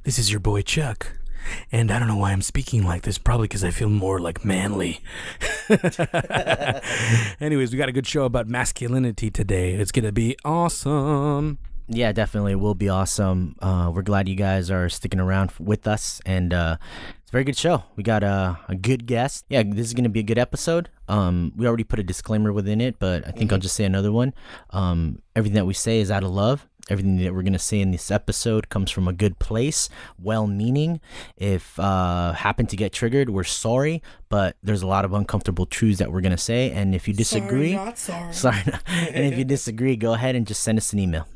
This is your boy Chuck. And I don't know why I'm speaking like this. Probably because I feel more like manly. Anyways, we got a good show about masculinity today. It's going to be awesome. Yeah, definitely will be awesome. We're glad you guys are sticking around with us, and it's a very good show. We got a good guest. Yeah, this is going to be a good episode. We already put a disclaimer within it, but I think I'll just say another one. Everything that we say is out of love. Everything that we're going to say in this episode comes from a good place, well-meaning. If happen to get triggered, we're sorry, but there's a lot of uncomfortable truths that we're going to say, and if you disagree... Sorry. And if you disagree, go ahead and just send us an email.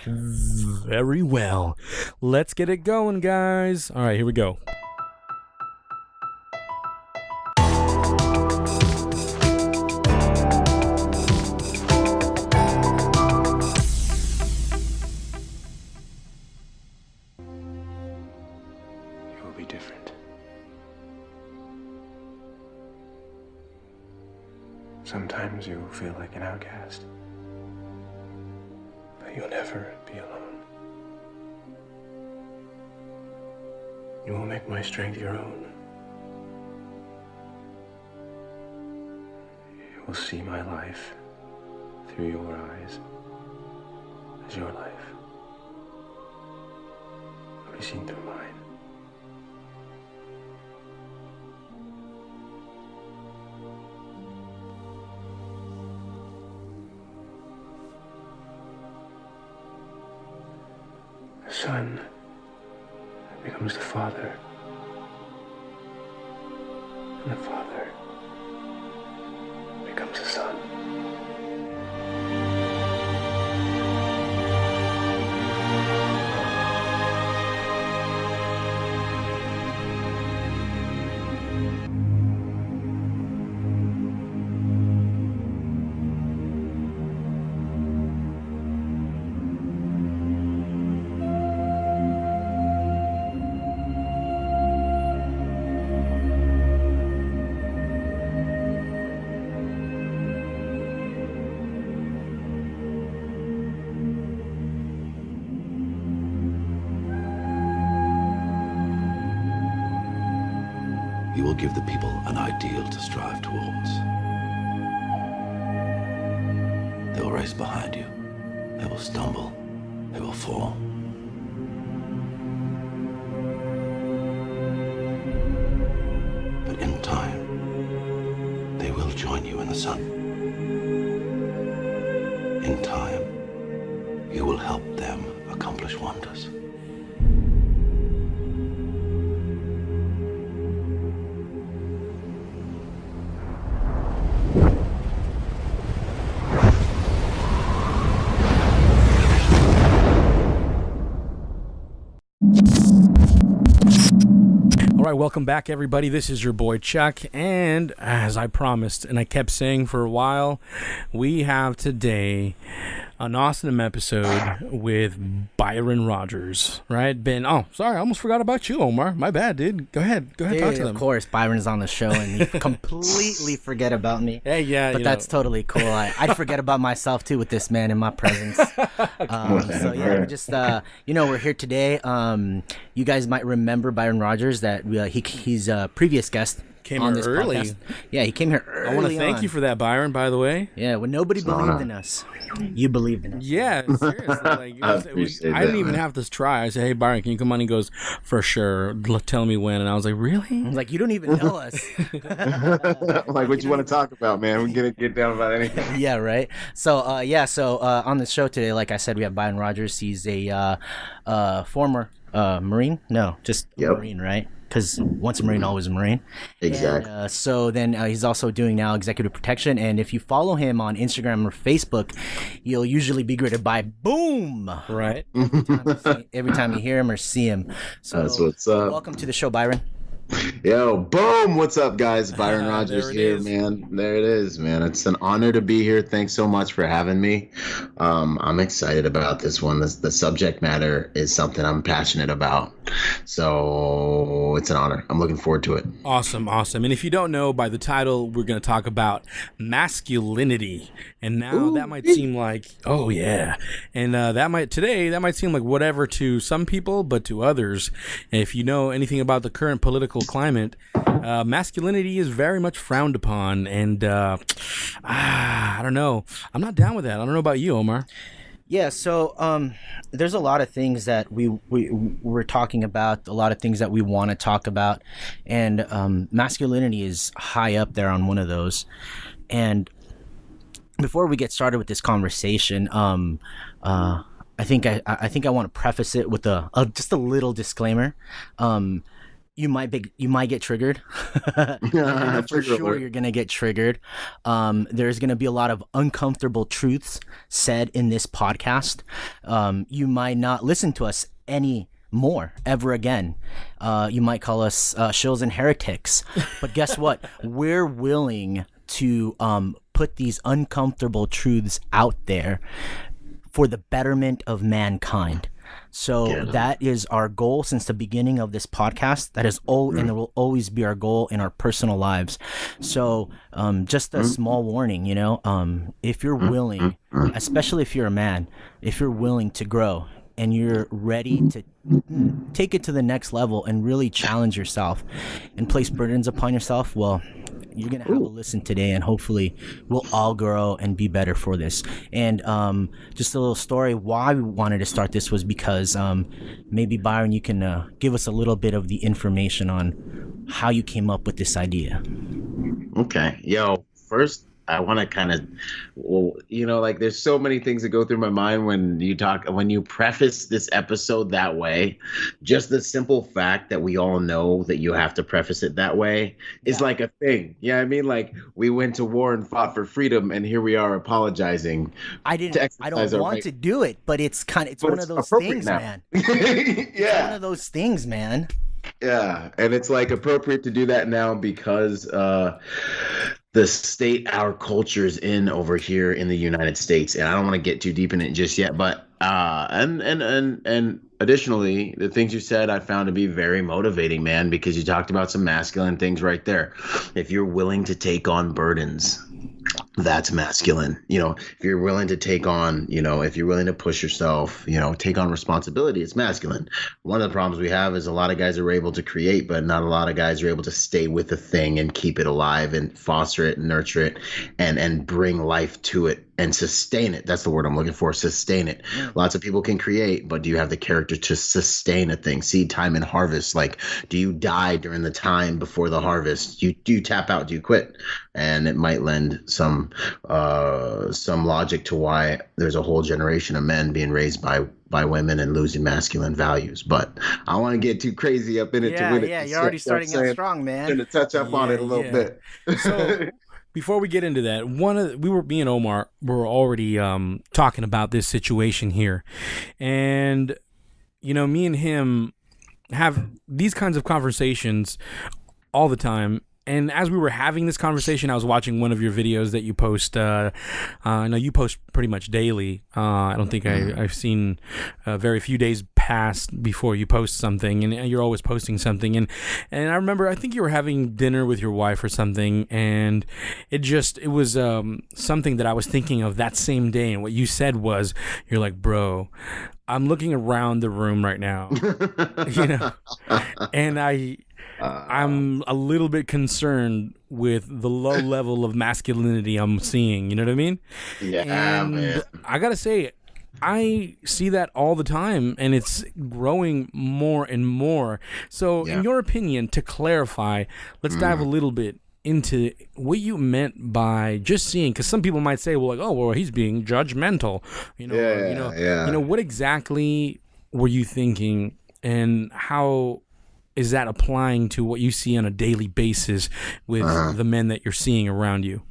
Very well. Let's get it going, guys. All right, here we go. You will be different. Sometimes you will feel like an outcast. You'll never be alone. You will make my strength your own. You will see my life through your eyes as your life will be seen through mine. The son becomes the father, and the father becomes the son. You will give the people an ideal to strive towards. They will race behind you. They will stumble. They will fall. But in time, they will join you in the sun. In time, you will help them accomplish wonders. All right, welcome back, everybody. This is your boy Chuck, and as I promised, and I kept saying for a while, we have today an awesome episode with Byron Rodgers, right? Oh, sorry, I almost forgot about you, Omar. My bad, dude. Go ahead, Dude, talk to them. Of course, Byron's on the show, and you completely forget about me. Hey, yeah, but that's totally cool. I'd forget about myself too with this man in my presence. So yeah, we just we're here today. You guys might remember Byron Rodgers, that he's a previous guest. Came on here this early. Podcast. Yeah, he came here early. I want to thank you for that, Byron, by the way. Yeah, when nobody believed in us, you believed in us. Yeah, seriously. I didn't even have to try. I said, hey, Byron, can you come on? He goes, for sure. Tell me when. And I was like, really? I was like, you don't even know us. Like, what you want to talk about, man? We can get down about anything. Yeah, right. So, on the show today, like I said, we have Byron Rodgers. He's a former Marine. No, just Marine, right? Because once a Marine, always a Marine. Exactly. And, so then he's also doing now executive protection. And if you follow him on Instagram or Facebook, you'll usually be greeted by boom. Right. Every time you hear him or see him. So that's what's up. Welcome to the show, Byron. Yo, boom! What's up, guys? Byron Rodgers here, man. There it is, man. It's an honor to be here. Thanks so much for having me. I'm excited about this one. The subject matter is something I'm passionate about. So it's an honor. I'm looking forward to it. Awesome. And if you don't know by the title, we're going to talk about masculinity. And now that might seem like, oh yeah. And that might seem like whatever to some people, but to others, if you know anything about the current political climate, masculinity is very much frowned upon. And I don't know. I'm not down with that. I don't know about you, Omar. Yeah, so there's a lot of things that we're talking about, a lot of things that we want to talk about, and masculinity is high up there on one of those. And before we get started with this conversation, I think I want to preface it with just a little disclaimer. You might get triggered. For sure, you're gonna get triggered. There's gonna be a lot of uncomfortable truths said in this podcast. You might not listen to us anymore ever again. You might call us shills and heretics. But guess what? We're willing to put these uncomfortable truths out there for the betterment of mankind. So that is our goal since the beginning of this podcast. That is and it will always be our goal in our personal lives. So just a small warning, if you're willing, especially if you're a man, if you're willing to grow and you're ready to take it to the next level and really challenge yourself and place burdens upon yourself, well, you're going to have a listen today, and hopefully we'll all grow and be better for this. And just a little story why we wanted to start this was because maybe, Byron, you can give us a little bit of the information on how you came up with this idea. Okay. First, I want to kind of, there's so many things that go through my mind when you preface this episode that way. Just the simple fact that we all know that you have to preface it that way is like a thing. Yeah, I mean, like we went to war and fought for freedom, and here we are apologizing. I don't want to do it, but it's one of those things, man. It's one of those things, man. Yeah, and it's like appropriate to do that now because the state our culture is in over here in the United States, and I don't want to get too deep in it just yet, but and additionally, the things you said I found to be very motivating, man, because you talked about some masculine things right there. If you're willing to take on burdens, that's masculine. If you're willing to take on, if you're willing to push yourself, take on responsibility, it's masculine. One of the problems we have is a lot of guys are able to create, but not a lot of guys are able to stay with the thing and keep it alive and foster it and nurture it and bring life to it and sustain it. That's the word I'm looking for, sustain it. Lots of people can create, but do you have the character to sustain a thing? Seed time and harvest. Like, do you die during the time before the harvest? Do you tap out? Do you quit? And it might lend some logic to why there's a whole generation of men being raised by women and losing masculine values. But I don't want to get too crazy up in it to win it. Yeah, you're already starting out strong, man. I'm going to touch up on it a little bit. So before we get into that, me and Omar were already talking about this situation here. And, me and him have these kinds of conversations all the time. And as we were having this conversation, I was watching one of your videos that you post. I know you post pretty much daily. I don't think I've seen very few days pass before you post something, and you're always posting something. And I remember, I think you were having dinner with your wife or something, and it was something that I was thinking of that same day. And what you said was, you're like, bro, I'm looking around the room right now, and I'm a little bit concerned with the low level of masculinity I'm seeing. You know what I mean? Yeah, and man. I gotta say, I see that all the time, and it's growing more and more. So, in your opinion, to clarify, let's dive a little bit into what you meant by just seeing, because some people might say, well, he's being judgmental. What exactly were you thinking, and how is that applying to what you see on a daily basis with the men that you're seeing around you?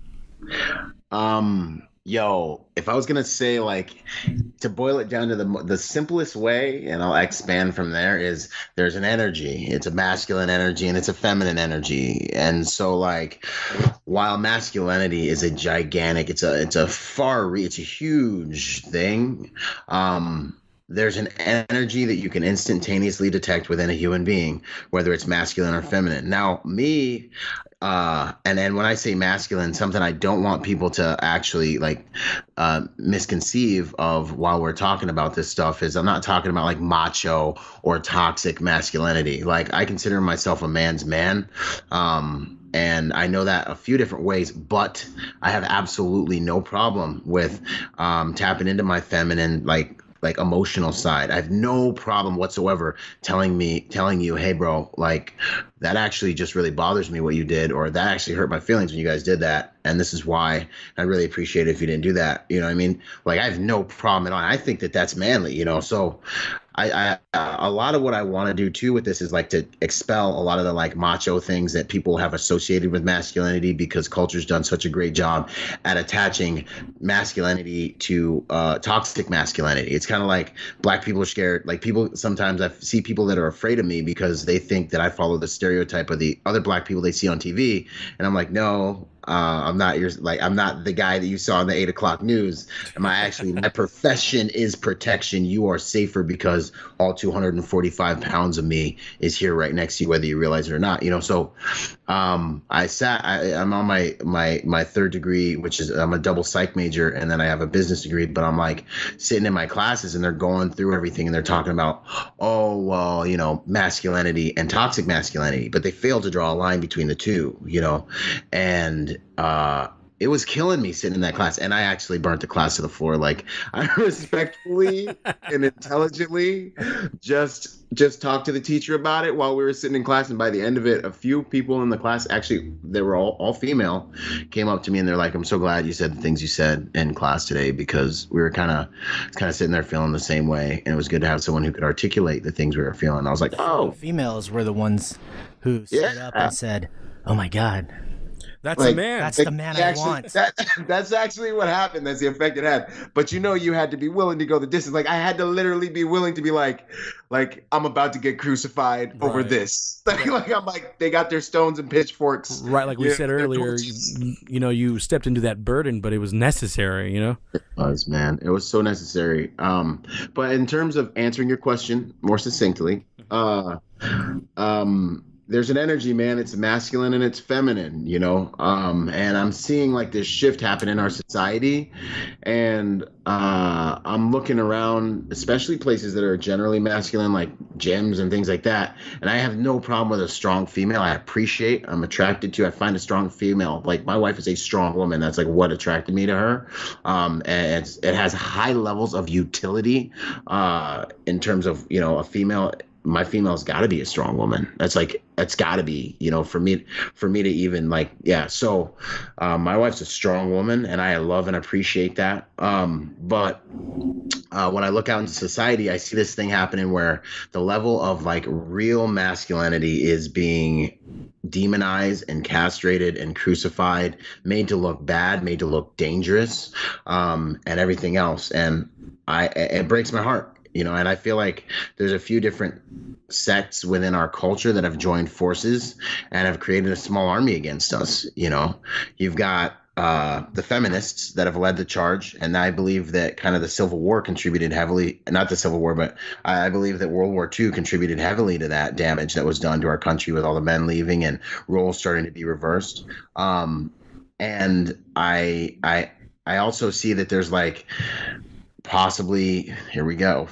If I was going to say, to boil it down to the simplest way, and I'll expand from there, is there's an energy. It's a masculine energy and it's a feminine energy. And so while masculinity is a gigantic, it's a huge thing. there's an energy that you can instantaneously detect within a human being, whether it's masculine or feminine. Now, me, and then when I say masculine, something I don't want people to actually like misconceive of while we're talking about this stuff is I'm not talking about like macho or toxic masculinity. Like, I consider myself a man's man. And I know that a few different ways, but I have absolutely no problem with tapping into my feminine, like emotional side. I have no problem whatsoever telling you, hey bro, like that actually just really bothers me what you did, or that actually hurt my feelings when you guys did that. And this is why I really appreciate it if you didn't do that. You know what I mean? Like, I have no problem at all. I think that that's manly, you know? So I a lot of what I want to do too with this is like to expel a lot of the like macho things that people have associated with masculinity, because culture's done such a great job at attaching masculinity to toxic masculinity. It's kind of like black people are scared. Like, people, sometimes I see people that are afraid of me because they think that I follow the stereotype of the other black people they see on TV. And I'm like, no, I'm not I'm not the guy that you saw in the 8 o'clock news. My profession is protection. You are safer because all 245 pounds of me is here right next to you, whether you realize it or not, you know? So, I'm on my third degree, which is, I'm a double psych major, and then I have a business degree, but I'm like sitting in my classes and they're going through everything and they're talking about, oh, well, you know, masculinity and toxic masculinity, but they fail to draw a line between the two, you know? And, it was killing me sitting in that class, and I actually burnt the class to the floor. Like, I respectfully and intelligently just talked to the teacher about it while we were sitting in class. And by the end of it, a few people in the class, actually, they were all female, came up to me and they're like, I'm so glad you said the things you said in class today, because we were kind of sitting there feeling the same way. And it was good to have someone who could articulate the things we were feeling. I was like, oh. Females were the ones who stood up and said, oh my God. That's like, a man. That's the man I want. That's actually what happened. That's the effect it had. But you know, you had to be willing to go the distance. Like, I had to literally be willing to be like I'm about to get crucified over this. Like, I'm like, they got their stones and pitchforks. Right, like we said earlier, you know, you stepped into that burden, but it was necessary, you know? It was, man. It was so necessary. But in terms of answering your question more succinctly, there's an energy, man. It's masculine and it's feminine, you know? And I'm seeing like this shift happen in our society. And I'm looking around, especially places that are generally masculine, like gyms and things like that. And I have no problem with a strong female. I'm attracted to, I find a strong female. Like, my wife is a strong woman. That's like what attracted me to her. And it has high levels of utility in terms of, you know, my female's got to be a strong woman. That's got to be, you know, for me to even like, yeah. So my wife's a strong woman, and I love and appreciate that. But when I look out into society, I see this thing happening where the level of like real masculinity is being demonized and castrated and crucified, made to look bad, made to look dangerous, and everything else. And it breaks my heart. You know, and I feel like there's a few different sects within our culture that have joined forces and have created a small army against us. You know, you've got the feminists that have led the charge. And I believe that kind of the Civil War contributed heavily, not the Civil War, but I believe that World War II contributed heavily to that damage that was done to our country, with all the men leaving and roles starting to be reversed. And I also see that there's like, possibly, here we go.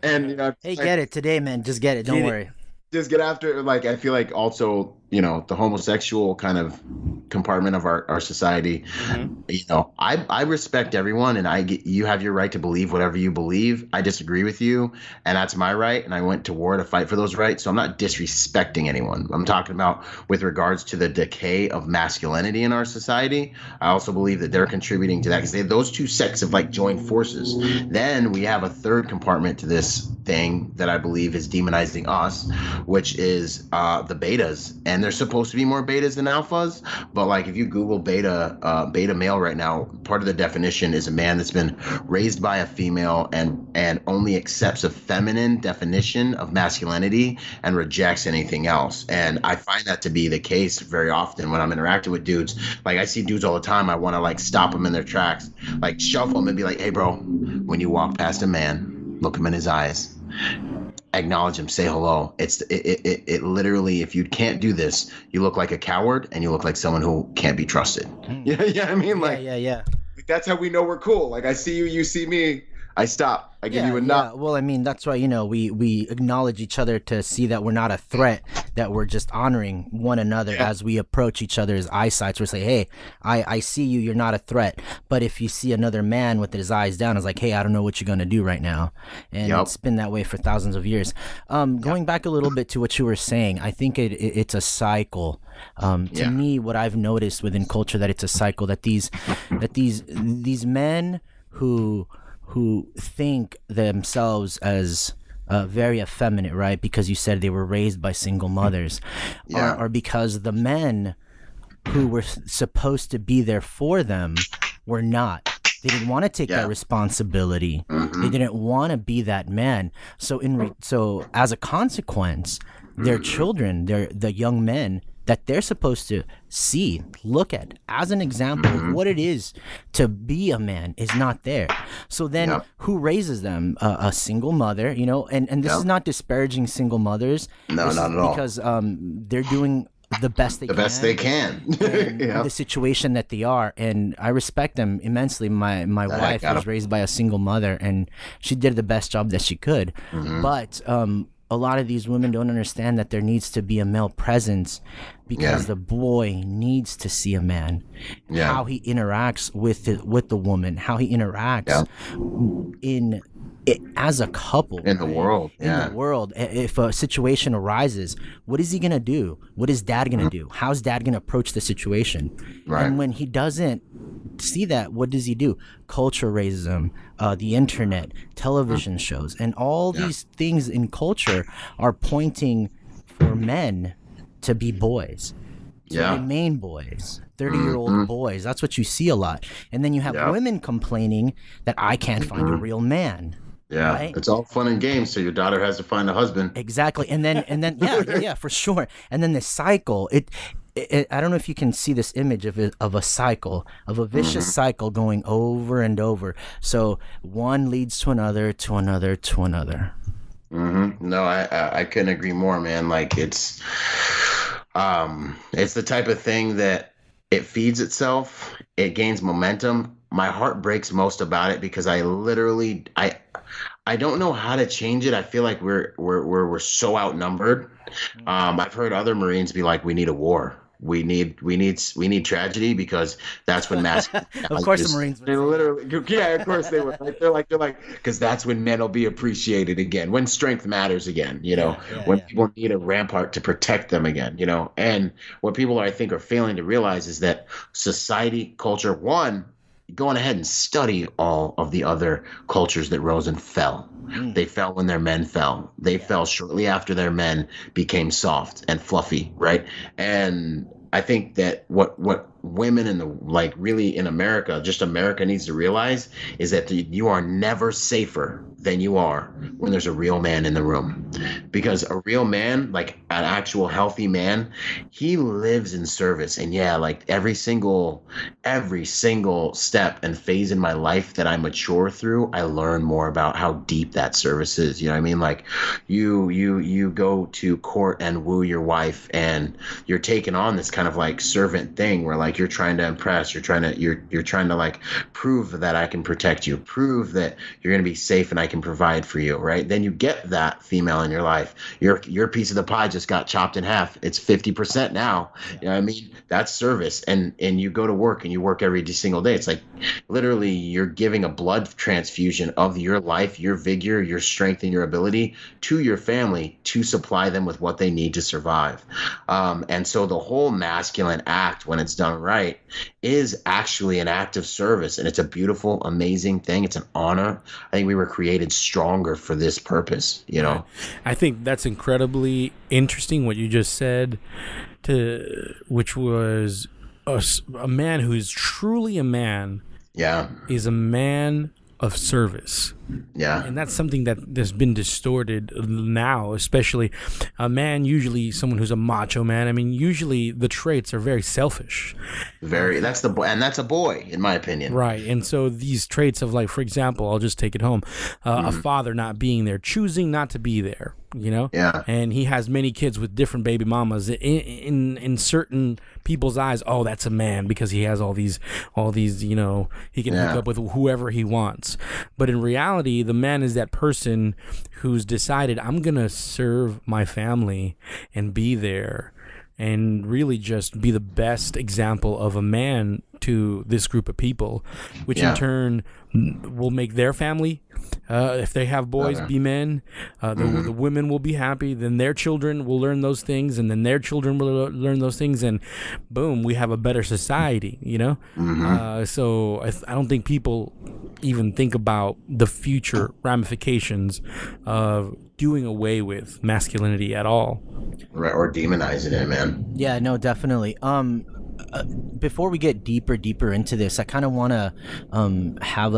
and you know, hey, get it today, man. Just get it. Don't worry. Just get after it. Like, I feel like also, you know, the homosexual kind of compartment of our society. Mm-hmm. You know, I respect everyone, and you have your right to believe whatever you believe. I disagree with you, and that's my right. And I went to war to fight for those rights. So I'm not disrespecting anyone. I'm talking about with regards to the decay of masculinity in our society. I also believe that they're contributing to that, because those two sects have like joined forces. Then we have a third compartment to this thing that I believe is demonizing us, which is the betas. And there's supposed to be more betas than alphas, but like if you Google beta male right now, part of the definition is a man that's been raised by a female and only accepts a feminine definition of masculinity and rejects anything else. And I find that to be the case very often when I'm interacting with dudes. Like, I see dudes all the time, I want to like stop them in their tracks, like shove them and be like, hey bro, when you walk past a man, look him in his eyes, acknowledge him, say hello. It literally, if you can't do this, you look like a coward and you look like someone who can't be trusted. Yeah, I mean, like, yeah. that's how we know we're cool. Like, I see you, you see me, I stop. I give you a nod. Yeah, well, I mean, that's why, we acknowledge each other to see that we're not a threat, that we're just honoring one another as we approach each other's eyesight. We say, hey, I see you, you're not a threat. But if you see another man with his eyes down, it's like, hey, I don't know what you're going to do right now. And it's been that way for thousands of years. Going back a little bit to what you were saying, I think it's a cycle. To me, what I've noticed within culture, that it's a cycle, that these men who think themselves as very effeminate, right? Because you said they were raised by single mothers, or because the men who were supposed to be there for them were not. They didn't want to take that responsibility. They didn't want to be that man. So as a consequence, their children, the young men that they're supposed to look at as an example of what it is to be a man is not there. So then who raises them? A single mother, and this is not disparaging single mothers. No, not at all. Because they're doing the best they can. The situation that they are, and I respect them immensely. My wife was raised by a single mother, and she did the best job that she could. But a lot of these women don't understand that there needs to be a male presence, because the boy needs to see a man, how he interacts with the woman, how he interacts as a couple in the world. In the world, if a situation arises, what is he gonna do? What is dad gonna do? How's dad gonna approach the situation? Right. And when he doesn't see that, what does he do? Culture raises him. The internet, television shows, and all these things in culture are pointing for men to be boys, to remain boys, 30-year-old boys. That's what you see a lot. And then you have women complaining that I can't find a real man. Yeah, right? It's all fun and games. So your daughter has to find a husband. Exactly. And then yeah, for sure. And then the cycle, I don't know if you can see this image of a cycle, of a vicious cycle going over and over. So one leads to another, to another, to another. No, I couldn't agree more, man. Like, it's the type of thing that it feeds itself. It gains momentum. My heart breaks most about it because I don't know how to change it. I feel like we're so outnumbered. I've heard other Marines be like, we need a war. We need tragedy, because that's when mass. Of course, the Marines. They literally, of course they would. They're like, because that's when men will be appreciated again, when strength matters again. When people need a rampart to protect them again. And what people I think are failing to realize is that society, culture, going ahead and study all of the other cultures that rose and fell. They fell when their men fell. They fell shortly after their men became soft and fluffy, right? And I think that what women really in America, just America needs to realize is that you are never safer than you are when there's a real man in the room. Because a real man, like an actual healthy man, he lives in service. And every single step and phase in my life that I mature through, I learn more about how deep that service is. You know what I mean? Like you go to court and woo your wife, and you're taking on this kind of like servant thing where like you're trying to impress, you're trying to like prove that I can protect you, prove that you're going to be safe and I can provide for you, right? Then you get that female in your life. Your piece of the pie just got chopped in half. It's 50% now. You know what I mean? That's service. And you go to work and you work every single day. It's like literally you're giving a blood transfusion of your life, your vigor, your strength, and your ability to your family to supply them with what they need to survive. And so the whole masculine act, when it's done right, is actually an act of service. And it's a beautiful, amazing thing. It's an honor. I think we were created stronger for this purpose, I think that's incredibly interesting what you just said, which was a man who's truly a man is a man of service. Yeah. And that's something that has been distorted now, especially a man, usually someone who's a macho man. I mean, usually the traits are very selfish. That's the boy, and that's a boy, in my opinion. Right. And so these traits of, like, for example, I'll just take it home, a father not being there, choosing not to be there, you know? Yeah. And he has many kids with different baby mamas. In certain people's eyes, oh, that's a man because he has all these, you know, he can hook up with whoever he wants. But in reality, the man is that person who's decided, I'm going to serve my family and be there and really just be the best example of a man to this group of people, which in turn will make their family, if they have boys, be men. The women will be happy. Then their children will learn those things, and then their children will learn those things, and boom, we have a better society, you know? So I don't think people even think about the future ramifications of doing away with masculinity at all. Right, or demonizing it, man. Yeah, no, definitely. Before we get deeper into this, I kind of want to have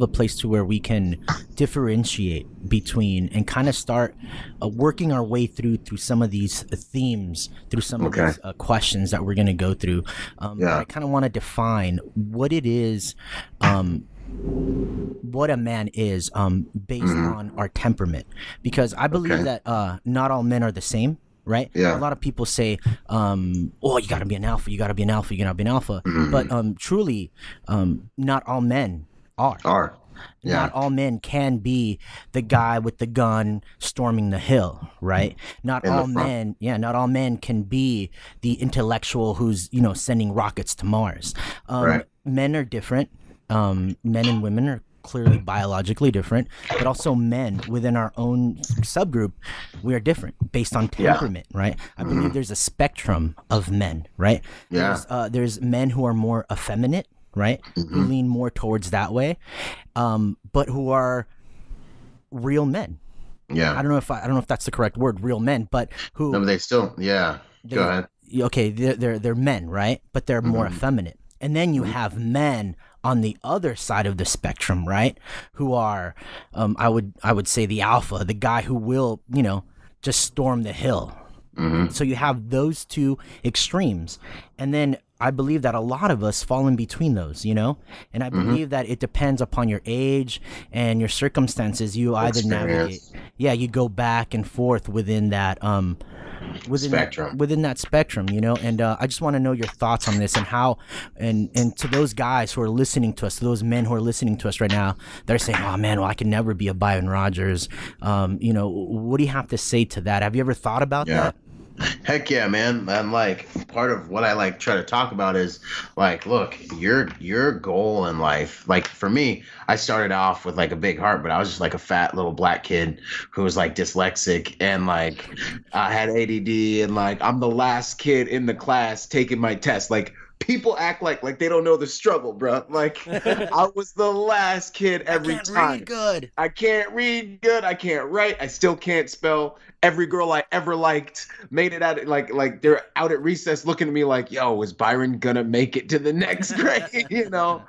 a place to where we can differentiate between and kind of start working our way through some of these themes, through some of these questions that we're going to go through. I kind of want to define what it is, what a man is, based on our temperament, because I believe that not all men are the same. Right? Yeah. A lot of people say, oh, you got to be an alpha, you got to be an alpha, you got to be an alpha. But truly, not all men are. Yeah. Not all men can be the guy with the gun storming the hill, right? Not all men can be the intellectual who's, you know, sending rockets to Mars. Men are different. Men and women are clearly biologically different, but also men within our own subgroup, we are different based on temperament, right? I believe there's a spectrum of men, right? There's men who are more effeminate, right? Who lean more towards that way, but who are real men. I don't know if that's the correct word, real men, but who? No, but they still, go ahead. Okay, they're men, right? But they're more effeminate. And then you have men on the other side of the spectrum, right? Who are, I would say the alpha, the guy who will, you know, just storm the hill. So you have those two extremes. And then I believe that a lot of us fall in between those, you know? And I believe that it depends upon your age and your circumstances. You either navigate, you go back and forth within that, within that spectrum, you know. And I just want to know your thoughts on this and how, and to those guys who are listening to us, to those men who are listening to us right now, they're saying, oh man, well, I can never be a Byron Rodgers. You know, what do you have to say to that? Have you ever thought about that? Heck yeah, man. And like part of what I like try to talk about is like, look, your goal in life. Like for me, I started off with like a big heart, but I was just like a fat little black kid who was like dyslexic and like I had ADD and like I'm the last kid in the class taking my test. Like people act like they don't know the struggle, bro. Like I was the last kid every time. I can't read good. I can't write. I still can't spell. Every girl I ever liked made it out. Like they're out at recess looking at me like, yo, is Byron gonna make it to the next grade? You know.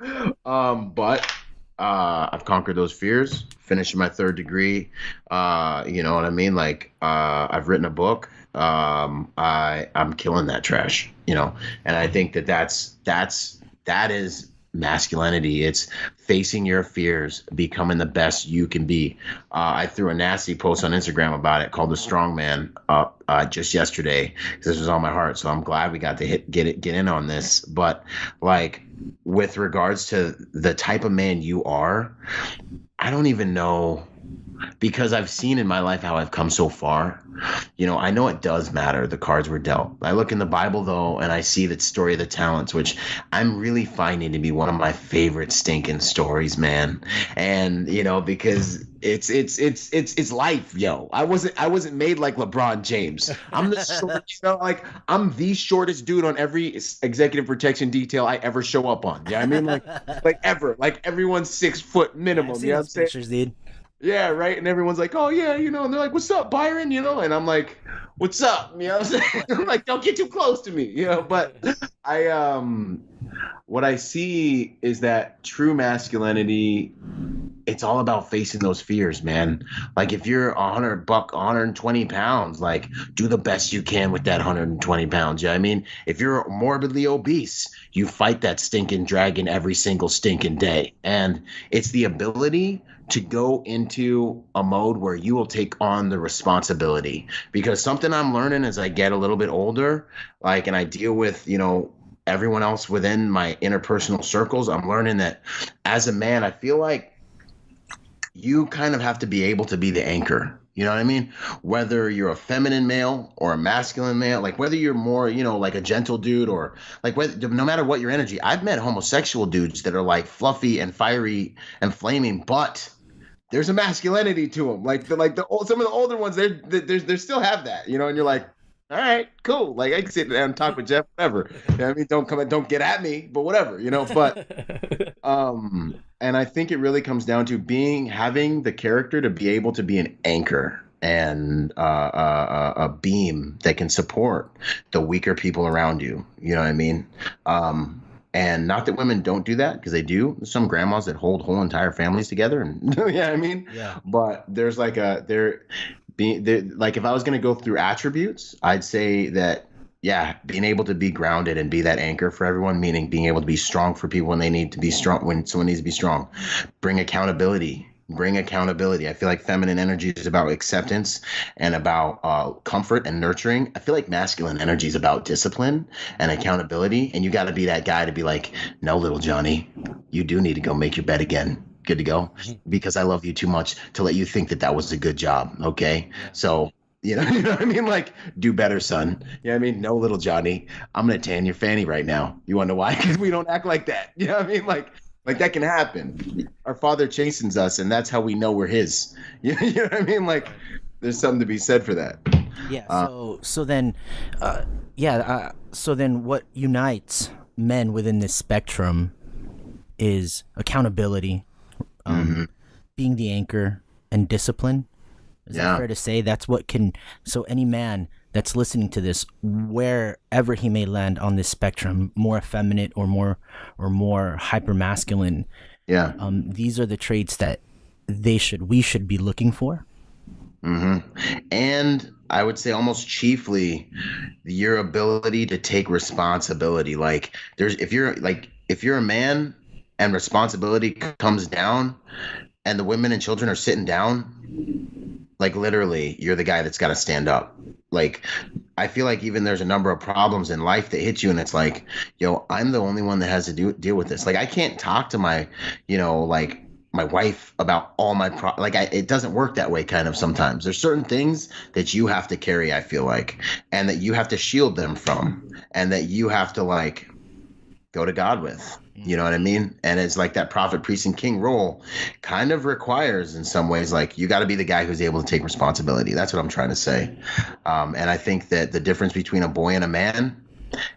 But I've conquered those fears. Finishing my 3rd degree. You know what I mean? Like I've written a book. I'm killing that trash, you know, and I think that is masculinity. It's facing your fears, becoming the best you can be. I threw a nasty post on Instagram about it called The Strong Man up just yesterday because this was on my heart. So I'm glad we got to get in on this. But like with regards to the type of man you are, I don't even know. Because I've seen in my life how I've come so far, you know, I know it does matter. The cards were dealt. I look in the Bible, though, and I see that story of the talents, which I'm really finding to be one of my favorite stinking stories, man. And, you know, because it's life, yo. I wasn't made like LeBron James. I'm the short, you know, like I'm the shortest dude on every executive protection detail I ever show up on. Yeah, I mean, like ever. Like everyone's 6 foot minimum. You know what I'm saying? Pictures, dude. Yeah, right. And everyone's like, oh, yeah, you know, and they're like, what's up, Byron? You know, and I'm like, what's up? You know what I'm saying? I'm like, don't get too close to me, you know, but what I see is that true masculinity it's all about facing those fears, man. Like if you're 120 pounds, like do the best you can with that 120 pounds. Yeah, I mean, if you're morbidly obese, you fight that stinking dragon every single stinking day. And it's the ability to go into a mode where you will take on the responsibility. Because something I'm learning as I get a little bit older, like, and I deal with, everyone else within my interpersonal circles, I'm learning that as a man, I feel like you kind of have to be able to be the anchor. You know what I mean? Whether you're a feminine male or a masculine male, like whether you're more, like a gentle dude or like no matter what your energy. I've met homosexual dudes that are like fluffy and fiery and flaming, but there's a masculinity to them. Some of the older ones, they still have that, and you're like, all right, cool. Like I can sit down and talk with Jeff, whatever. You know what I mean? Don't get at me, but whatever, but, and I think it really comes down to having the character to be able to be an anchor and a beam that can support the weaker people around you. You know what I mean? And not that women don't do that, because they do. There's some grandmas that hold whole entire families together, and yeah. But there's like if I was going to go through attributes, I'd say that, being able to be grounded and be that anchor for everyone, meaning being able to be strong for people when they need to be strong, when someone needs to be strong. Bring accountability. I feel like feminine energy is about acceptance and about comfort and nurturing. I feel like masculine energy is about discipline and accountability. And you got to be that guy to be like, no, little Johnny, you do need to go make your bed again. Good to go, because I love you too much to let you think that was a good job. Okay. So, you know what I mean? Like, do better, son. You know what I mean? No, little Johnny, I'm going to tan your fanny right now. You want to know why? Because we don't act like that. You know what I mean? Like that can happen. Our father chastens us, and that's how we know we're his. You know what I mean? Like, there's something to be said for that. Yeah. So then what unites men within this spectrum is accountability, being the anchor, and discipline. Is that fair to say? That's what can. So any man that's listening to this, wherever he may land on this spectrum, more effeminate or more hyper masculine, these are the traits that we should be looking for. And I would say almost chiefly your ability to take responsibility. Like if you're a man and responsibility comes down, and the women and children are sitting down, like literally, you're the guy that's got to stand up. Like, I feel like even there's a number of problems in life that hit you, and it's like, I'm the only one that has to deal with this. Like, I can't talk to my, my wife about all my it doesn't work that way. Kind of sometimes there's certain things that you have to carry, I feel like, and that you have to shield them from, and that you have to go to God with. You know what I mean? And it's like that prophet, priest, and king role kind of requires, in some ways, you got to be the guy who's able to take responsibility. That's what I'm trying to say. And I think that the difference between a boy and a man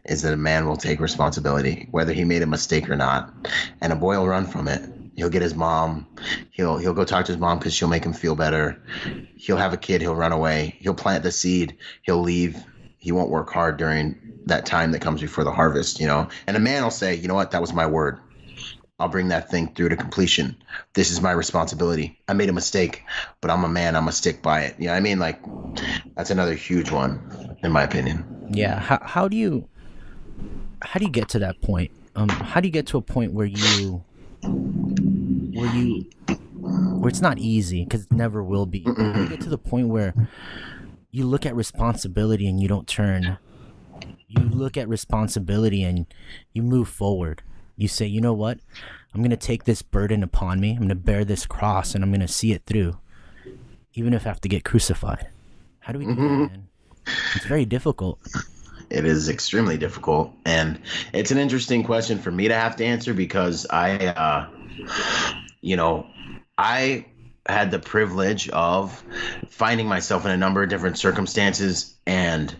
is that a man will take responsibility, whether he made a mistake or not. And a boy will run from it. He'll get his mom. He'll go talk to his mom because she'll make him feel better. He'll have a kid. He'll run away. He'll plant the seed. He'll leave. He won't work hard during that time that comes before the harvest, And a man will say, you know what? That was my word. I'll bring that thing through to completion. This is my responsibility. I made a mistake, but I'm a man. I'm going to stick by it. You know what I mean? That's another huge one, in my opinion. Yeah. How do you get to that point? How do you get to a point where it's not easy, because it never will be. How do you get to the point where you look at responsibility and you don't turn? You look at responsibility and you move forward. You say, you know what? I'm going to take this burden upon me. I'm going to bear this cross, and I'm going to see it through, even if I have to get crucified. How do we do that, man? It's very difficult. It is extremely difficult. And it's an interesting question for me to have to answer, because I had the privilege of finding myself in a number of different circumstances and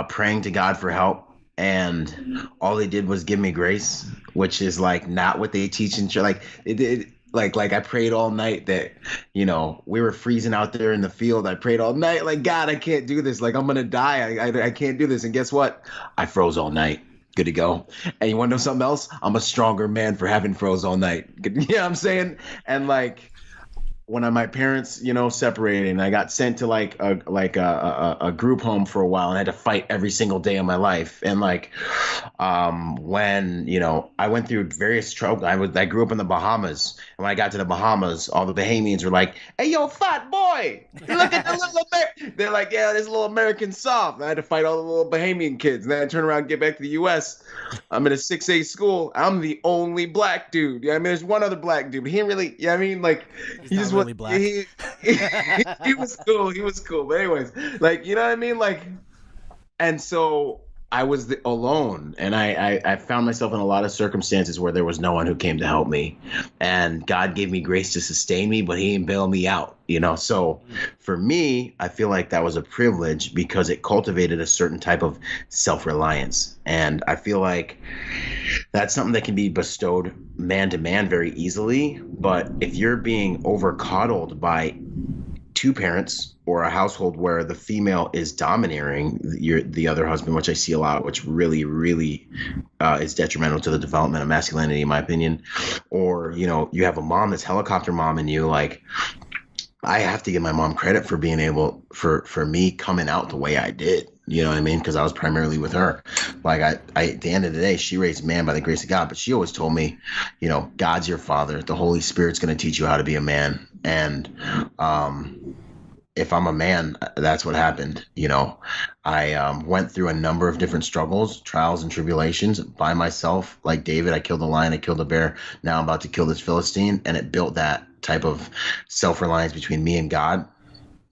praying to God for help. And all they did was give me grace, which is not what they teach in church. I prayed all night that, we were freezing out there in the field. I prayed all night, God, I can't do this. I'm going to die. I can't do this. And guess what? I froze all night. Good to go. And you want to know something else? I'm a stronger man for having froze all night. You know what I'm saying? And like, when my parents, separated, and I got sent to like a group home for a while, and I had to fight every single day of my life. And like, when I went through various trouble. I grew up in the Bahamas, and when I got to the Bahamas, all the Bahamians were like, "Hey, yo, fat boy, look at the little American." They're like, "Yeah, this little American soft." And I had to fight all the little Bahamian kids, and then I turn around and get back to the U.S. I'm in a 6A school. I'm the only black dude. Yeah, I mean, there's one other black dude, but he ain't really. Yeah, I mean, like, he just really black. He was cool. He was cool. But anyways, like, you know what I mean? Like, and so I was alone, and I found myself in a lot of circumstances where there was no one who came to help me, and God gave me grace to sustain me, but he didn't bail me out, So for me, I feel like that was a privilege because it cultivated a certain type of self-reliance. And I feel like that's something that can be bestowed man to man very easily. But if you're being over-coddled by two parents or a household where the female is domineering the other husband, which I see a lot, which really, really is detrimental to the development of masculinity, in my opinion, or, you have a mom that's helicopter mom in you, like, I have to give my mom credit for being able for me coming out the way I did. You know what I mean? Because I was primarily with her. Like I at the end of the day, she raised man by the grace of God, but she always told me, God's your father. The Holy Spirit's going to teach you how to be a man. And if I'm a man, that's what happened. I went through a number of different struggles, trials, and tribulations by myself. Like David, I killed a lion, I killed a bear. Now I'm about to kill this Philistine, and it built that type of self-reliance between me and God.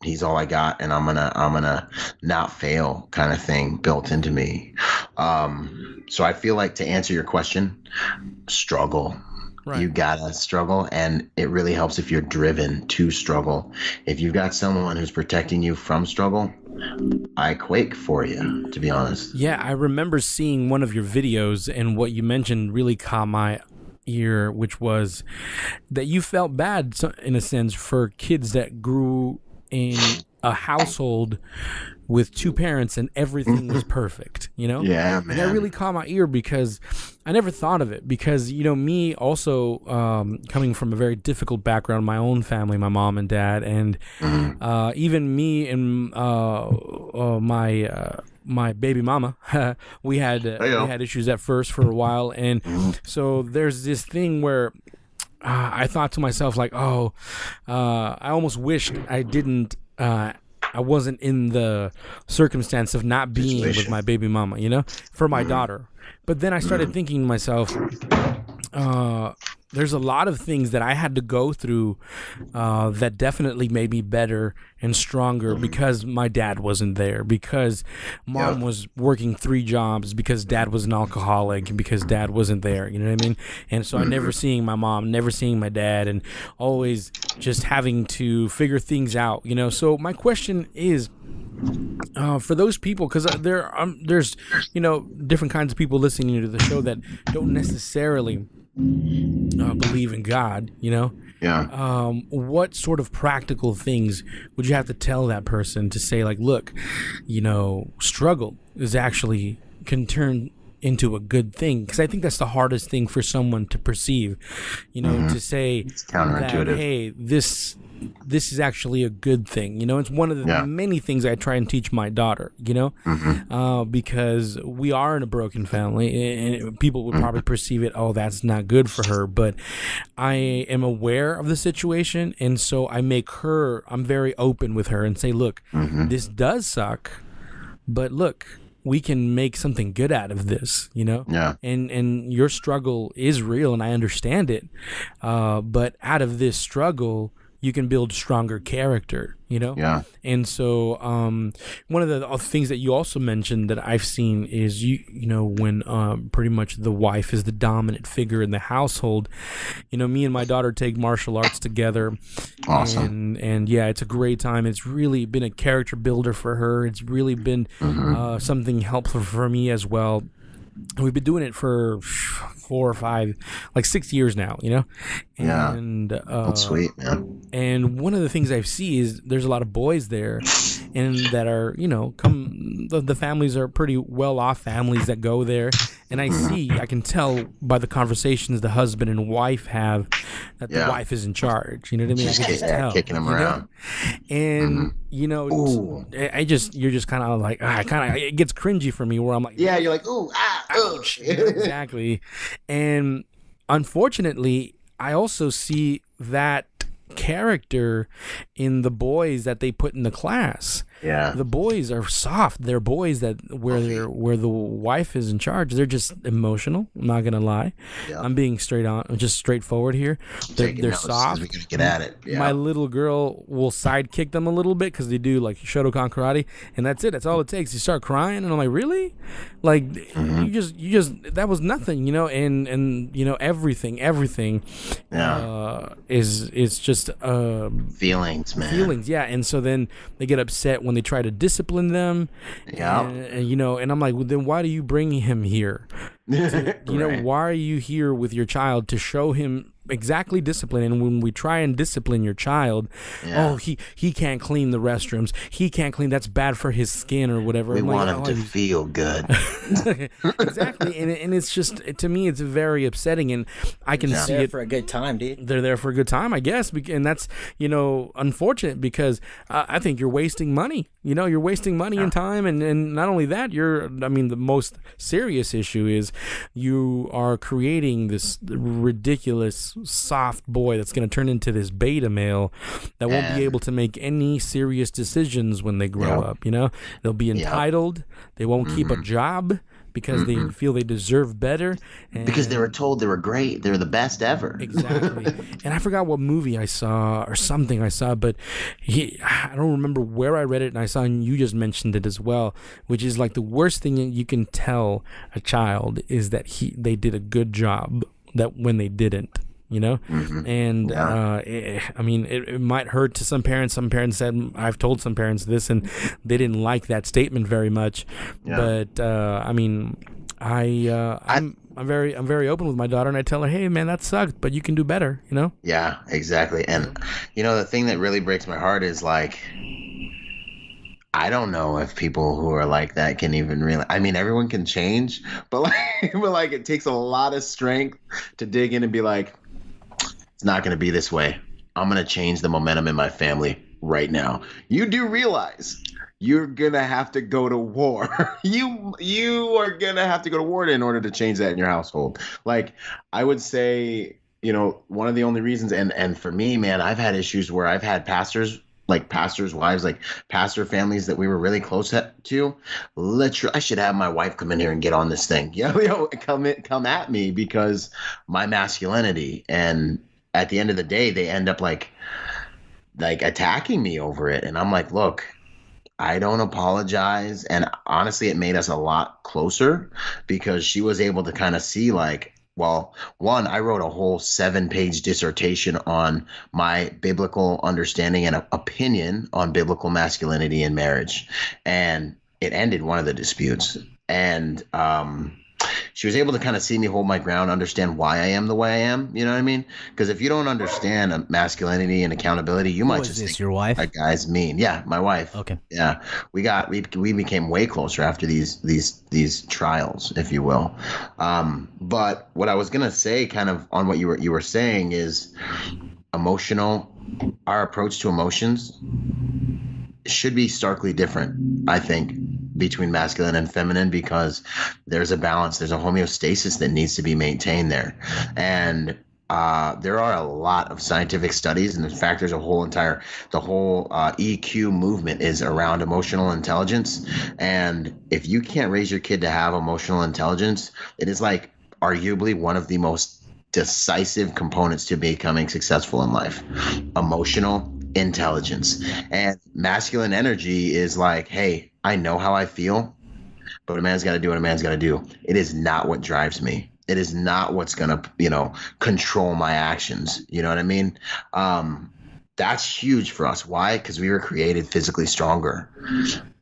He's all I got, and I'm gonna not fail kind of thing built into me. So I feel like, to answer your question, struggle. Right. You gotta struggle, and it really helps if you're driven to struggle. If you've got someone who's protecting you from struggle, I quake for you, to be honest. Yeah, I remember seeing one of your videos, and what you mentioned really caught my ear, which was that you felt bad, in a sense, for kids that grew in a household with two parents and everything was perfect, Yeah, man. And that really caught my ear because I never thought of it, because, me also coming from a very difficult background, my own family, my mom and dad, and even me and my baby mama, we had issues at first for a while. And so there's this thing where I thought to myself, like, I almost wished I wasn't in the circumstance of not being with my baby mama, for my daughter. But then I started thinking to myself, there's a lot of things that I had to go through that definitely made me better and stronger because my dad wasn't there, because mom was working 3 jobs, because dad was an alcoholic, and because dad wasn't there, you know what I mean? And so I never seeing my mom, never seeing my dad, and always just having to figure things out, So my question is, for those people, because there's different kinds of people listening to the show that don't necessarily believe in God, what sort of practical things would you have to tell that person to say, like, look, struggle is actually can turn into a good thing? Because I think that's the hardest thing for someone to perceive, to say that, hey, this is actually a good thing. It's one of the many things I try and teach my daughter, because we are in a broken family, and people would probably perceive it, oh, that's not good for her. But I am aware of the situation, and so I'm very open with her and say, look, this does suck, but look, we can make something good out of this, and your struggle is real, and I understand it. But out of this struggle, you can build stronger character, And so one of the things that you also mentioned that I've seen is, when pretty much the wife is the dominant figure in the household, me and my daughter take martial arts together. Awesome. And yeah, it's a great time. It's really been a character builder for her. It's really been something helpful for me as well. We've been doing it for 4 or 5, like 6 years now, And that's sweet, man. And one of the things I see is there's a lot of boys there, and that are, the families are pretty well off families that go there. And I can tell by the conversations the husband and wife have that the wife is in charge. You know what I mean? I can just tell. Kicking them around. And, you're just kind of like, it gets cringy for me where I'm like, yeah, you're like, ooh, ouch. Exactly. And unfortunately, I also see that character in the boys that they put in the class. Yeah, the boys are soft. They're boys where the wife is in charge. They're just emotional. I'm not gonna lie. Yeah. I'm being straightforward here. They're soft. We're gonna get at it. Yeah. My little girl will sidekick them a little bit because they do like Shotokan karate, and that's it. That's all it takes. You start crying, and I'm like, really? Like you just that was nothing, and everything. Yeah. Is just feelings, man. Feelings, yeah. And so then they get upset when they try to discipline them. Yeah. And I'm like, well, then why do you bring him here? Why are you here with your child to show him exactly discipline? And when we try and discipline your child, he can't clean the restrooms. He can't clean. That's bad for his skin or whatever. We want him to feel good. Exactly. And it's just, to me, it's very upsetting. And I can see it for a good time, dude. They're there for a good time, I guess. And that's, unfortunate because I think you're wasting money. You're wasting money and time. And not only that, the most serious issue is you are creating this ridiculous soft boy that's going to turn into this beta male that won't be able to make any serious decisions when they grow up. They'll be entitled. They won't keep a job because they feel they deserve better. Because they were told they were great. They were the best ever. Exactly. And I forgot what movie I saw or something I saw, but I don't remember where I read it, and I saw, and you just mentioned it as well, which is like the worst thing you can tell a child is that they did a good job that when they didn't. And it might hurt to some parents. Some parents said, I've told some parents this, and they didn't like that statement very much. But I'm very open with my daughter, and I tell her, hey man, that sucked, but you can do better. Yeah, exactly. And the thing that really breaks my heart is like, I don't know if people who are like that can even really. Everyone can change, but it takes a lot of strength to dig in and be like, it's not going to be this way. I'm going to change the momentum in my family right now. You do realize you're going to have to go to war. You are going to have to go to war in order to change that in your household. Like, I would say, one of the only reasons, and for me, man, I've had issues where I've had pastors' wives, like pastor families that we were really close to. Literally, I should have my wife come in here and get on this thing. Come at me because my masculinity. And at the end of the day, they end up like attacking me over it. And I'm like, look, I don't apologize. And honestly, it made us a lot closer because she was able to kind of see like, well, one, I wrote a whole 7-page dissertation on my biblical understanding and opinion on biblical masculinity in marriage. And it ended one of the disputes. And she was able to kind of see me hold my ground, understand why I am the way I am. You know what I mean? Because if you don't understand masculinity and accountability, you might just think your wife? That guy's mean. Yeah, my wife. Okay. Yeah, we became way closer after these trials, if you will. But what I was gonna say, kind of on what you were saying, is our approach to emotions should be starkly different, I think, between masculine and feminine, because there's a balance, there's a homeostasis that needs to be maintained there. And there are a lot of scientific studies, and in fact, there's the whole EQ movement is around emotional intelligence. And if you can't raise your kid to have emotional intelligence, it is like arguably one of the most decisive components to becoming successful in life. Emotional intelligence. And masculine energy is like, hey, I know how I feel, but a man's got to do what a man's got to do. It is not what drives me. It is not what's going to, control my actions. You know what I mean? That's huge for us. Why? Because we were created physically stronger.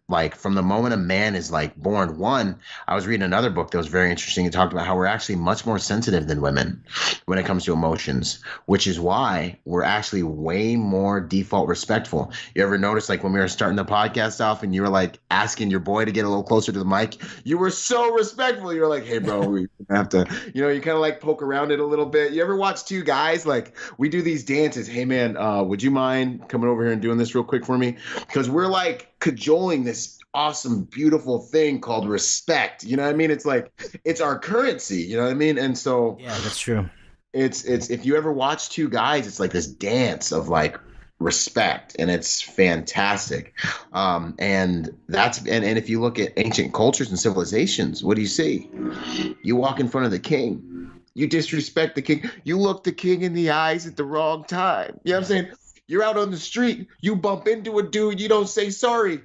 like from the moment a man is like born. One, I was reading another book that was very interesting. It talked about how we're actually much more sensitive than women when it comes to emotions, which is why we're actually way more default respectful. You ever notice, like when we were starting the podcast off and you were like asking your boy to get a little closer to the mic, you were so respectful. You're like, hey bro, we have to, you kind of like poke around it a little bit. You ever watch two guys, like we do these dances, hey man, would you mind coming over here and doing this real quick for me? Because we're like cajoling this awesome, beautiful thing called respect. You know what I mean? It's like, it's our currency, you know what I mean? And so Yeah, that's true. It's if you ever watch two guys, it's like this dance of like respect, and it's fantastic. And that's and if you look at ancient cultures and civilizations, what do you see? You walk in front of the king, you disrespect the king, you look the king in the eyes at the wrong time. You know what I'm saying? You're out on the street, you bump into a dude, you don't say sorry.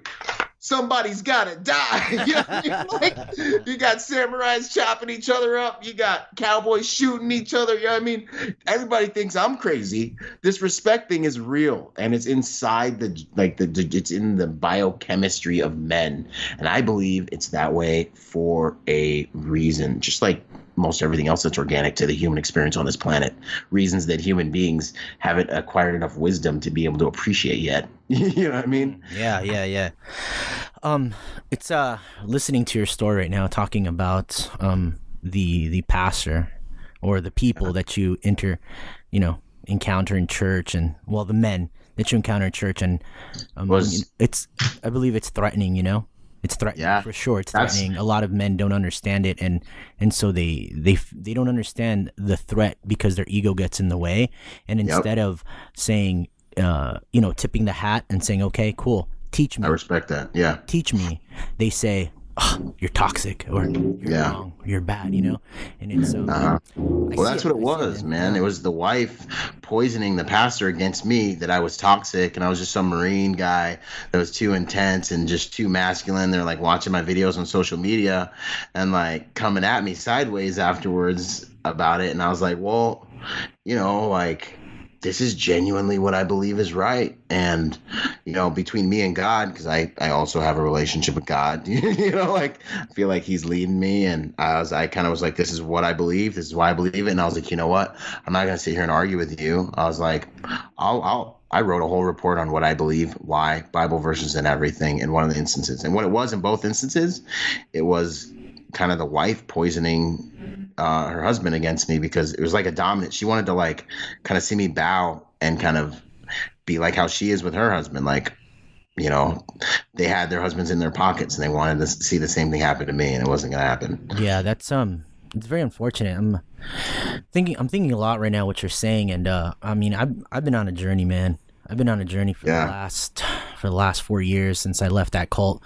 Somebody's gotta die. You got samurais chopping each other up. You got cowboys shooting each other. You know what I mean? Everybody thinks I'm crazy. This respect thing is real, and it's inside it's in the biochemistry of men, and I believe it's that way for a reason. Just like most everything else that's organic to the human experience on this planet, reasons that human beings haven't acquired enough wisdom to be able to appreciate yet. You know what I mean? Yeah. It's listening to your story right now, talking about the pastor or the people that you encounter in church, and the men that you encounter in church, and I believe it's threatening. It's threatening, for sure. It's threatening. A lot of men don't understand it, and so they don't understand the threat because their ego gets in the way. And instead of saying, tipping the hat and saying, okay, cool, teach me. I respect that. Yeah. Teach me. They say, oh, you're toxic, or you're wrong, or you're bad, and it's well, that's what it was, man. It was the wife poisoning the pastor against me, that I was toxic and I was just some Marine guy that was too intense and just too masculine. They're like watching my videos on social media and like coming at me sideways afterwards about it, and I was like, well, like, this is genuinely what I believe is right. And, between me and God, because I also have a relationship with God, like I feel like he's leading me. And I kind of was like, this is what I believe. This is why I believe it. And I was like, you know what? I'm not going to sit here and argue with you. I was like, I wrote a whole report on what I believe, why, Bible verses and everything in one of the instances. And what it was in both instances, it was kind of the wife poisoning her husband against me, because it was like a dominant. She wanted to like kind of see me bow and kind of be like how she is with her husband. Like, they had their husbands in their pockets and they wanted to see the same thing happen to me, and it wasn't going to happen. Yeah, that's it's very unfortunate. I'm thinking a lot right now what you're saying, and I've been on a journey, man. I've been on a journey for the last 4 years since I left that cult.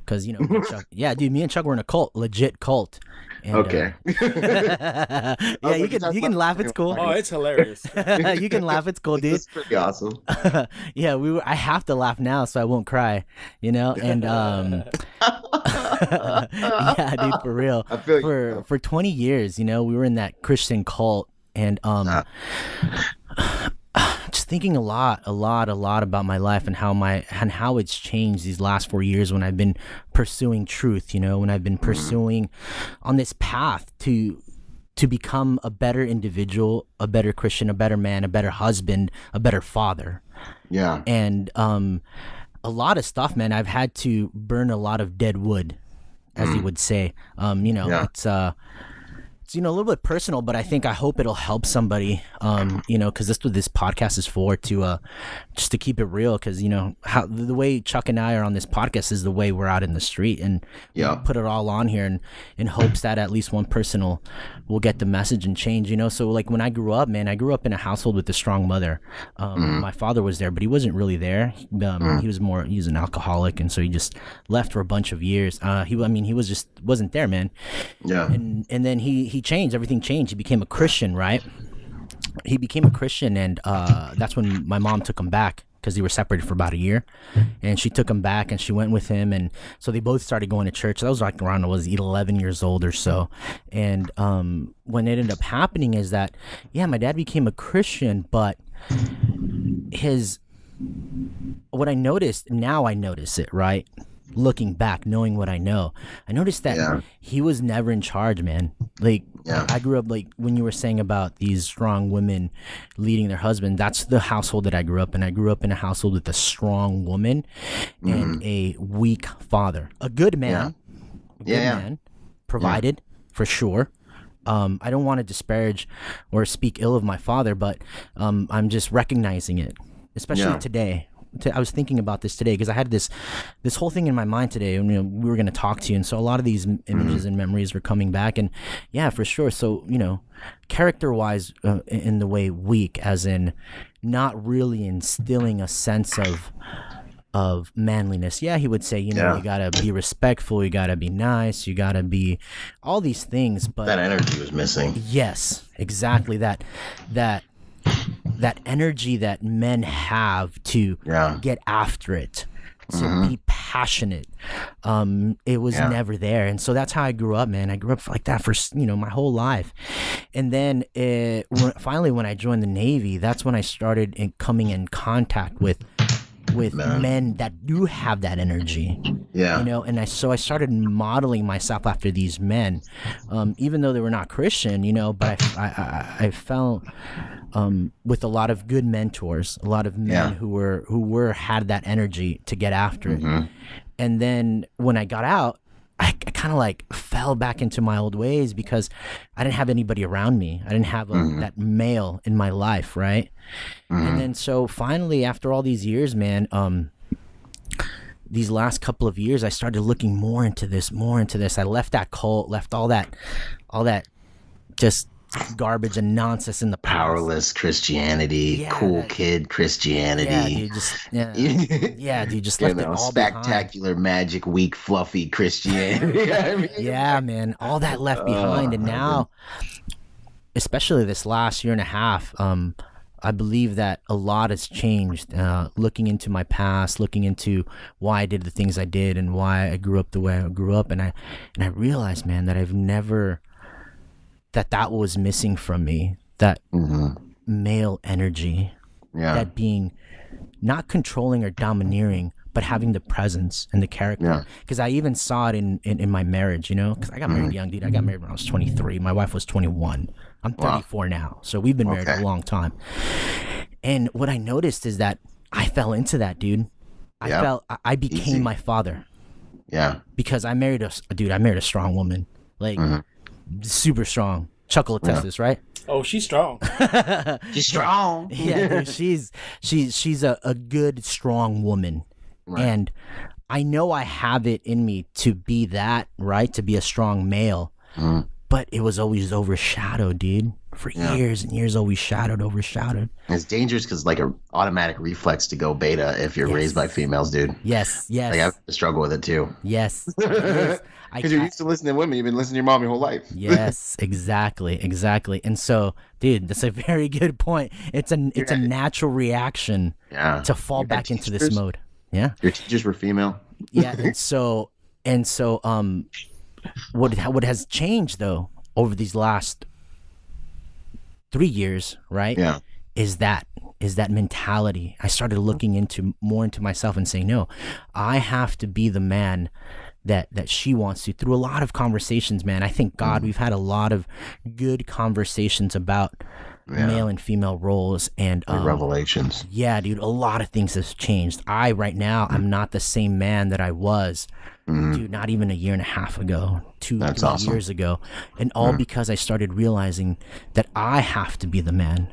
Because, me and Chuck, me and Chuck were in a cult, legit cult. And, okay. Yeah, you can laugh. It's cool. Oh, it's hilarious. You can laugh. It's cool, dude. It's pretty awesome. Yeah, I have to laugh now so I won't cry, And yeah, dude, for real. I feel for 20 years, we were in that Christian cult, and just thinking a lot about my life and how it's changed these last 4 years when I've been pursuing truth, when I've been pursuing on this path to become a better individual, a better Christian, a better man, a better husband, a better father. Yeah. And a lot of stuff, man. I've had to burn a lot of dead wood, as you would say. It's a little bit personal, but I hope it'll help somebody, because that's what this podcast is for, to just to keep it real, because how the way Chuck and I are on this podcast is the way we're out in the street, and we put it all on here in hopes that at least one person will get the message and change. So like when I grew up, man, I grew up in a household with a strong mother. My father was there, but he wasn't really there. He was an alcoholic, and so he just left for a bunch of years. He wasn't there, man. Yeah. And then he changed. Everything changed. He became a Christian, right? He became a Christian, and that's when my mom took him back, because they were separated for about a year, and she took him back and she went with him, and so they both started going to church. That was like around I was 11 years old or so. And when it ended up happening is that my dad became a Christian, but what I noticed, now I notice it, right, looking back, knowing what I know, I noticed that he was never in charge, man. Like, I grew up, like, when you were saying about these strong women leading their husband, that's the household that I grew up in. I grew up in a household with a strong woman and a weak father. A good man. Man. Provided, for sure. I don't want to disparage or speak ill of my father, but I'm just recognizing it, especially today. I was thinking about this today because I had this whole thing in my mind today, and we were going to talk to you, and so a lot of these images and memories were coming back, and for sure. So character-wise, in the way weak, as in not really instilling a sense of manliness. He would say, you gotta be respectful, you gotta be nice, you gotta be all these things, but that energy was missing. Yes, exactly. That energy that men have to get after it, to be passionate. It was never there. And so that's how I grew up, man. I grew up like that for, my whole life. And then finally, when I joined the Navy, that's when I started coming in contact with men that do have that energy. And I started modeling myself after these men, even though they were not Christian, but I fell with a lot of good mentors, a lot of men who had that energy to get after it. And then when I got out, I kind of like fell back into my old ways because I didn't have anybody around me. I didn't have that male in my life, right? And then so finally, after all these years, man, these last couple of years, I started looking more into this. I left that cult, left all that just garbage and nonsense in the past. Powerless Christianity, cool kid Christianity. Dude, just left it all spectacular, behind. magic, weak, fluffy Christianity. Man, all that left behind, and now, especially this last year and a half, I believe that a lot has changed. Looking into my past, looking into why I did the things I did, and why I grew up the way I grew up, and I realized, man, that I've never. That was missing from me, that male energy, that being not controlling or domineering, but having the presence and the character. Because I even saw it in my marriage, because I got married young, dude. I got married when I was 23. My wife was 21. I'm 34 now, so we've been married a long time. And what I noticed is that I fell into that, dude. I became my father. Because I married a strong woman, like. Super strong. Chuckle Texas, right? Oh, she's strong. She's strong. Dude, she's a good, strong woman. Right. And I know I have it in me to be that, right? To be a strong male. But it was always overshadowed, dude. For years and years, always overshadowed. It's dangerous because like an automatic reflex to go beta if you're raised by females, dude. Yes. Like I have to struggle with it too. Yes. Because you're used to listening to women. You've been listening to your mom your whole life. Yes, exactly. And so, dude, that's a very good point. It's a natural reaction to fall back into this mode. Yeah. Your teachers were female. And so what has changed though over these last 3 years, right? Is that mentality. I started looking more into myself and saying, no, I have to be the man that she wants to, through a lot of conversations, man. I thank God we've had a lot of good conversations about male and female roles and revelations. Yeah, dude, a lot of things have changed. Right now, I'm not the same man that I was, dude, not even a year and a half ago, 3 years ago. And all because I started realizing that I have to be the man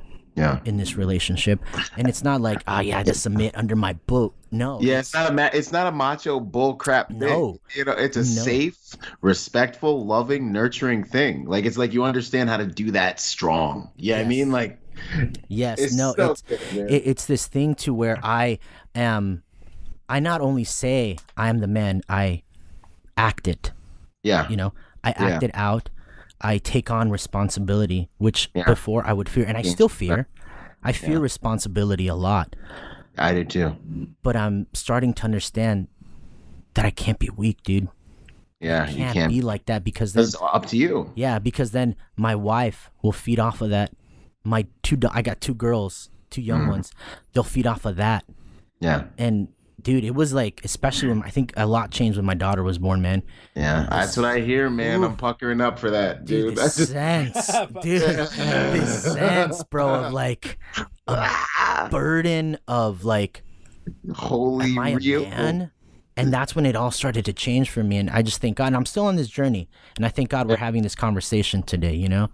in this relationship. And it's not like, I just submit under my boat. No. Yeah, it's not a macho bull crap thing. No. It's a safe, respectful, loving, nurturing thing. Like it's like you understand how to do that strong. Yeah, I mean, like it's this thing to where I not only say I am the man, I act it. Yeah. I act it out. I take on responsibility, which before I would fear, and I still fear. I fear responsibility a lot. I do too. But I'm starting to understand that I can't be weak, dude. Yeah, you can't be like that because then, it's up to you. Yeah, because then my wife will feed off of that. I got 2 girls, 2 young ones. They'll feed off of that. Yeah. And dude, it was like, especially when I think a lot changed when my daughter was born, man. Yeah, that's what I hear, man. I'm puckering up for that, dude. This sense, this sense, bro, of like a burden of like, Holy am I a real man? And that's when it all started to change for me. And I just thank God, and I'm still on this journey. And I thank God we're having this conversation today, you know?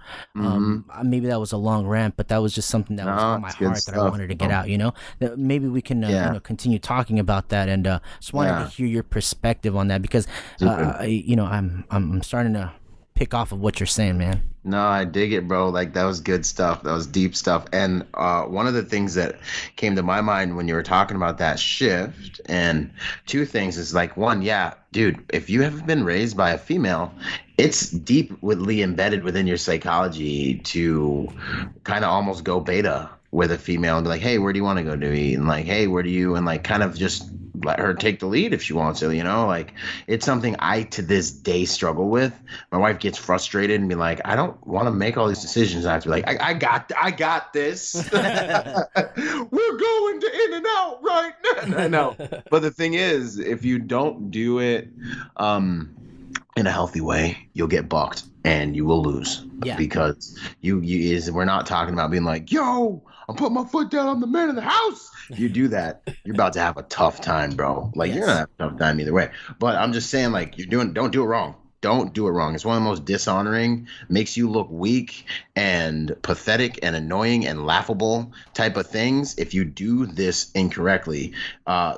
Maybe that was a long rant, but that was just something that was on my heart that I wanted to get out, you know? That maybe we can, you know, continue talking about that. And just wanted to hear your perspective on that because, you know, I'm starting to pick off of what you're saying, man. No, I dig it, bro. Like, that was good stuff. That was deep stuff. And one of the things that came to my mind when you were talking about that shift, and two things is like, one, yeah, dude, if you have been raised by a female, it's deeply embedded within your psychology to kind of almost go beta with a female and be like, hey, where do you want to go to eat? And like, hey, where do you? And like, kind of just let her take the lead if she wants to, you know? Like, it's something I to this day struggle with. My wife gets frustrated and be like, I don't want to make all these decisions. I have to be like, I got this. We're going to In-N-Out right now. No. But the thing is, if you don't do it in a healthy way, you'll get bucked and you will lose. Yeah. Because we're not talking about being like, yo, I'm putting my foot down, I'm the man of the house. You do that, you're about to have a tough time, bro. Like, you're gonna have a tough time either way. But I'm just saying, like, don't do it wrong. Don't do it wrong. It's one of the most dishonoring, makes you look weak and pathetic and annoying and laughable type of things if you do this incorrectly.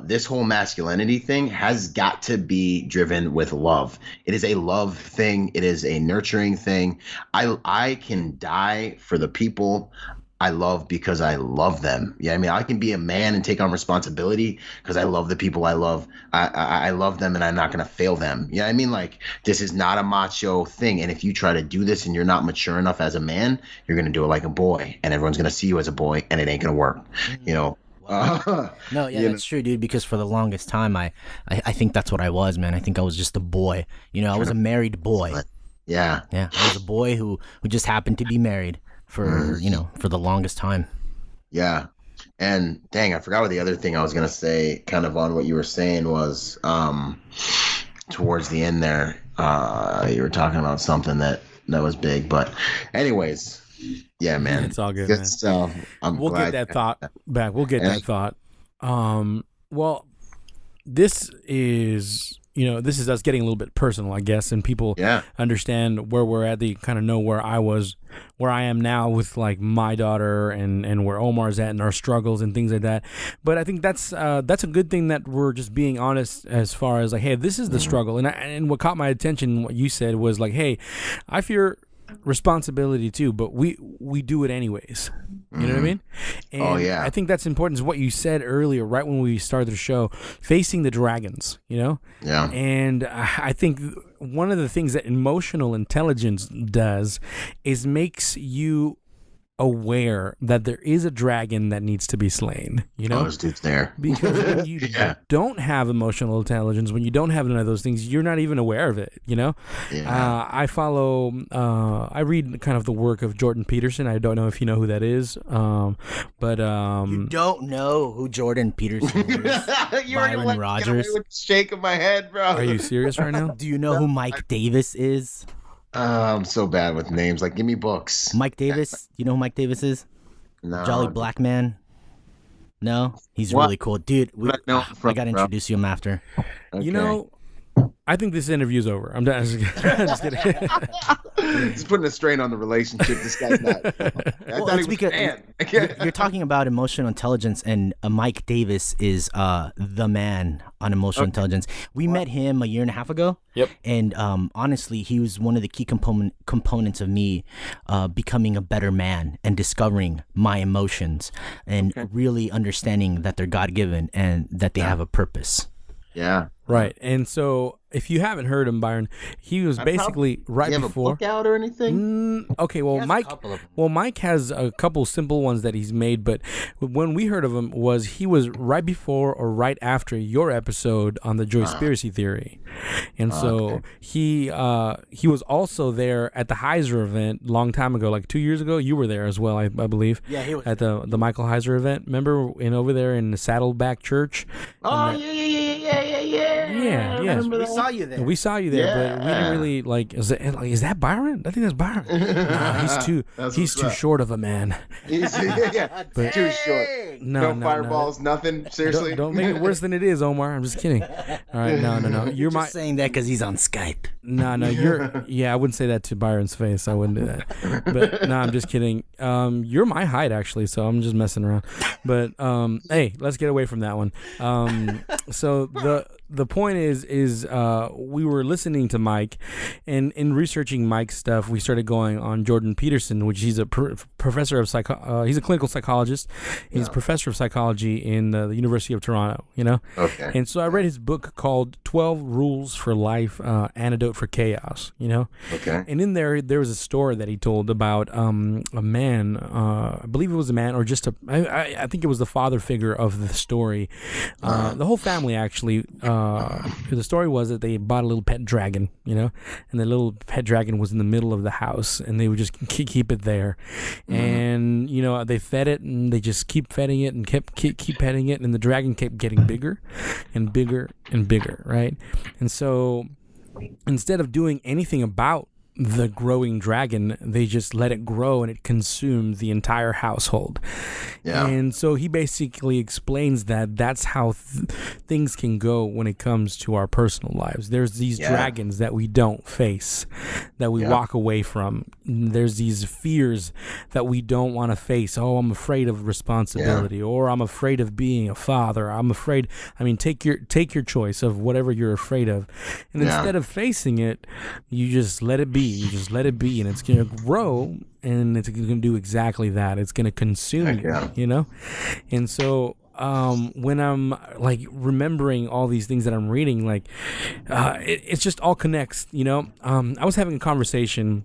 This whole masculinity thing has got to be driven with love. It is a love thing. It is a nurturing thing. I can die for the people I love because I love them. Yeah, I mean, I can be a man and take on responsibility because I love the people I love. I love them and I'm not going to fail them. Yeah, I mean, like, this is not a macho thing. And if you try to do this and you're not mature enough as a man, you're going to do it like a boy and everyone's going to see you as a boy and it ain't going to work, you know? No, yeah, that's true, dude, because for the longest time, I think that's what I was, man. I think I was just a boy. You know, I was a married boy. Yeah. Yeah, I was a boy who just happened to be married for, you know, for the longest time. Yeah. And dang, I forgot what the other thing I was going to say kind of on what you were saying was towards the end there, you were talking about something that was big. But anyways, yeah, man. It's all good, man. So we'll get that thought back. We'll get that thought. Well, this is... You know, this is us getting a little bit personal, I guess, and people understand where we're at. They kind of know where I am now with like my daughter and where Omar's at and our struggles and things like that. But I think that's a good thing that we're just being honest as far as like, hey, this is the struggle. And what caught my attention, what you said was like, hey, I fear responsibility too, but we do it anyways. You know what I mean? And I think that's important is what you said earlier, right when we started the show, facing the dragons, you know? Yeah. And I think one of the things that emotional intelligence does is makes you aware that there is a dragon that needs to be slain, you know? Oh, this dude's there. Because when you don't have emotional intelligence, when you don't have none of those things, you're not even aware of it, you know? Yeah. I read kind of the work of Jordan Peterson. I don't know if you know who that is, but... You don't know who Jordan Peterson is? Byron Rodgers? Shaking my head, bro. Are you serious right now? Do you know who Mike Davis is? I'm so bad with names. Like, give me books. Mike Davis? You know who Mike Davis is? No. Jolly Black Man? No? He's What? really cool. Dude, I got to bro. introduce you him after. Okay. You know, I think this interview's over. I'm done. Just kidding. He's putting a strain on the relationship. This guy's not. I thought he was a man. You're talking about emotional intelligence, and Mike Davis is the man on emotional intelligence. We met him a year and a half ago. Yep. And honestly, he was one of the key components of me becoming a better man and discovering my emotions and really understanding that they're God-given and that they have a purpose. Yeah. Right. And so if you haven't heard him, Byron, he was basically right Do you have before. a book out or anything? Okay, well, Mike has a couple simple ones that he's made, but when we heard of him he was right before or right after your episode on the Joyspiracy theory. And so he was also there at the Heiser event a long time ago, like 2 years ago. You were there as well, I believe. Yeah, he was at the Michael Heiser event. Remember over there in the Saddleback Church? Oh, yeah. We saw you there. We saw you there, but we didn't really like. Is that Byron? I think that's Byron. Nah, he's too short of a man. He's too short. No fireballs, nothing. Seriously, don't make it worse than it is, Omar. I'm just kidding. All right, no. You're just saying that because he's on Skype. No, I wouldn't say that to Byron's face. I wouldn't do that. But no, I'm just kidding. You're my height actually, so I'm just messing around. But hey, let's get away from that one. So the point is we were listening to Mike, and in researching Mike's stuff, we started going on Jordan Peterson, which he's a professor of he's a clinical psychologist. He's a professor of psychology in the University of Toronto, Okay. And so I read his book called 12 Rules for Life, Antidote for Chaos, Okay. And in there was a story that he told about a man, I believe it was a man, or just I think it was the father figure of the story. The whole family actually, the story was that they bought a little pet dragon, and the little pet dragon was in the middle of the house, and they would just keep it there. And they fed it, and they just keep feeding it and keep petting it, and the dragon kept getting bigger and bigger and bigger, right? And so instead of doing anything about the growing dragon, they just let it grow, and it consumed the entire household. Yeah. And so he basically explains that that's how things can go when it comes to our personal lives. There's these dragons that we don't face, that we walk away from. There's these fears that we don't want to face. Oh, I'm afraid of responsibility, or I'm afraid of being a father. I'm afraid. I mean, take your choice of whatever you're afraid of, and instead of facing it, you just let it be. You just let it be, and it's going to grow, and it's going to do exactly that. It's going to consume you, And so when I'm like remembering all these things that I'm reading, like it just all connects, I was having a conversation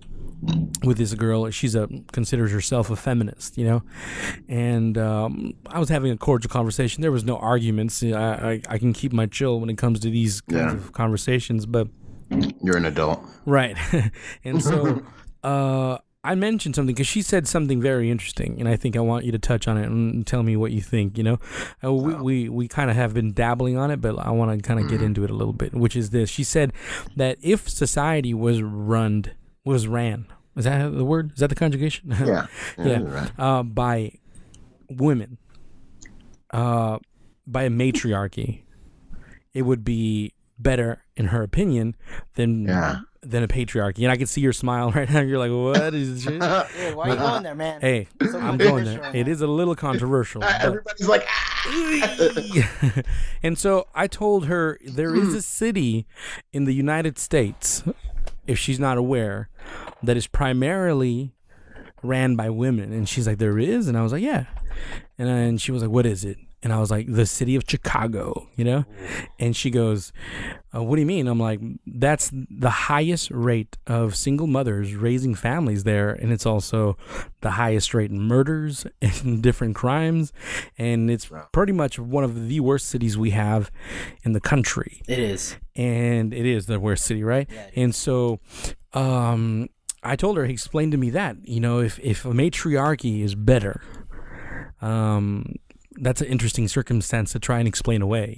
with this girl. She considers herself a feminist, and I was having a cordial conversation. There was no arguments. I can keep my chill when it comes to these kinds of conversations, but you're an adult, right? And so I mentioned something because she said something very interesting, and I think I want you to touch on it and tell me what you think. We kind of have been dabbling on it, but I want to kind of get into it a little bit, which is this. She said that if society was ran, is that the word? Is that the conjugation? Yeah. Right. By women, by a matriarchy, it would be better, in her opinion, than a patriarchy. And I can see your smile right now. You're like, what is this? Hey, why are you going there, man? Hey, I'm going there. Right, it is a little controversial. Everybody's like, And so I told her there is a city in the United States, if she's not aware, that is primarily ran by women. And she's like, there is? And I was like, yeah. And she was like, what is it? And I was like, the city of Chicago, And she goes, what do you mean? I'm like, that's the highest rate of single mothers raising families there. And it's also the highest rate in murders and different crimes. And it's pretty much one of the worst cities we have in the country. It is. And it is the worst city, right? Yeah, and so I told her, he explained to me that, if a matriarchy is better, that's an interesting circumstance to try and explain away,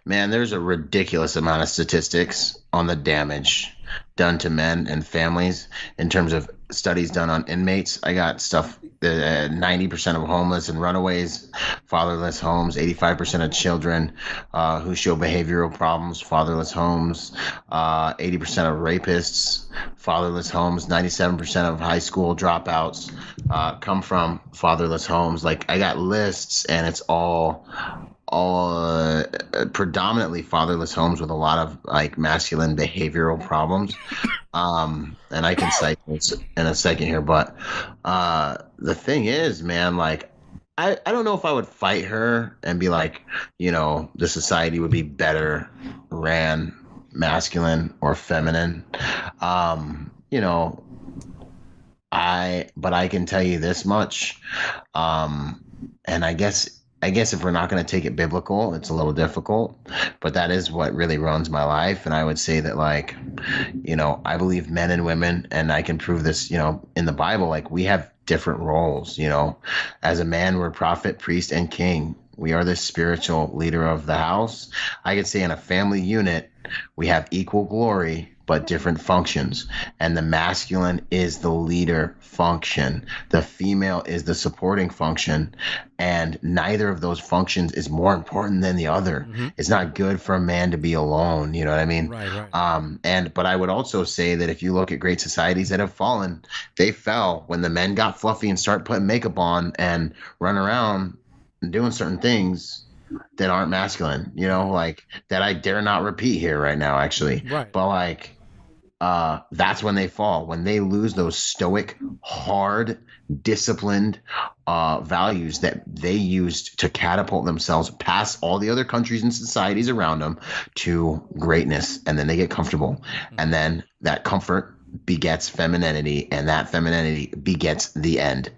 Man, there's a ridiculous amount of statistics on the damage done to men and families in terms of studies done on inmates. I got stuff, 90% of homeless and runaways, fatherless homes, 85% of children who show behavioral problems, fatherless homes, 80% of rapists, fatherless homes, 97% of high school dropouts come from fatherless homes. Like, I got lists, and it's all predominantly fatherless homes with a lot of like masculine behavioral problems. And I can cite this in a second here, but the thing is, man, like, I don't know if I would fight her and be like, the society would be better ran masculine or feminine. You know, but I can tell you this much. And I guess if we're not going to take it biblical, it's a little difficult, but that is what really runs my life. And I would say that, like, I believe men and women, and I can prove this, in the Bible, like, we have different roles. As a man, we're prophet, priest, and king. We are the spiritual leader of the house. I could say in a family unit, we have equal glory, but different functions. And the masculine is the leader function. The female is the supporting function. And neither of those functions is more important than the other. Mm-hmm. It's not good for a man to be alone. You know what I mean? Right. But I would also say that if you look at great societies that have fallen, they fell when the men got fluffy and start putting makeup on and run around and doing certain things that aren't masculine, like that I dare not repeat here right now, actually. Right. But like, that's when they fall, when they lose those stoic, hard, disciplined values that they used to catapult themselves past all the other countries and societies around them to greatness. And then they get comfortable. And then that comfort begets femininity, and that femininity begets the end.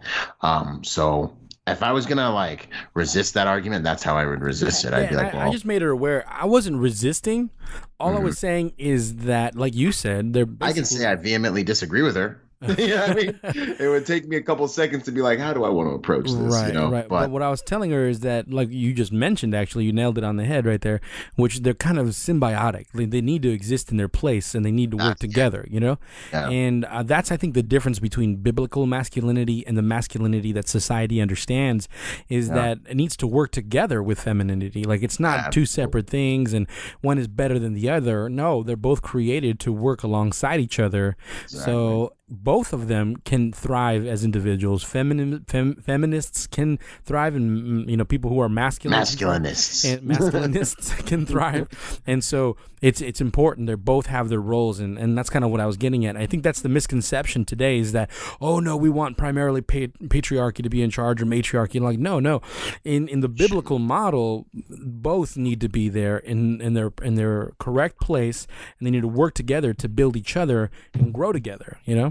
So if I was gonna like resist that argument, that's how I would resist it. I'd be like, well, I just made her aware. I wasn't resisting. All I was saying is that, like you said, they're I can say I vehemently disagree with her. I mean, it would take me a couple seconds to be like, how do I want to approach this? Right. But what I was telling her is that, like you just mentioned, actually, you nailed it on the head right there, which they're kind of symbiotic. They need to exist in their place, and they need to work together, Yeah. And that's, I think, the difference between biblical masculinity and the masculinity that society understands is that it needs to work together with femininity. Like, it's not two separate things, and one is better than the other. No, they're both created to work alongside each other. Exactly. So both of them can thrive as individuals. Feminists can thrive, and people who are masculinists can thrive. And so it's important. They both have their roles, and that's kind of what I was getting at. I think that's the misconception today, is that, oh no, we want primarily patriarchy to be in charge, or matriarchy. Like, no. In the biblical model, both need to be there in their correct place, and they need to work together to build each other and grow together. Yeah.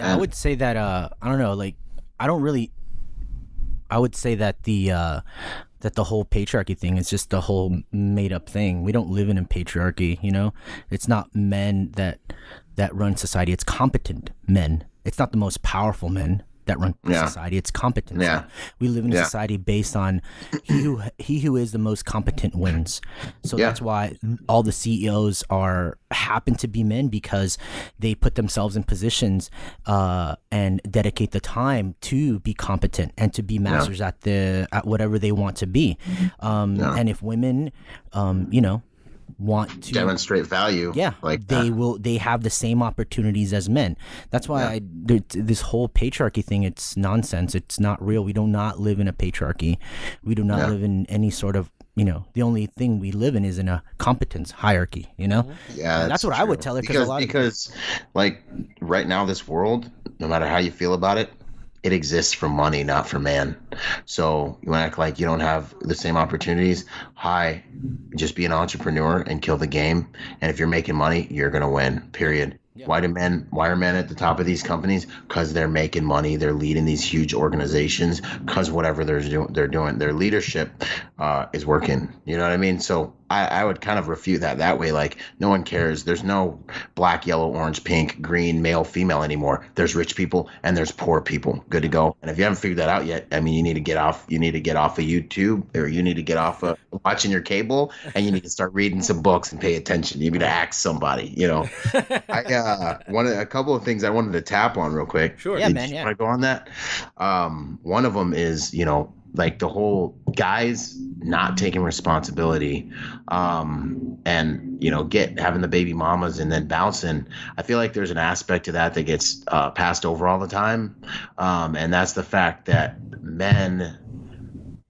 I would say that I don't know, like I would say that the whole patriarchy thing is just a whole made up thing. We don't live in a patriarchy, It's not men that run society. It's competent men. It's not the most powerful men that run society. It's competence. Yeah. We live in a society based on he who is the most competent wins. So that's why all the CEOs happen to be men, because they put themselves in positions and dedicate the time to be competent and to be masters at whatever they want to be. And if women want to demonstrate value, they have the same opportunities as men. That's why this whole patriarchy thing, it's nonsense. It's not real. We do not live in a patriarchy. We do not live in any sort of, the only thing we live in is in a competence hierarchy, that's what true. I would tell her, because like right now, this world, no matter how you feel about it, it exists for money, not for man. So you want to act like you don't have the same opportunities? Just be an entrepreneur and kill the game. And if you're making money, you're going to win, period. Yeah. Why are men at the top of these companies? Because they're making money. They're leading these huge organizations, because whatever they're doing, their leadership is working. You know what I mean? So I would kind of refute that way. Like, no one cares. There's no black, yellow, orange, pink, green, male, female anymore. There's rich people and there's poor people. Good to go. And if you haven't figured that out yet, I mean, you need to get off of YouTube, or you need to get off of watching your cable, and you need to start reading some books and pay attention. You need to ask somebody, a couple of things I wanted to tap on real quick. Sure. Yeah, man. Want to go on that? One of them is, like the whole guys not taking responsibility, and having the baby mamas and then bouncing. I feel like there's an aspect to that gets passed over all the time, and that's the fact that men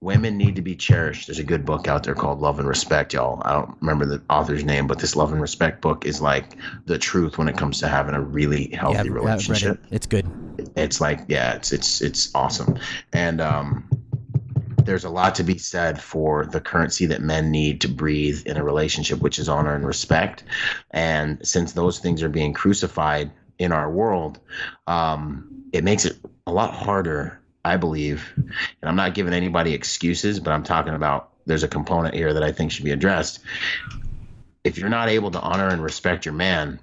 women need to be cherished. There's a good book out there called Love and Respect, y'all. I don't remember the author's name, but this Love and Respect book is like the truth when it comes to having a really healthy relationship. I've read it. It's good. It's like, yeah, it's awesome. And there's a lot to be said for the currency that men need to breathe in a relationship, which is honor and respect. And since those things are being crucified in our world, it makes it a lot harder, I believe. And I'm not giving anybody excuses, but I'm talking about there's a component here that I think should be addressed. If you're not able to honor and respect your man,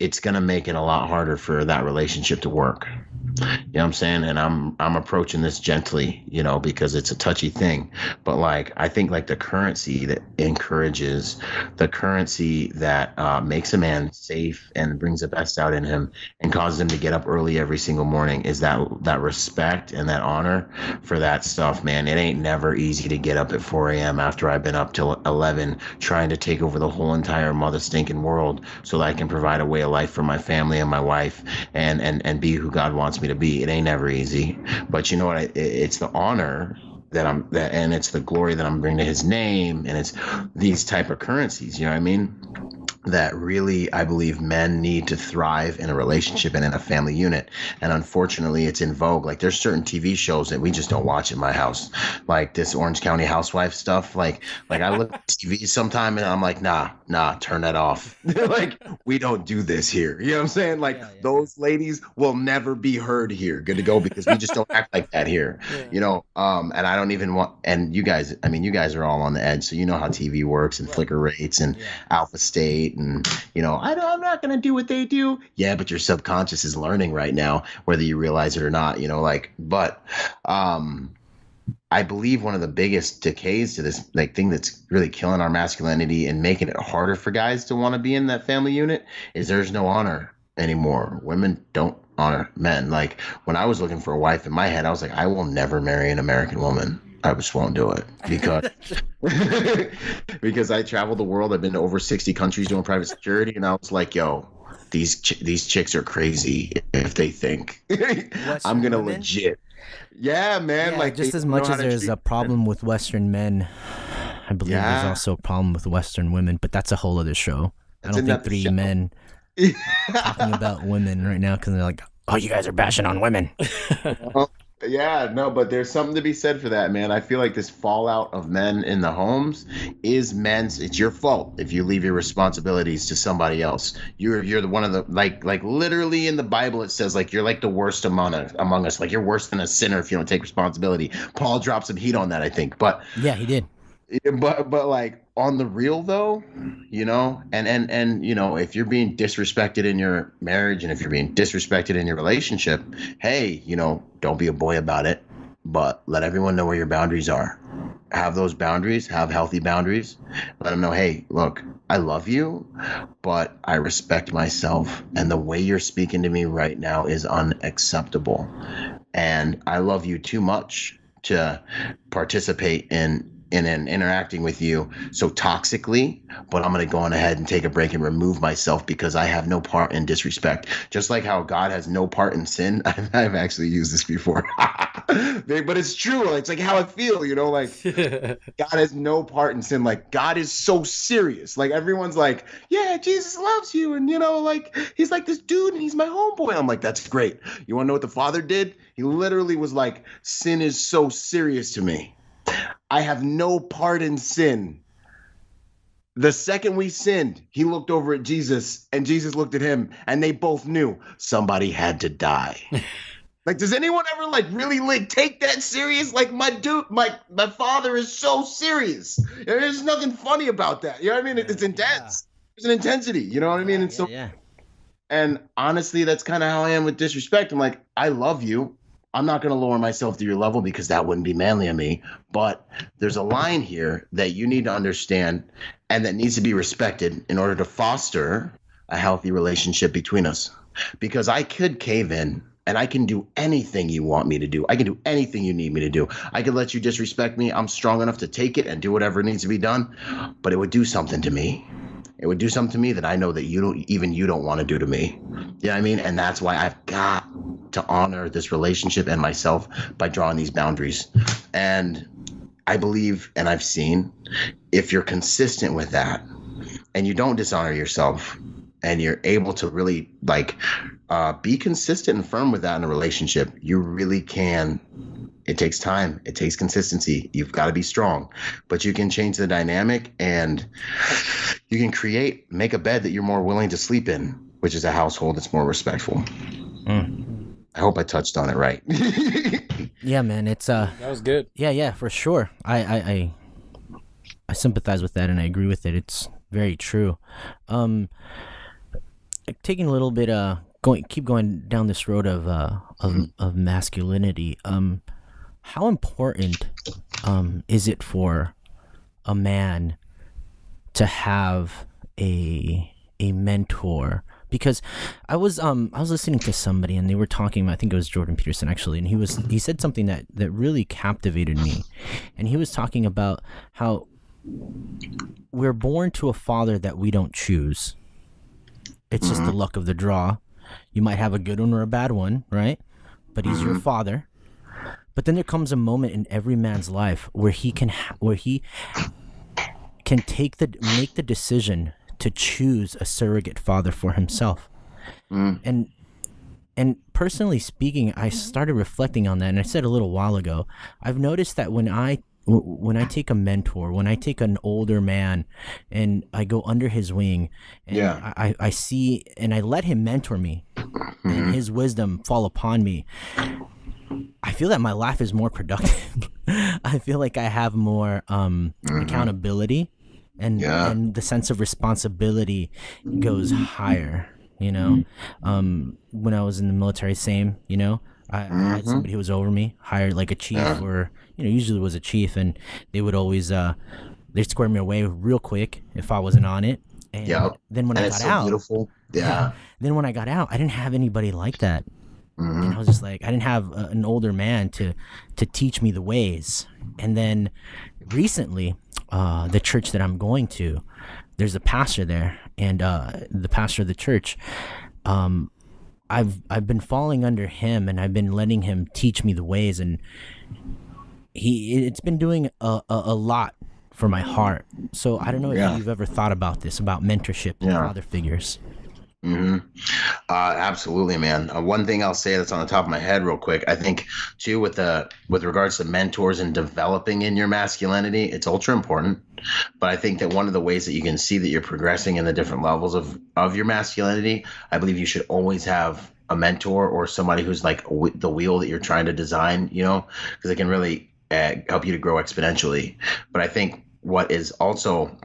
it's going to make it a lot harder for that relationship to work. You know what I'm saying? And I'm approaching this gently, you know, because it's a touchy thing. But like, I think like the currency that encourages, the currency that makes a man safe and brings the best out in him and causes him to get up early every single morning is that respect and that honor for that stuff, man. It ain't never easy to get up at 4 a.m. after I've been up till 11 trying to take over the whole entire mother stinking world so that I can provide a way of life for my family and my wife and be who God wants me to be. It ain't never easy, but you know what? It's the honor and it's the glory that I'm bringing to his name, and it's these type of currencies. You know what I mean? That really, I believe men need to thrive in a relationship and in a family unit. And unfortunately, it's in vogue. Like there's certain TV shows that we just don't watch in my house. Like this Orange County Housewife stuff. Like I look at TV sometime and I'm like, nah, turn that off. Like we don't do this here. You know what I'm saying? Like those ladies will never be heard here. Good to go, because we just don't act like that here. You know, and I don't even want, and you guys are all on the edge. So you know how TV works and flicker rates and Alpha State. And, you know, I'm not going to do what they do. Yeah, but your subconscious is learning right now, whether you realize it or not, you know, like, but I believe one of the biggest decays to this like thing that's really killing our masculinity and making it harder for guys to want to be in that family unit is there's no honor anymore. Women don't honor men. Like when I was looking for a wife in my head, I was like, I will never marry an American woman. I just won't do it because I traveled the world. I've been to over 60 countries doing private security, and I was like, yo, these chicks are crazy if they think I'm gonna legit. Yeah, man. Yeah, like just as much as there's a problem with Western men, I believe there's also a problem with Western women. But that's a whole other show. I don't think three men talking about women right now because they're like, oh, you guys are bashing on women. Yeah, no, but there's something to be said for that, man. I feel like this fallout of men in the homes is men's. It's your fault if you leave your responsibilities to somebody else. You're the one of the like literally in the Bible it says like you're like the worst among us. Like you're worse than a sinner if you don't take responsibility. Paul dropped some heat on that, I think. But yeah, he did. But like on the real though, you know, and you know, if you're being disrespected in your marriage and if you're being disrespected in your relationship, hey, you know, don't be a boy about it, but let everyone know where your boundaries are. Have those boundaries, have healthy boundaries. Let them know, hey, look, I love you, but I respect myself. And the way you're speaking to me right now is unacceptable. And I love you too much to participate in interacting with you so toxically, but I'm going to go on ahead and take a break and remove myself because I have no part in disrespect. Just like how God has no part in sin. I've actually used this before, but it's true. It's like how I feel, you know, like God has no part in sin. Like God is so serious. Like everyone's like, yeah, Jesus loves you. And you know, like, he's like this dude and he's my homeboy. I'm like, that's great. You want to know what the Father did? He literally was like, sin is so serious to me. I have no part in sin. The second we sinned, he looked over at Jesus and Jesus looked at him and they both knew somebody had to die. Like, does anyone ever like really like take that serious? Like my father is so serious. There's nothing funny about that. You know what I mean? It's intense. There's an intensity. You know what I mean? And so, and honestly, that's kind of how I am with disrespect. I'm like, I love you. I'm not going to lower myself to your level because that wouldn't be manly of me. But there's a line here that you need to understand and that needs to be respected in order to foster a healthy relationship between us. Because I could cave in and I can do anything you want me to do. I can do anything you need me to do. I could let you disrespect me. I'm strong enough to take it and do whatever needs to be done. But it would do something to me. It would do something to me that I know that you don't want to do to me. You know what I mean? And that's why I've got to honor this relationship and myself by drawing these boundaries. And I believe, and I've seen, if you're consistent with that and you don't dishonor yourself and you're able to really be consistent and firm with that in a relationship, you really can. It takes time. It takes consistency. You've got to be strong, but you can change the dynamic and you can make a bed that you're more willing to sleep in, which is a household that's more respectful. I hope I touched on it right. Yeah, man, it's That was good. yeah, for sure. I sympathize with that and I agree with it. It's very true. Taking a little bit keep going down this road of masculinity. How important is it for a man to have a mentor? Because I was listening to somebody and they were talking about, I think it was Jordan Peterson actually, and he said something that really captivated me. And he was talking about how we're born to a father that we don't choose. It's just the luck of the draw. You might have a good one or a bad one, right? But he's your father. But then there comes a moment in every man's life where he can make the decision to choose a surrogate father for himself. And personally speaking, I started reflecting on that, and I said a little while ago, I've noticed that when I take a mentor, when I take an older man and I go under his wing and I see and I let him mentor me and his wisdom fall upon me, I feel that my life is more productive. I feel like I have more accountability and the sense of responsibility goes higher, you know? When I was in the military, same, you know, I had somebody who was over me, hired like a chief or, you know, usually was a chief, and they would always, they'd square me away real quick if I wasn't on it. And then when I got out, beautiful. Then when I got out, I didn't have anybody like that. And I was just like, I didn't have an older man to teach me the ways. And then recently, the church that I'm going to, there's a pastor there, and the pastor of the church, I've been falling under him, and I've been letting him teach me the ways, and it's been doing a lot for my heart. So I don't know if you've ever thought about this, about mentorship and father figures. Absolutely, man. One thing I'll say that's on the top of my head real quick, I think too, with regards to mentors and developing in your masculinity, it's ultra important. But I think that one of the ways that you can see that you're progressing in the different levels of your masculinity, I believe you should always have a mentor or somebody who's like the wheel that you're trying to design, you know, because it can really help you to grow exponentially. But I think what is also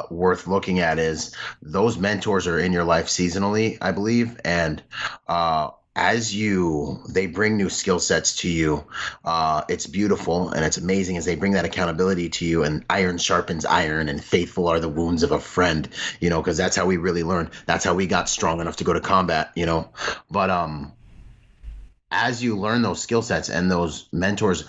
worth looking at is those mentors are in your life seasonally, I believe, and they bring new skill sets to you. It's beautiful and it's amazing as they bring that accountability to you, and iron sharpens iron, and faithful are the wounds of a friend, you know, because that's how we really learn. That's how we got strong enough to go to combat, you know. But as you learn those skill sets and those mentors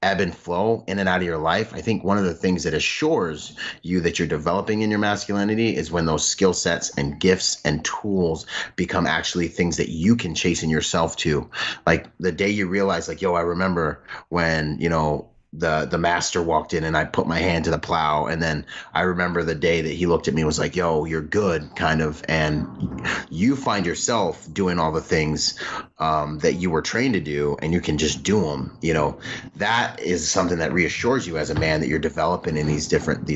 ebb and flow in and out of your life, I think one of the things that assures you that you're developing in your masculinity is when those skill sets and gifts and tools become actually things that you can chase in yourself too. Like the day you realize, like, yo, I remember when, you know, the master walked in and I put my hand to the plow, and then I remember the day that he looked at me and was like, yo, you're good, kind of, and you find yourself doing all the things that you were trained to do, and you can just do them, you know. That is something that reassures you as a man that you're developing in these different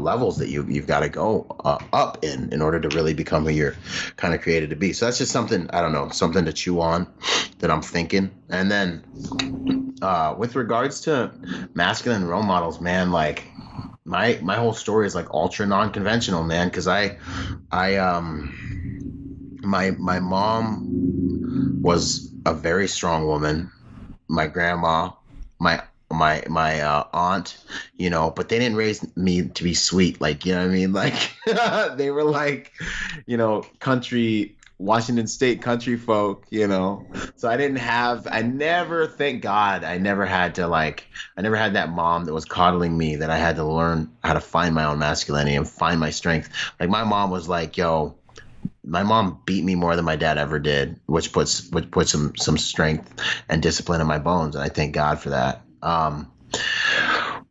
levels that you've got to go up in order to really become who you're kind of created to be. So that's just something, I don't know, something to chew on that I'm thinking. And then with regards to masculine role models, man, like my whole story is like ultra non-conventional, man, because my mom was a very strong woman, my grandma, my aunt, you know, but they didn't raise me to be sweet, like, you know what I mean, like they were like, you know, Washington State country folk, you know. So thank God, I never had that mom that was coddling me, that I had to learn how to find my own masculinity and find my strength. Like my mom was like, yo, my mom beat me more than my dad ever did, which puts some strength and discipline in my bones, and I thank God for that.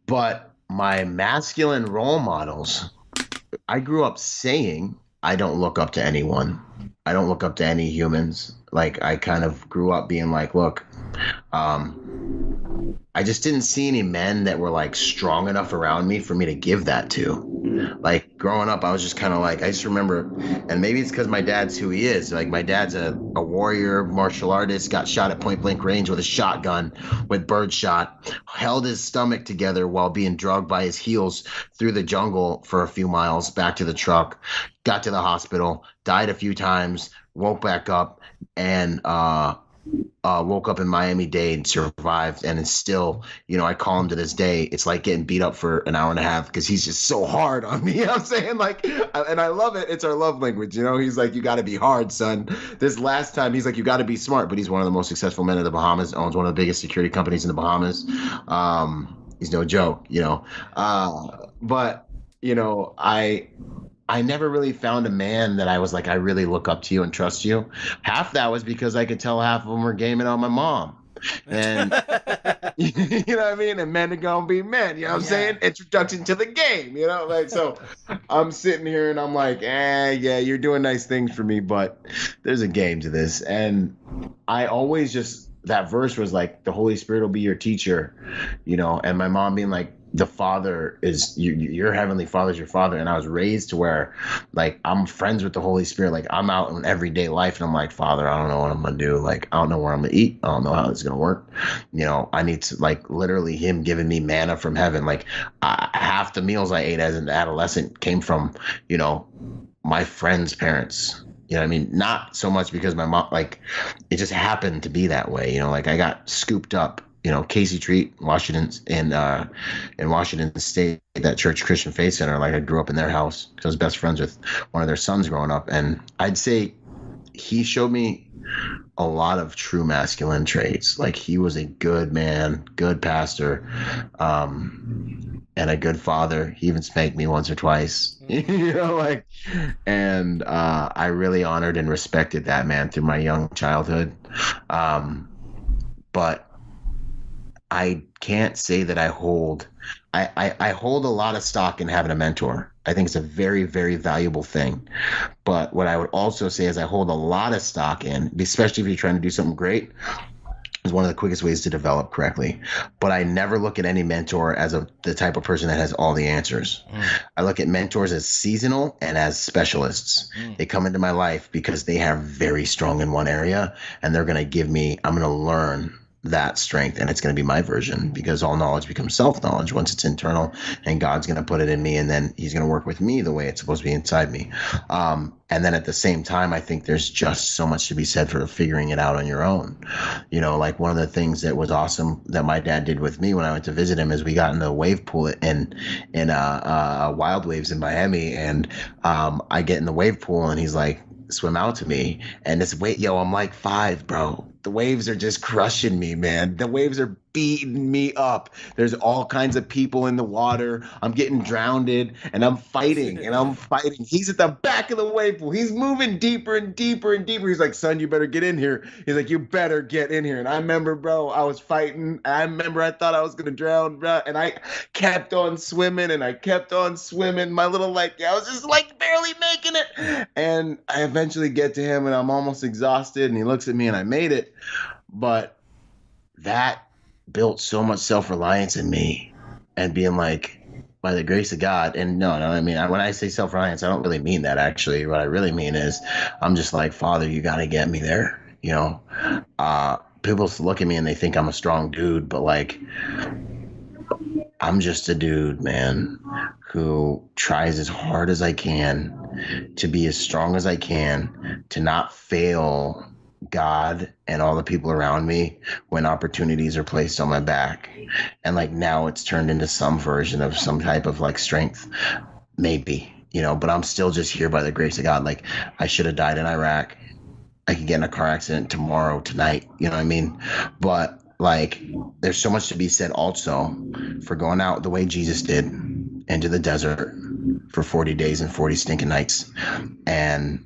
But my masculine role models, I grew up saying I don't look up to anyone. I don't look up to any humans. Like, I kind of grew up being like, look, I just didn't see any men that were like strong enough around me for me to give that to. Like, growing up, I was just kind of like, I just remember, and maybe it's because my dad's who he is. Like, my dad's a warrior, martial artist, got shot at point blank range with a shotgun with birdshot, held his stomach together while being drugged by his heels through the jungle for a few miles back to the truck, got to the hospital, died a few times, woke back up, and woke up in Miami-Dade, survived, and it's still, I call him to this day. It's like getting beat up for an hour and a half because he's just so hard on me. You know what I'm saying? Like, and I love it. It's our love language. He's like, you got to be hard, son. This last time, he's like, you got to be smart. But he's one of the most successful men in the Bahamas, owns one of the biggest security companies in the Bahamas. He's no joke, but, I never really found a man that I was like, I really look up to you and trust you. Half that was because I could tell half of them were gaming on my mom. And you know what I mean? And men are gonna be men, you know what I'm saying? Introduction to the game, like, so I'm sitting here and I'm like, yeah, you're doing nice things for me, but there's a game to this. And I always that verse was like, the Holy Spirit will be your teacher, and my mom being like, the Father is your heavenly Father is your Father. And I was raised to where, like, I'm friends with the Holy Spirit. Like, I'm out in everyday life and I'm like, Father, I don't know what I'm going to do. Like, I don't know where I'm going to eat. I don't know how this is going to work. I need to, like, literally him giving me manna from heaven. Like, half the meals I ate as an adolescent came from, my friends' parents. You know what I mean? Not so much because my mom, like, it just happened to be that way. Like, I got scooped up. Casey Treat, Washington, in Washington State, that Church Christian Faith Center. Like, I grew up in their house because I was best friends with one of their sons growing up. And I'd say he showed me a lot of true masculine traits. Like, he was a good man, good pastor, and a good father. He even spanked me once or twice, and I really honored and respected that man through my young childhood. But I can't say that I hold a lot of stock in having a mentor. I think it's a very, very valuable thing. But what I would also say is I hold a lot of stock in, especially if you're trying to do something great, is one of the quickest ways to develop correctly. But I never look at any mentor as the type of person that has all the answers. I look at mentors as seasonal and as specialists. They come into my life because they are very strong in one area, and they're going to give me, I'm going to learn that strength, and it's going to be my version, because all knowledge becomes self-knowledge once it's internal, and God's going to put it in me, and then he's going to work with me the way it's supposed to be inside me. And then at the same time, I think there's just so much to be said for figuring it out on your own. Like, one of the things that was awesome that my dad did with me when I went to visit him is we got in the wave pool in Wild Waves in Miami, and I get in the wave pool and he's like, swim out to me, and this I'm like 5, bro. The waves are just crushing me, man. The waves are beating me up. There's all kinds of people in the water. I'm getting drowned, and I'm fighting. He's at the back of the wave pool. He's moving deeper and deeper and deeper. He's like, son, you better get in here. He's like, you better get in here. And I remember, bro, I was fighting. I remember I thought I was going to drown, bro. And I kept on swimming, My little, I was just barely making it. And I eventually get to him, and I'm almost exhausted. And he looks at me, and I made it. But that built so much self-reliance in me, and being like, by the grace of God. And no, I mean, when I say self-reliance, I don't really mean that, actually. What I really mean is I'm just like, Father, you got to get me there. People look at me and they think I'm a strong dude, but like, I'm just a dude, man, who tries as hard as I can to be as strong as I can, to not fail God and all the people around me when opportunities are placed on my back. And like, now it's turned into some version of some type of like strength, maybe, but I'm still just here by the grace of God. Like, I should have died in Iraq. I could get in a car accident tomorrow, tonight, you know what I mean? But like, there's so much to be said also for going out the way Jesus did into the desert, for 40 days and 40 stinking nights. And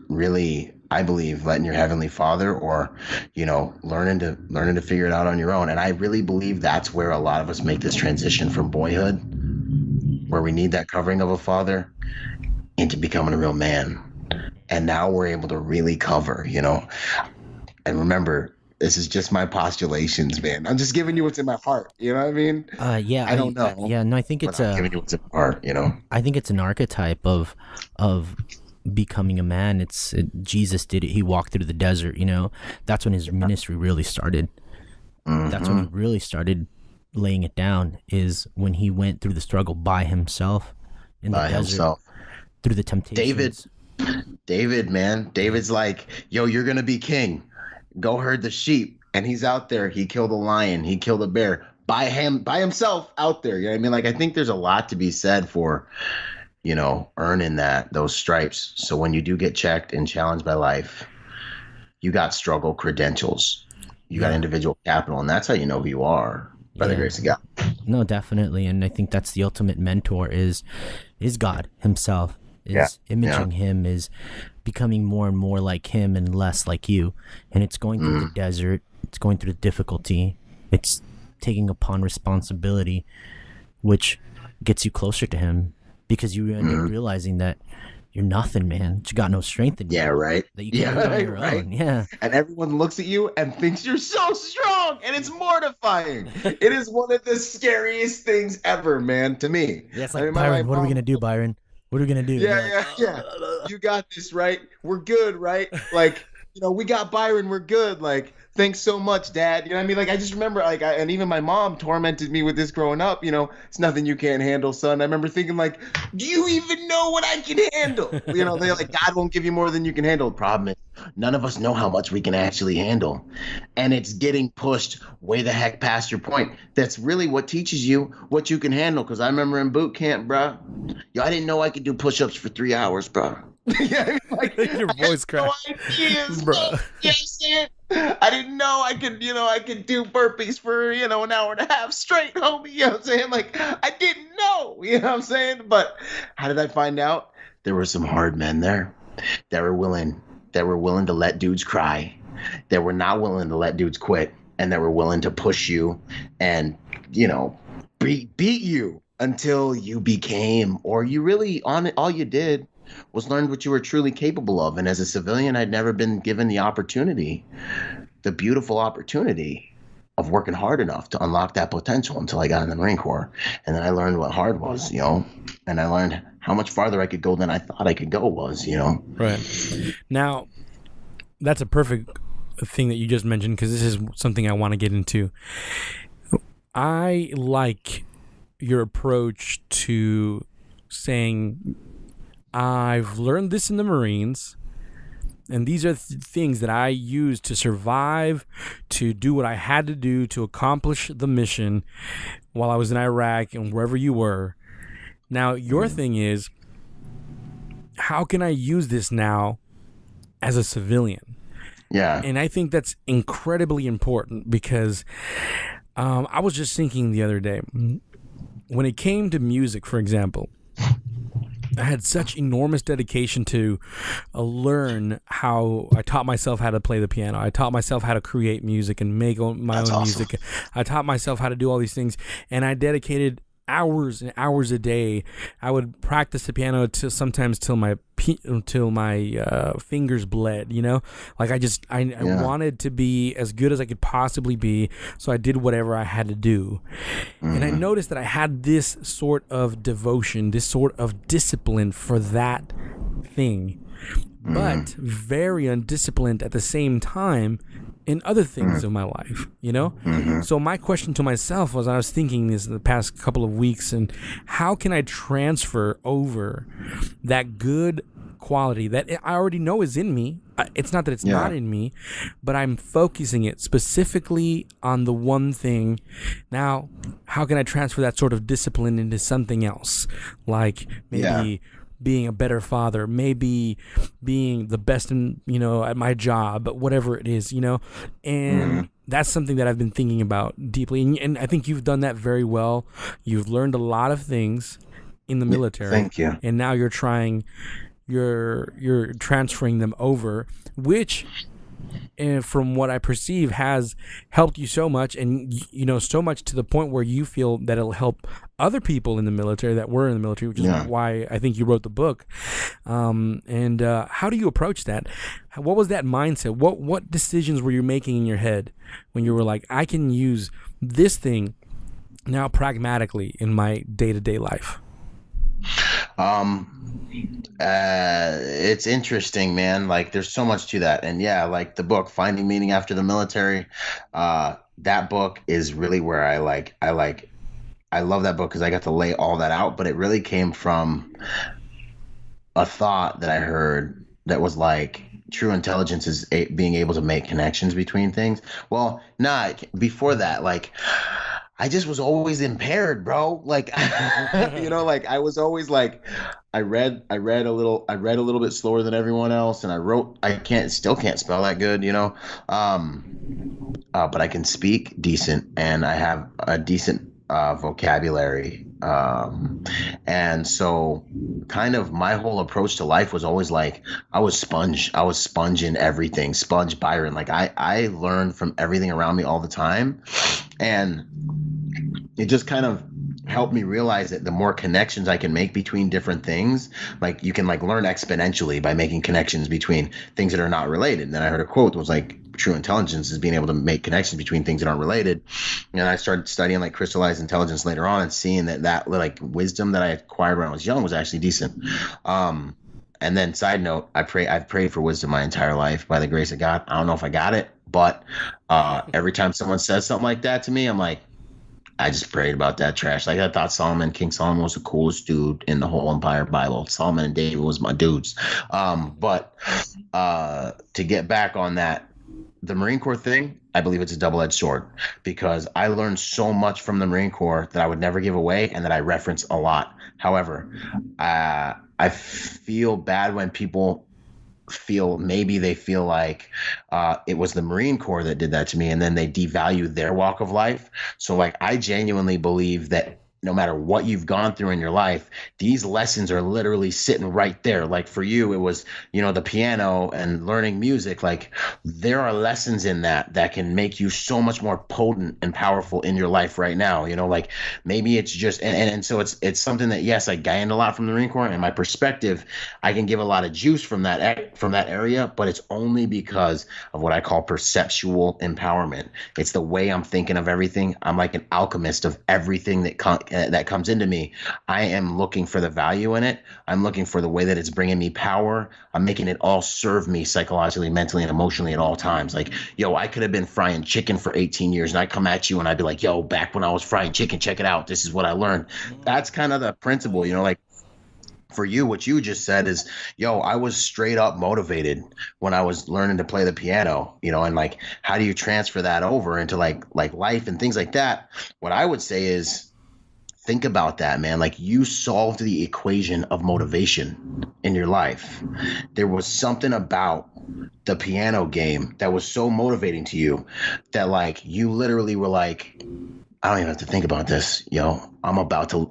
really, I believe letting your heavenly Father, or, learning to figure it out on your own. And I really believe that's where a lot of us make this transition from boyhood, where we need that covering of a father, into becoming a real man. And now we're able to really cover, And remember, this is just my postulations, man. I'm just giving you what's in my heart. You know what I mean? Yeah. I don't know. Yeah, no, I think it's I'm giving you what's in my heart, I think it's an archetype of becoming a man. Jesus did it. He walked through the desert, That's when his ministry really started. Mm-hmm. That's when he really started laying it down, is when he went through the struggle by himself in the desert, through the temptations. David, man. David's like, yo, you're going to be king. Go herd the sheep. And he's out there. He killed a lion. He killed a bear by himself out there. You know what I mean? Like, I think there's a lot to be said for, earning those stripes. So when you do get checked and challenged by life, you got struggle credentials. You got individual capital. And that's how you know who you are, by the grace of God. No, definitely. And I think that's the ultimate mentor is God himself. Imaging him, is becoming more and more like him and less like you. And it's going through the desert. It's going through the difficulty. It's taking upon responsibility, which gets you closer to him, because you end up realizing that you're nothing, man. You got no strength in you. Yeah, right. That you can't do it on your own. Yeah. And everyone looks at you and thinks you're so strong, and it's mortifying. It is one of the scariest things ever, man, to me. Yeah, it's like, Byron, what are we going to do, Byron? What are we going to do? Yeah. You got this, right? We're good, right? Like, we got Byron. We're good. Like, thanks so much, Dad. You know what I mean? Like, I just remember, and even my mom tormented me with this growing up. It's nothing you can't handle, son. I remember thinking, like, do you even know what I can handle? They're like, God won't give you more than you can handle. The problem is, none of us know how much we can actually handle. And it's getting pushed way the heck past your point. That's really what teaches you what you can handle. Because I remember in boot camp, bro, I didn't know I could do push-ups for 3 hours, bro. Yeah, like, your voice cracked, bro. I didn't know I could do burpees for, an hour and a half straight, homie. You know what I'm saying? Like, I didn't know, you know what I'm saying? But how did I find out? There were some hard men there that were willing to let dudes cry, that were not willing to let dudes quit, and that were willing to push you and, beat you until you became, or you really, all you did was learn what you were truly capable of. And as a civilian, I'd never been given the beautiful opportunity of working hard enough to unlock that potential until I got in the Marine Corps. And then I learned what hard was, and I learned how much farther I could go than I thought I could go was, Right. Now, that's a perfect thing that you just mentioned, because this is something I want to get into. I like your approach to saying, I've learned this in the Marines, and these are things that I used to survive, to do what I had to do to accomplish the mission while I was in Iraq and wherever you were. Now, your thing is, how can I use this now as a civilian? Yeah. And I think that's incredibly important, because I was just thinking the other day, when it came to music, for example, I had such enormous dedication to learn how. I taught myself how to play the piano. I taught myself how to create music and make my own music. I taught myself how to do all these things, and I dedicated hours and hours a day. I would practice the piano till my fingers bled. Like I wanted to be as good as I could possibly be, so I did whatever I had to do. And I noticed that I had this sort of devotion, this sort of discipline for that thing, but very undisciplined at the same time in other things of my life, So my question to myself was, I was thinking this in the past couple of weeks, and how can I transfer over that good quality that I already know is in me? It's not that it's not in me, but I'm focusing it specifically on the one thing. Now, how can I transfer that sort of discipline into something else? Like maybe being a better father, maybe being the best in, at my job, but whatever it is, and that's something that I've been thinking about deeply. And I think you've done that very well. You've learned a lot of things, in the military. Thank you. And now you're transferring them over, which, from what I perceive, has helped you so much, and so much to the point where you feel that it'll help other people in the military that were in the military, which is why I think you wrote the book. And how do you approach that? What was that mindset? What decisions were you making in your head when you were like, I can use this thing now pragmatically in my day-to-day life? It's interesting, man. Like, there's so much to that. And yeah, like the book Finding Meaning After the Military, that book is really where I love that book because I got to lay all that out, but it really came from a thought that I heard that was like, true intelligence is being able to make connections between things. Well, before that, like, I just was always impaired, bro. Like, like I was always like, I read a little bit slower than everyone else, and I still can't spell that good, but I can speak decent, and I have a decent vocabulary. And so kind of my whole approach to life was always like, I was sponge in everything, sponge Byron. Like I learned from everything around me all the time. And it just kind of helped me realize that the more connections I can make between different things, like you can like learn exponentially by making connections between things that are not related. And then I heard a quote that was like, true intelligence is being able to make connections between things that aren't related. And I started studying like crystallized intelligence later on and seeing that like wisdom that I acquired when I was young was actually decent. And then side note, I've prayed for wisdom my entire life by the grace of God. I don't know if I got it, but every time someone says something like that to me, I'm like, I just prayed about that trash. Like I thought King Solomon was the coolest dude in the whole entire Bible. Solomon and David was my dudes. But to get back on that, the Marine Corps thing, I believe it's a double-edged sword because I learned so much from the Marine Corps that I would never give away and that I reference a lot. However, I feel bad when people feel like it was the Marine Corps that did that to me, and then they devalue their walk of life. So like I genuinely believe that no matter what you've gone through in your life, these lessons are literally sitting right there. Like for you, it was, the piano and learning music. Like there are lessons in that can make you so much more potent and powerful in your life right now. Like maybe it's just, and so it's something that, yes, I gained a lot from the Marine Corps, and my perspective, I can give a lot of juice from that area, but it's only because of what I call perceptual empowerment. It's the way I'm thinking of everything. I'm like an alchemist of everything that comes into me. I am looking for the value in it. I'm looking for the way that it's bringing me power. I'm making it all serve me psychologically, mentally, and emotionally at all times. Like, I could have been frying chicken for 18 years, and I'd come at you and I'd be like, back when I was frying chicken, check it out. This is what I learned. That's kind of the principle, like for you, what you just said is, I was straight up motivated when I was learning to play the piano, and like, how do you transfer that over into like life and things like that? What I would say is, think about that, man. Like you solved the equation of motivation in your life. There was something about the piano game that was so motivating to you that like you literally were like, I don't even have to think about this, I'm about to,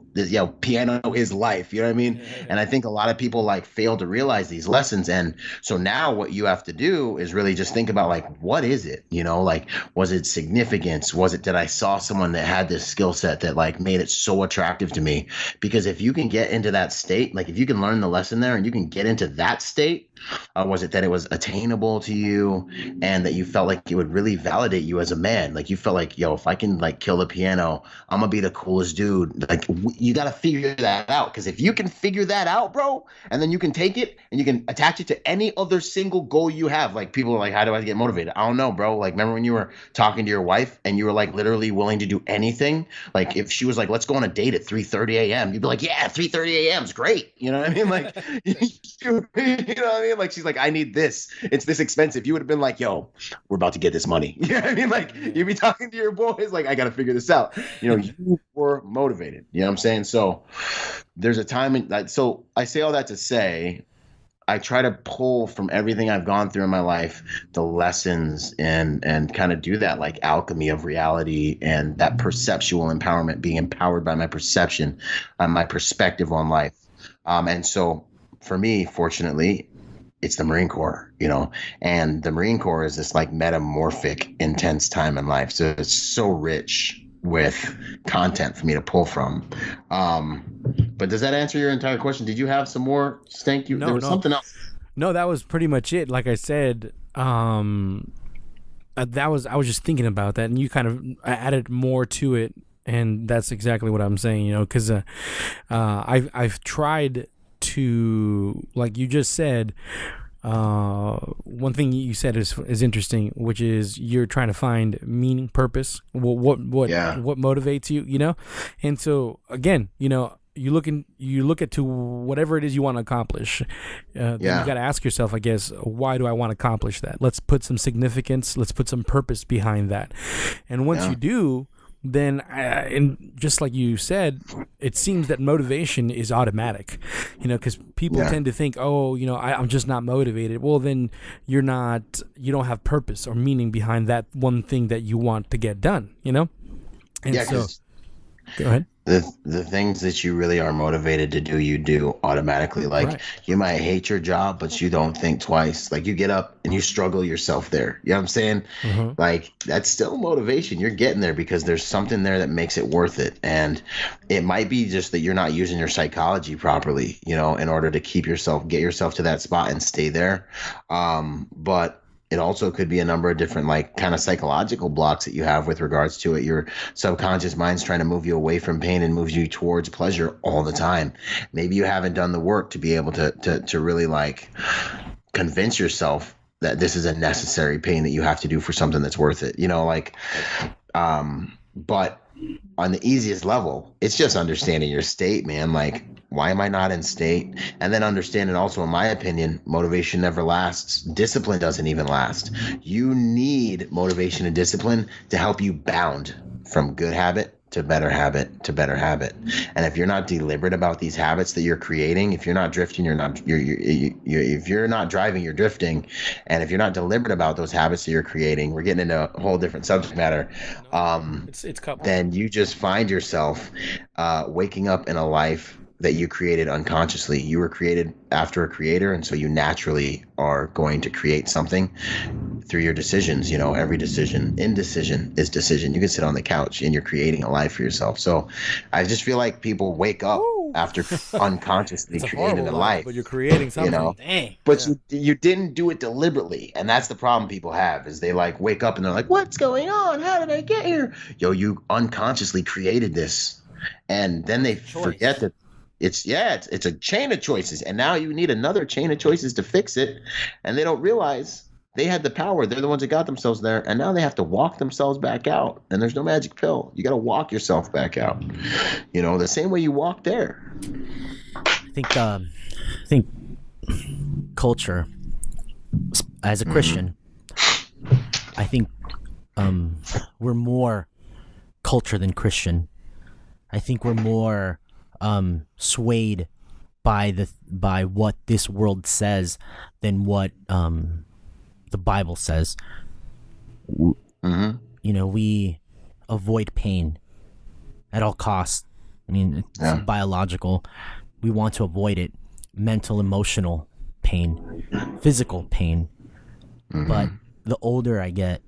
piano is life, you know what I mean? And I think a lot of people like fail to realize these lessons. And so now what you have to do is really just think about like, what is it? Like, was it significance? Was it that I saw someone that had this skill set that like made it so attractive to me? Because if you can get into that state, like if you can learn the lesson there and you can get into that state, was it that it was attainable to you and that you felt like it would really validate you as a man? Like you felt like, if I can like kill the piano, I'm gonna be the coolest dude. Like you got to figure that out, because if you can figure that out, bro, and then you can take it and you can attach it to any other single goal you have. Like people are like, how do I get motivated? I don't know, bro. Like remember when you were talking to your wife and you were like literally willing to do anything? Like if she was like, let's go on a date at 3:30 a.m. You'd be like, yeah, 3:30 a.m. is great. You know what I mean? Like, you know what I mean? Like she's like, I need this. It's this expensive. You would have been like, yo, we're about to get this money. You know what I mean? Like you'd be talking to your boys like, I got to figure this out. You were motivated. You know what I'm saying? So there's a time so I say all that to say, I try to pull from everything I've gone through in my life, the lessons, and kind of do that like alchemy of reality, and that perceptual empowerment, being empowered by my perception, my perspective on life. And so for me, fortunately, it's the Marine Corps, and the Marine Corps is this like metamorphic, intense time in life. So it's so rich with content for me to pull from. But does that answer your entire question? Did you have some more, Stank? There was something else. No, that was pretty much it. Like I said, I was just thinking about that, and you kind of added more to it, and that's exactly what I'm saying. Because I've tried to, like you just said. One thing you said is interesting, which is you're trying to find meaning, purpose, what motivates you, and so again, you look at to whatever it is you want to accomplish. Then you got to ask yourself, I guess, why do I want to accomplish that? Let's put some significance, let's put some purpose behind that, and once you do, then and just like you said, it seems that motivation is automatic, because people tend to think, I'm just not motivated. Well, then you don't have purpose or meaning behind that one thing that you want to get done, and so go ahead. The things that you really are motivated to do, you do automatically. Like you might hate your job, but you don't think twice. Like you get up and you struggle yourself there. You know what I'm saying? Mm-hmm. Like that's still motivation. You're getting there because there's something there that makes it worth it. And it might be just that you're not using your psychology properly, in order to get yourself to that spot and stay there. But it also could be a number of different like kind of psychological blocks that you have with regards to it. Your subconscious mind's trying to move you away from pain and moves you towards pleasure all the time. Maybe you haven't done the work to be able to really like convince yourself that this is a necessary pain that you have to do for something that's worth it. But on the easiest level, it's just understanding your state, man. Like, why am I not in state? And then understanding also, in my opinion, motivation never lasts. Discipline doesn't even last. You need motivation and discipline to help you bound from good habit to better habit to better habit. And if you're not deliberate about these habits that you're creating, if you're not drifting, if you're not driving, you're drifting. And if you're not deliberate about those habits that you're creating, we're getting into a whole different subject matter. Then you just find yourself waking up in a life that you created unconsciously. You were created after a creator, and so you naturally are going to create something through your decisions. Every indecision is decision. You can sit on the couch and you're creating a life for yourself. So I just feel like people wake up after unconsciously creating a life. But you're creating something. But you didn't do it deliberately, and that's the problem people have, is they like wake up and they're like, what's going on? How did I get here? You unconsciously created this, and then they forget that it's a chain of choices, and now you need another chain of choices to fix it, and they don't realize they had the power. They're the ones that got themselves there, and now they have to walk themselves back out, and there's no magic pill. You got to walk yourself back out, the same way you walk there. I think culture, as a Christian, I think we're more culture than Christian. I think we're more swayed by what this world says than what the Bible says. We avoid pain at all costs. I mean, it's biological. We want to avoid it. Mental, emotional pain, physical pain. But the older I get,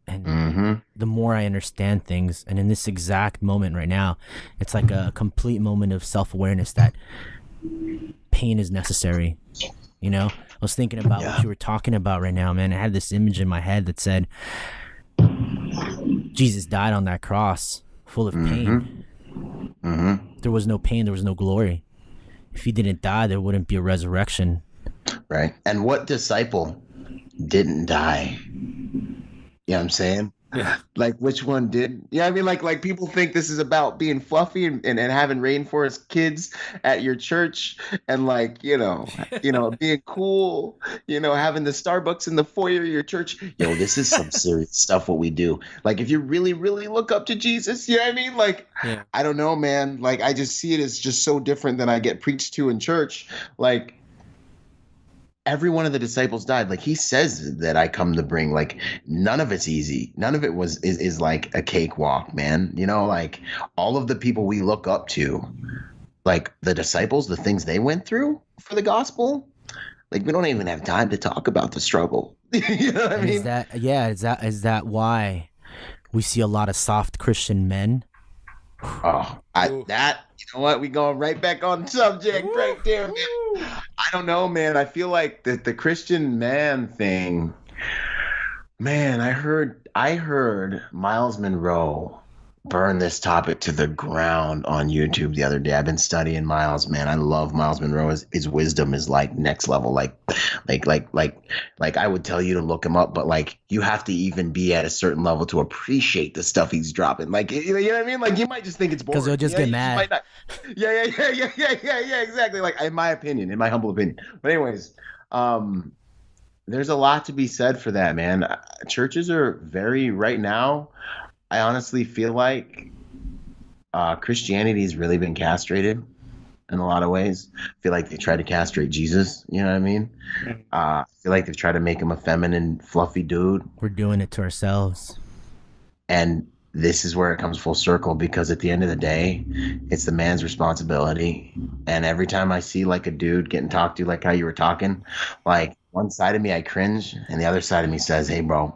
and the more I understand things, and in this exact moment right now, it's like a complete moment of self-awareness that pain is necessary. I was thinking about what you were talking about right now, man. I had this image in my head that said, Jesus died on that cross full of pain. There was no pain, there was no glory. If he didn't die, there wouldn't be a resurrection. Right. And what disciple didn't die? You know what I'm saying? Yeah. Like, which one did? Yeah, I mean, like people think this is about being fluffy and having rainforest kids at your church, and being cool, having the Starbucks in the foyer of your church. This is some serious stuff what we do. Like, if you really, really look up to Jesus, you know what I mean? Like, I don't know, man. Like, I just see it as just so different than I get preached to in church. Like, every one of the disciples died. Like he says that I come to bring, like, none of it's easy. None of it is like a cakewalk, man. You know, like all of the people we look up to, like the disciples, the things they went through for the gospel, like we don't even have time to talk about the struggle. You know what I mean? Is that why we see a lot of soft Christian men? Oh, you know what? We going right back on subject right there, man. I don't know, man. I feel like the Christian man thing, man, I heard Miles Monroe burn this topic to the ground on YouTube the other day. I've been studying Miles, man. I love Miles Monroe. His wisdom is like next level. Like I would tell you to look him up, but like you have to even be at a certain level to appreciate the stuff he's dropping. Like, you know what I mean? Like you might just think it's boring. Because you'll just get mad. You might not. Yeah, exactly. Like in my humble opinion. But anyways, there's a lot to be said for that, man. Churches are right now, I honestly feel like Christianity has really been castrated in a lot of ways. I feel like they tried to castrate Jesus. You know what I mean? I feel like they've tried to make him a feminine, fluffy dude. We're doing it to ourselves. And this is where it comes full circle, because at the end of the day, it's the man's responsibility. And every time I see like a dude getting talked to, like how you were talking, like one side of me, I cringe, and the other side of me says, hey, bro,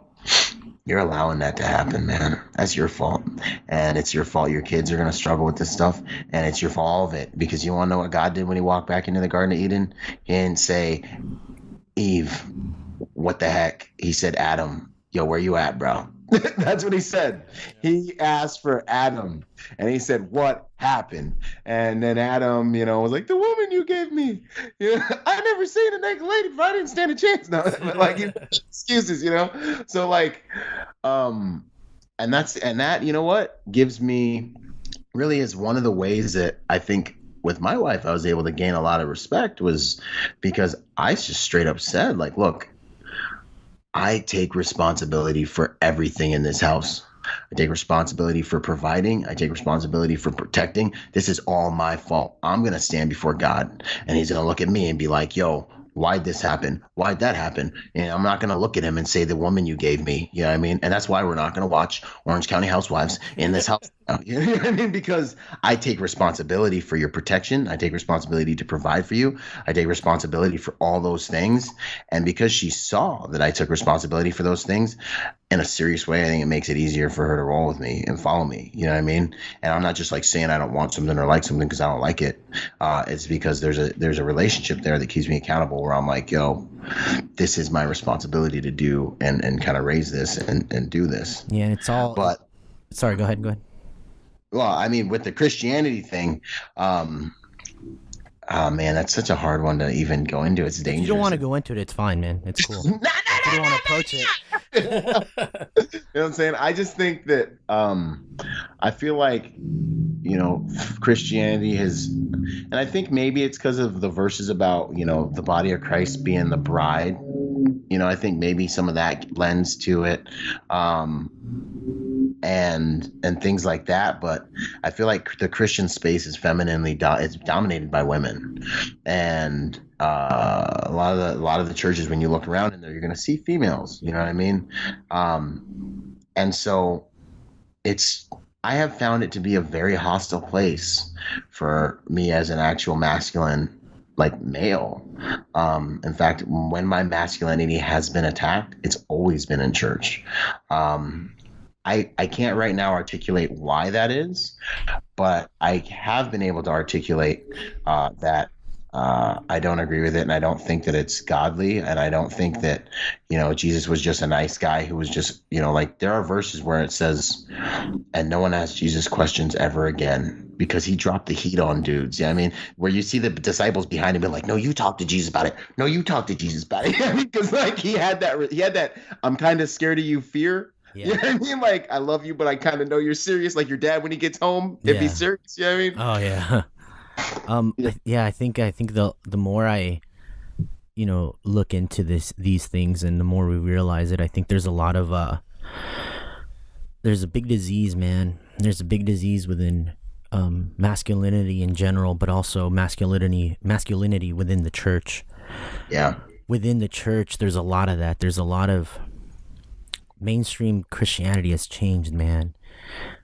you're allowing that to happen, man. That's your fault. And it's your fault. Your kids are going to struggle with this stuff. And it's your fault, all of it. Because you want to know what God did when he walked back into the Garden of Eden? He didn't say, Eve, what the heck? He said, Adam, yo, where you at, bro? That's what he said. He asked for Adam. And he said, what happened? And then Adam, was like, the woman you gave me. I never seen a naked lady, but I didn't stand a chance. No, like excuses, So like, and that, you know what, gives me, really is one of the ways that I think with my wife I was able to gain a lot of respect, was because I just straight up said, like, look, I take responsibility for everything in this house. I take responsibility for providing. I take responsibility for protecting. This is all my fault. I'm going to stand before God, and he's going to look at me and be like, yo, why'd this happen? Why'd that happen? And I'm not going to look at him and say, the woman you gave me. You know what I mean? And that's why we're not going to watch Orange County Housewives in this house. You know what I mean? Because I take responsibility for your protection. I take responsibility to provide for you. I take responsibility for all those things. And because she saw that I took responsibility for those things in a serious way, I think it makes it easier for her to roll with me and follow me. You know what I mean? And I'm not just like saying I don't want something or like something because I don't like it. It's because there's a relationship there that keeps me accountable, where I'm like, yo, this is my responsibility to do and kind of raise this and do this. Yeah, and it's all. But sorry, go ahead. Well, I mean, with the Christianity thing, oh man, that's such a hard one to even go into. It's dangerous. If you don't want to go into it, it's fine, man. It's cool. You don't want to approach it. You know what I'm saying? I just think that I feel like, Christianity has, and I think maybe it's because of the verses about, the body of Christ being the bride. I think maybe some of that lends to it. And things like that, but I feel like the Christian space is it's dominated by women, and a lot of the churches, when you look around in there, you're going to see females. You know what I mean? And so I have found it to be a very hostile place for me as an actual masculine, like male. In fact, when my masculinity has been attacked, it's always been in church. I can't right now articulate why that is, but I have been able to articulate that I don't agree with it, and I don't think that it's godly, and I don't think that, Jesus was just a nice guy who was just, like there are verses where it says, and no one asked Jesus questions ever again, because he dropped the heat on dudes. Yeah, I mean, where you see the disciples behind him be like, no, you talk to Jesus about it. No, you talk to Jesus about it. Because like he had that I'm kind of scared of you fear. Yeah. You know what I mean? Like, I love you, but I kind of know you're serious. Like your dad when he gets home, if he's serious. You know what I mean? Oh yeah. I think the more I, look into these things, and the more we realize it, I think there's a lot of there's a big disease, man. There's a big disease within masculinity in general, but also masculinity within the church. Yeah. within the church, there's a lot of that. There's a lot of mainstream Christianity has changed, man.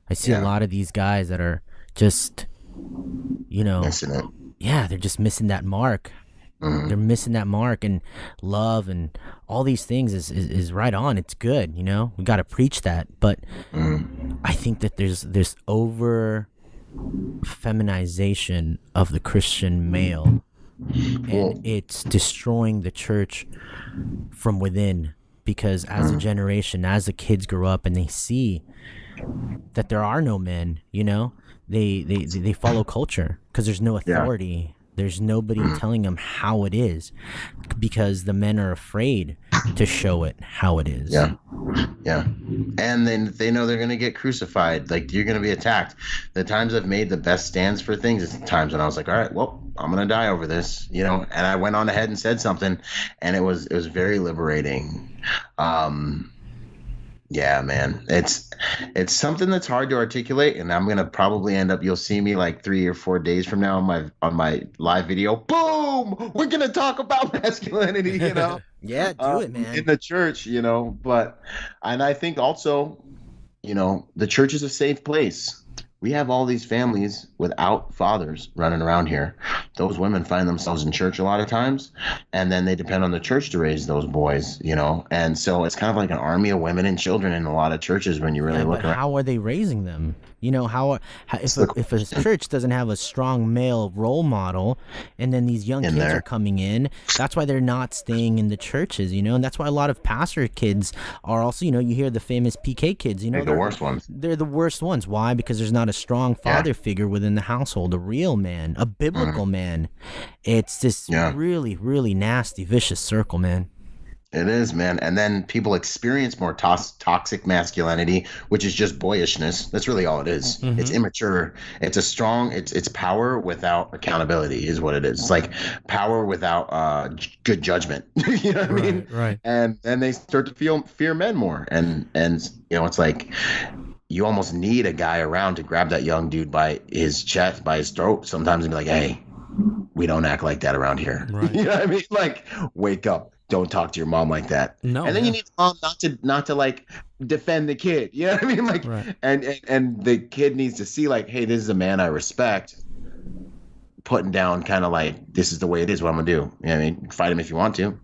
I see a lot of these guys that are just, missing it. Yeah, they're just missing that mark. They're missing that mark, and love and all these things is right on. It's good, we got to preach that. But I think that there's this over feminization of the Christian male, and it's destroying the church from within, because as a generation, as the kids grow up and they see that there are no men, they follow culture because there's no authority. There's nobody telling them how it is, because the men are afraid to show it how it is. Yeah. And then they know they're going to get crucified. Like, you're going to be attacked. The times I've made the best stands for things is the times when I was like, all right, well, I'm going to die over this, and I went on ahead and said something, and it was very liberating. Yeah, man, it's something that's hard to articulate, and I'm gonna probably end up. You'll see me like 3 or 4 days from now on my live video. Boom! We're gonna talk about masculinity, Yeah, do it, man. In the church, But I think also, the church is a safe place. We have all these families without fathers running around here. Those women find themselves in church a lot of times, and then they depend on the church to raise those boys, And so it's kind of like an army of women and children in a lot of churches when you really look around. How are they raising them? If a church doesn't have a strong male role model, and then these young kids are coming in, that's why they're not staying in the churches, and that's why a lot of pastor kids are also, you hear the famous PK kids, They're the worst ones. They're the worst ones. Why? Because there's not a strong father figure within the household, a real man, a biblical man. It's this really, really nasty, vicious circle, man. It is, man. And then people experience more toxic masculinity, which is just boyishness. That's really all it is. It's immature. It's it's power without accountability is what it is. It's like power without good judgment. You know what I mean? Right. And then they start to fear men more. And it's like you almost need a guy around to grab that young dude by his chest, by his throat sometimes, and be like, hey, we don't act like that around here. Right. You know what I mean? Like, wake up. Don't talk to your mom like that. No, and then you need mom not to like defend the kid. You know what I mean? Like, right. and the kid needs to see like, hey, this is a man I respect. Putting down kind of like, this is the way it is. What I'm gonna do. You know what I mean? Fight him if you want to.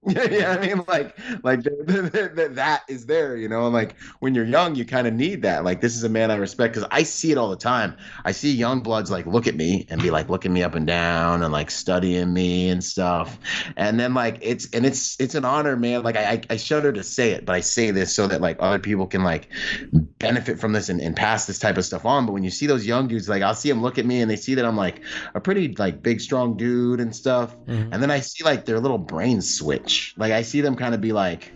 Yeah, I mean, like that is there, and like when you're young, you kind of need that. Like, this is a man I respect, because I see it all the time. I see young bloods like look at me and be like looking me up and down and like studying me and stuff. And then like it's an honor, man. Like I shudder to say it, but I say this so that like other people can like benefit from this and pass this type of stuff on. But when you see those young dudes, like I'll see them look at me and they see that I'm like a pretty like big, strong dude and stuff. And then I see like their little brains switch. Like I see them kind of be like,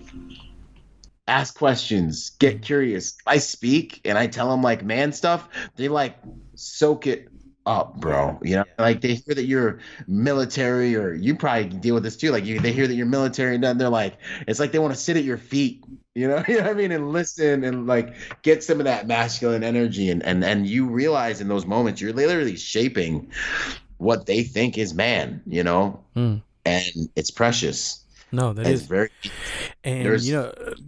ask questions, get curious. I speak and I tell them like man stuff. They like soak it up, bro. Like they hear that you're military, or you probably deal with this too. Like they hear that you're military, and then they're like, it's like they want to sit at your feet. You know what I mean? And listen and like get some of that masculine energy. And you realize in those moments you're literally shaping what they think is man. And it's precious. No, that is very. And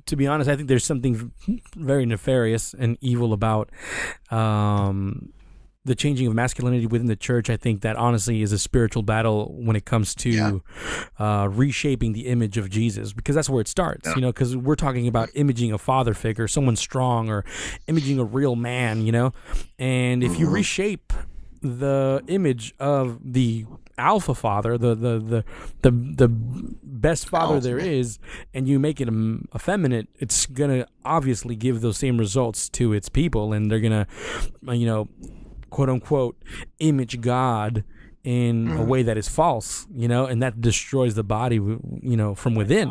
to be honest, I think there's something very nefarious and evil about the changing of masculinity within the church. I think that honestly is a spiritual battle when it comes to reshaping the image of Jesus, because that's where it starts. Because we're talking about imaging a father figure, someone strong, or imaging a real man. And if you reshape the image of the alpha father, the best father there is, and you make it effeminate, it's gonna obviously give those same results to its people, and they're gonna quote unquote image God in a way that is false, and that destroys the body, from within.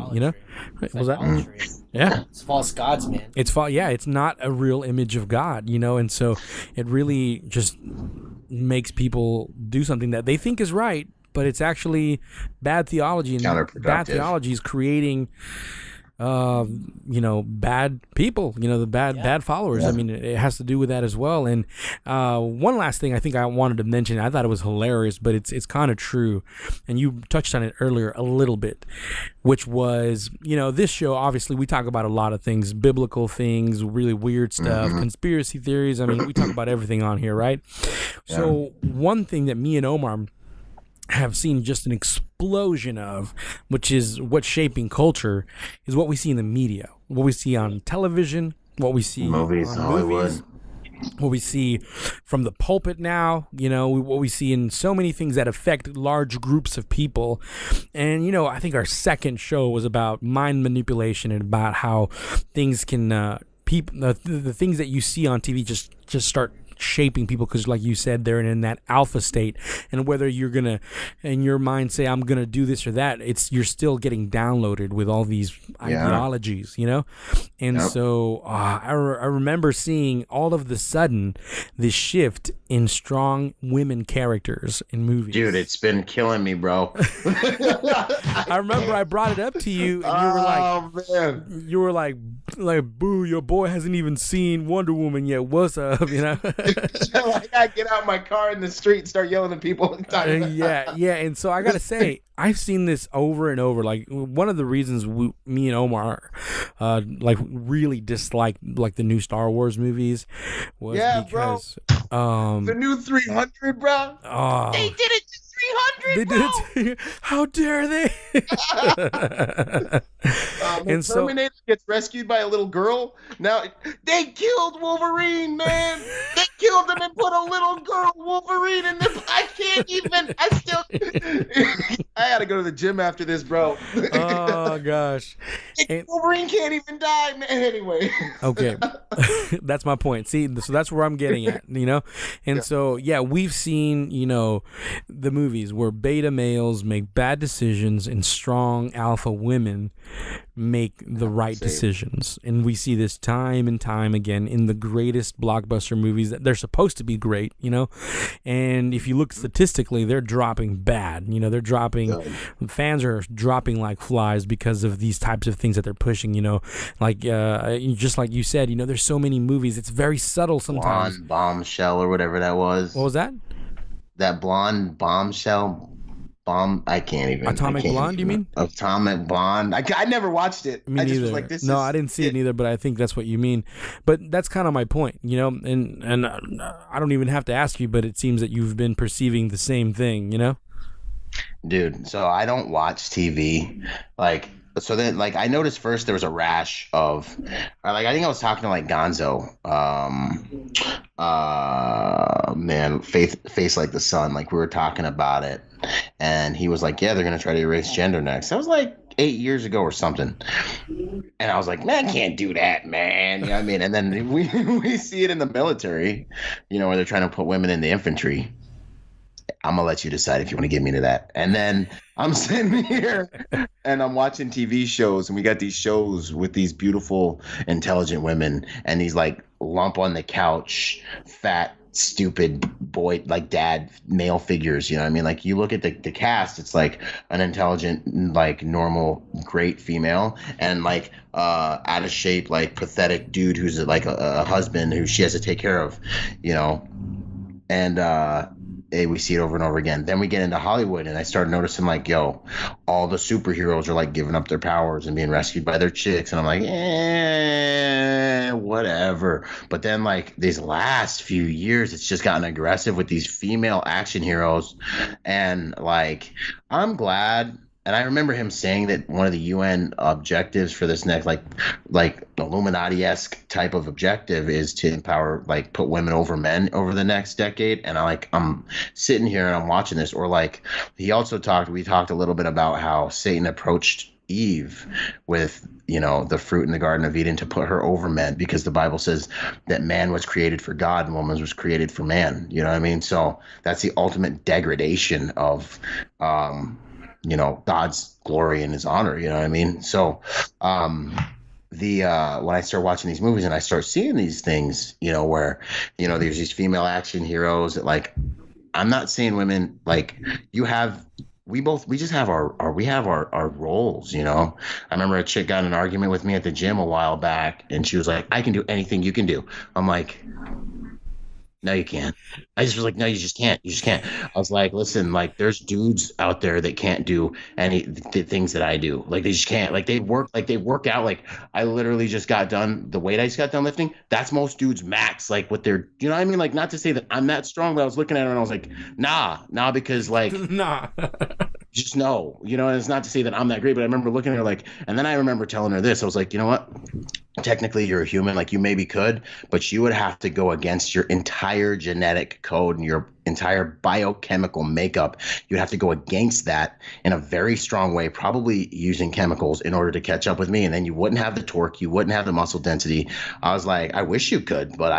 Was that? Yeah, it's false gods, man. It's it's not a real image of God, and so it really just makes people do something that they think is right, but it's actually bad theology, and bad theology is creating bad people, the bad followers. I mean, it has to do with that as well. And one last thing I think I wanted to mention, I thought it was hilarious, but it's kind of true. And you touched on it earlier a little bit, which was, this show, obviously we talk about a lot of things, biblical things, really weird stuff, conspiracy theories. I mean, we talk about everything on here, right? Yeah. So one thing that me and Omar have seen just an explosion of, which is what's shaping culture, is what we see in the media, what we see on television, what we see movies, Hollywood, what we see from the pulpit now, what we see in so many things that affect large groups of people. And, I think our second show was about mind manipulation and about how things can, the things that you see on TV just start shaping people, because like you said, they're in that alpha state, and whether you're gonna in your mind say I'm gonna do this or that, you're still getting downloaded with all these ideologies, and so I remember seeing all of the sudden this shift in strong women characters in movies. Dude, it's been killing me, bro. I remember I brought it up to you and you were like boo, your boy hasn't even seen Wonder Woman yet, what's up? I get out my car in the street and start yelling at people. And so I gotta say, I've seen this over and over. Like, one of the reasons me and Omar really disliked the new Star Wars movies was because the new 300, bro. They did it to 300. They did it. How dare they? And Terminator gets rescued by a little girl. Now they killed Wolverine, man. They killed him and put a little girl Wolverine in the. I can't even. I gotta go to the gym after this, bro. Oh gosh. Wolverine can't even die, man. Anyway. Okay, that's my point. See, so that's where I'm getting at, And so we've seen the movies where beta males make bad decisions and strong alpha women make the right decisions, and we see this time and time again in the greatest blockbuster movies that they're supposed to be great, and if you look statistically, they're dropping bad. They're dropping, fans are dropping like flies because of these types of things that they're pushing, just like you said, there's so many movies, it's very subtle sometimes. Blonde Bombshell or whatever that was. What was that? That Blonde Bombshell. I can't even. Atomic Blonde, you mean? Atomic Blonde. I never watched it. Me neither. Just was like, I didn't see it neither, but I think that's what you mean. But that's kind of my point, and I don't even have to ask you, but it seems that you've been perceiving the same thing, Dude, so I don't watch TV. So then, I noticed first there was a rash of, I think I was talking to Gonzo, face like the sun. We were talking about it, and he was like, "Yeah, they're gonna try to erase gender next." That was 8 years ago or something, and I was like, "Man, I can't do that, man." You know what I mean? And then we see it in the military, where they're trying to put women in the infantry. I'm gonna let you decide if you want to get me to that. And then I'm sitting here and I'm watching TV shows, and we got these shows with these beautiful, intelligent women and these lump on the couch, fat, stupid boy, dad male figures. You know what I mean? You look at the cast, it's an intelligent, normal, great female, and out of shape, pathetic dude who's a husband who she has to take care of, and we see it over and over again. Then we get into Hollywood, and I started noticing all the superheroes are giving up their powers and being rescued by their chicks, and I'm like, whatever. But then these last few years, it's just gotten aggressive with these female action heroes, and I'm glad. And I remember him saying that one of the UN objectives for this next, Illuminati-esque type of objective is to empower, put women over men over the next decade. And I'm sitting here and I'm watching this. Or we talked a little bit about how Satan approached Eve with, the fruit in the Garden of Eden to put her over men, because the Bible says that man was created for God and woman was created for man. You know what I mean? So that's the ultimate degradation of, God's glory and his honor, you know what I mean? So, when I start watching these movies and I start seeing these things, where, there's these female action heroes that I'm not seeing women, you have we just have our roles, you know. I remember a chick got in an argument with me at the gym a while back, and she was like, I can do anything you can do. I'm like, no, you can't. I just was like, no, you just can't. You just can't. I was like, listen, like, there's dudes out there that can't do the things that I do. Like, they just can't. Like, they work out. Like, I literally just got done. The weight I just got done lifting, that's most dudes max. Like, what they're, you know what I mean? Like, not to say that I'm that strong, but I was looking at her and I was like, nah, because like, Nah. just no, you know, and it's not to say that I'm that great, but I remember looking at her like, and then I remember telling her this. I was like, you know what? Technically, you're a human, like you maybe could, but you would have to go against your entire genetic code and your entire biochemical makeup. You'd have to go against that in a very strong way, probably using chemicals in order to catch up with me. And then you wouldn't have the torque, you wouldn't have the muscle density. I was like, I wish you could, but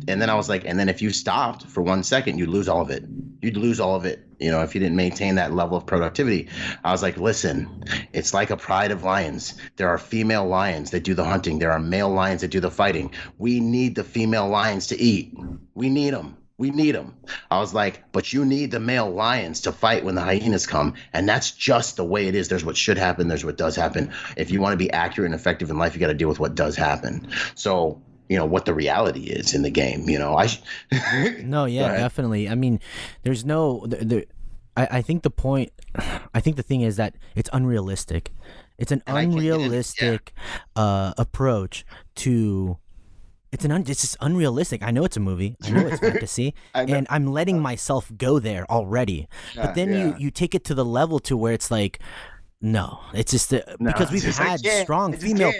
and then I was like, and then if you stopped for 1 second, you'd lose all of it. You'd lose all of it, you know, if you didn't maintain that level of productivity. I was like, listen, it's like a pride of lions. There are female lions that do the hunting. There are male lions that do the fighting. We need the female lions to eat. We need them. We need them. I was like, but you need the male lions to fight when the hyenas come. And that's just the way it is. There's what should happen. There's what does happen. If you want to be accurate and effective in life, you got to deal with what does happen. So, you know, what the reality is in the game, you know, No, yeah, definitely. I mean, there's no, I think the point, I think the thing is that it's unrealistic. It's an unrealistic approach to, it's just unrealistic. I know it's a movie. I know it's fantasy, and I'm letting myself go there already. But then you take it to the level to where it's like, no, it's just because we've had strong female.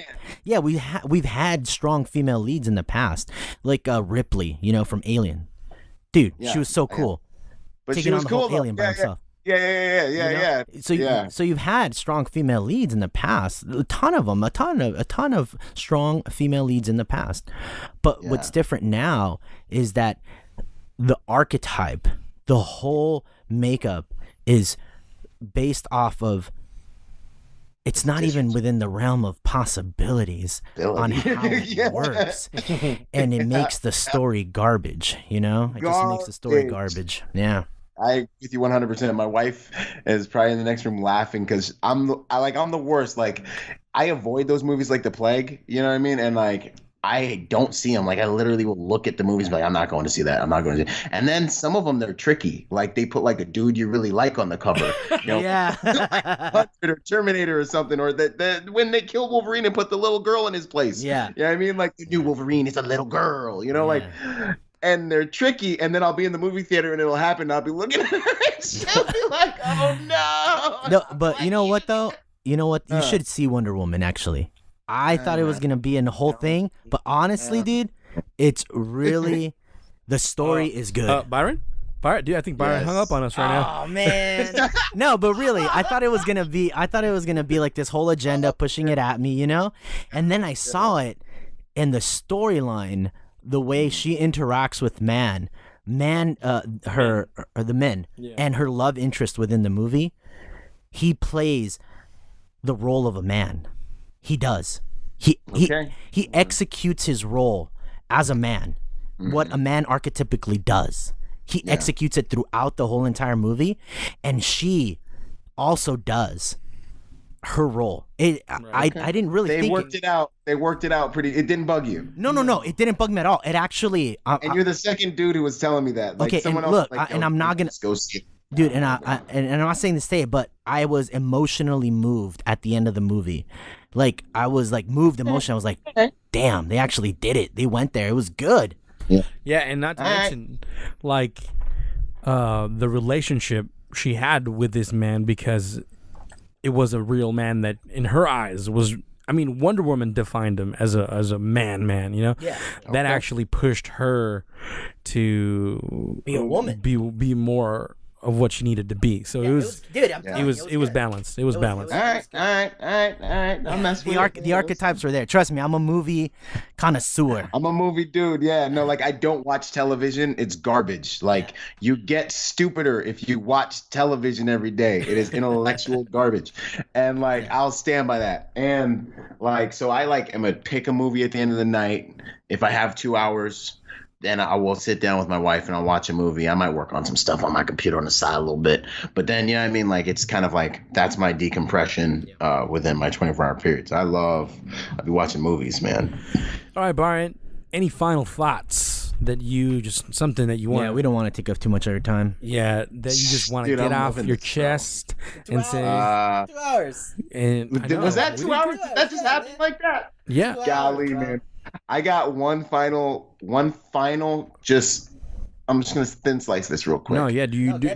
Yeah, we've had strong female leads in the past, like Ripley, you know, from Alien. Dude, she was so cool. But taking she was on the cool whole alien by herself. Yeah. So you've had strong female leads in the past, a ton of strong female leads in the past. But what's different now is that the archetype, the whole makeup is based off of, it's not even within the realm of possibilities on how it works. And it makes the story garbage, you know? It just makes the story garbage. Yeah. I agree with you 100%. My wife is probably in the next room laughing because I'm the worst. Like, I avoid those movies like the plague. You know what I mean? And like, I don't see them. Like, I literally will look at the movies and be like, I'm not going to see that. I'm not going to see it. And then some of them, they're tricky. Like, they put like a dude you really like on the cover. You know? Like or Terminator or something. Or that when they kill Wolverine and put the little girl in his place. Yeah. You know what I mean? Like, the new Wolverine is a little girl. You know, like... And they're tricky, and then I'll be in the movie theater, and it'll happen. And I'll be looking at her, and she'll be like, "Oh no!" No, but you know what though? You know what? You should see Wonder Woman. Actually, I thought it was gonna be in the whole thing, but honestly, dude, it's really the story is good. Byron, dude, I think Byron hung up on us right now. Oh man, no, but really, I thought it was gonna be like this whole agenda pushing it at me, you know, and then I saw it, and the storyline. The way she interacts with the men, and her love interest within the movie, he plays the role of a man. He does. He executes his role as a man, what a man archetypically does. He executes it throughout the whole entire movie, and she also does her role. I didn't really think they worked it out. They worked it out pretty. It didn't bug you. No. It didn't bug me at all. It actually. And you're the second dude who was telling me that. Like, okay, someone and else, look, like, and I'm not gonna go see it. Dude, and I'm not saying to say it, but I was emotionally moved at the end of the movie. Like, I was like moved emotionally. I was like, damn, they actually did it. They went there. It was good. Yeah, and not to mention, like, the relationship she had with this man, because it was a real man that, in her eyes, was. I mean, Wonder Woman defined him as a man, you know. Yeah. That actually pushed her to be a woman, be more of what she needed to be. So it was balanced. It was balanced. All right. I'm messing with the archetypes were there. Trust me, I'm a movie connoisseur. I'm a movie dude. Yeah, no, like, I don't watch television. It's garbage. Like, you get stupider if you watch television every day. It is intellectual garbage. And like, I'll stand by that. And like, so I like am gonna pick a movie at the end of the night if I have 2 hours. then I will sit down with my wife and I'll watch a movie. I might work on some stuff on my computer on the side a little bit. But then, you know what I mean? Like, it's kind of like, that's my decompression within my 24-hour periods. I'll be watching movies, man. All right, Byron, any final thoughts that you just, something that you want? Yeah, we don't want to take up too much of your time. Yeah, that you just want to get off your chest and say. 2 hours. And was that 2 hours? Did that just happen like that? Yeah. Golly, man. I got one final, just, I'm just going to thin slice this real quick. No, yeah,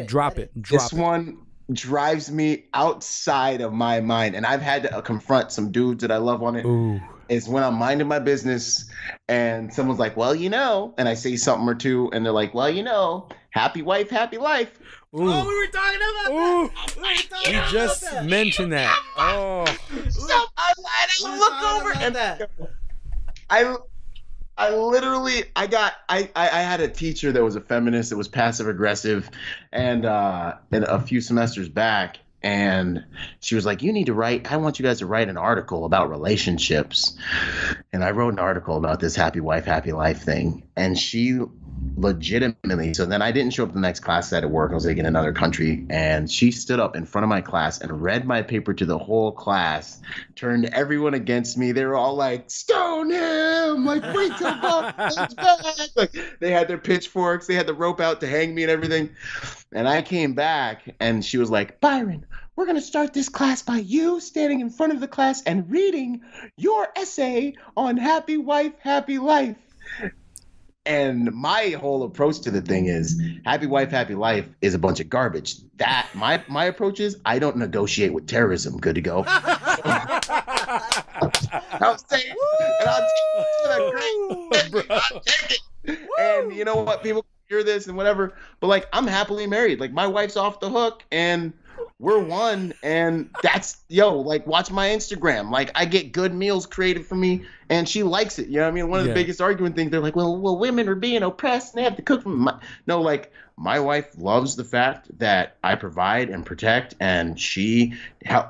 drop it. This one drives me outside of my mind, and I've had to confront some dudes that I love on it. Ooh. Is when I'm minding my business and someone's like, well, you know, and I say something or two, and they're like, well, you know, happy wife, happy life. Ooh. Oh, we were talking about that. You just mentioned that. Oh. So I look over and that. I literally I had a teacher that was a feminist that was passive aggressive, and a few semesters back, and she was like, I want you guys to write an article about relationships. And I wrote an article about this happy wife, happy life thing. And she legitimately, so then I didn't show up the next class. I had to work. I was like in another country. And she stood up in front of my class and read my paper to the whole class, turned everyone against me. They were all like, stone him, like, bring him back. Like, they had their pitchforks. They had the rope out to hang me and everything. And I came back and she was like, Byron, we're going to start this class by you standing in front of the class and reading your essay on happy wife, happy life. And my whole approach to the thing is happy wife, happy life is a bunch of garbage. That my approach is I don't negotiate with terrorism. Good to go. I'm saying, and I'll take it. I'll take it. And you know what? People hear this and whatever, but like I'm happily married. Like my wife's off the hook and we're one, and that's like watch my Instagram. Like I get good meals created for me and she likes it. You know what I mean? One of the biggest argument things, they're like, well, women are being oppressed and they have to cook for me. No, like my wife loves the fact that I provide and protect, and she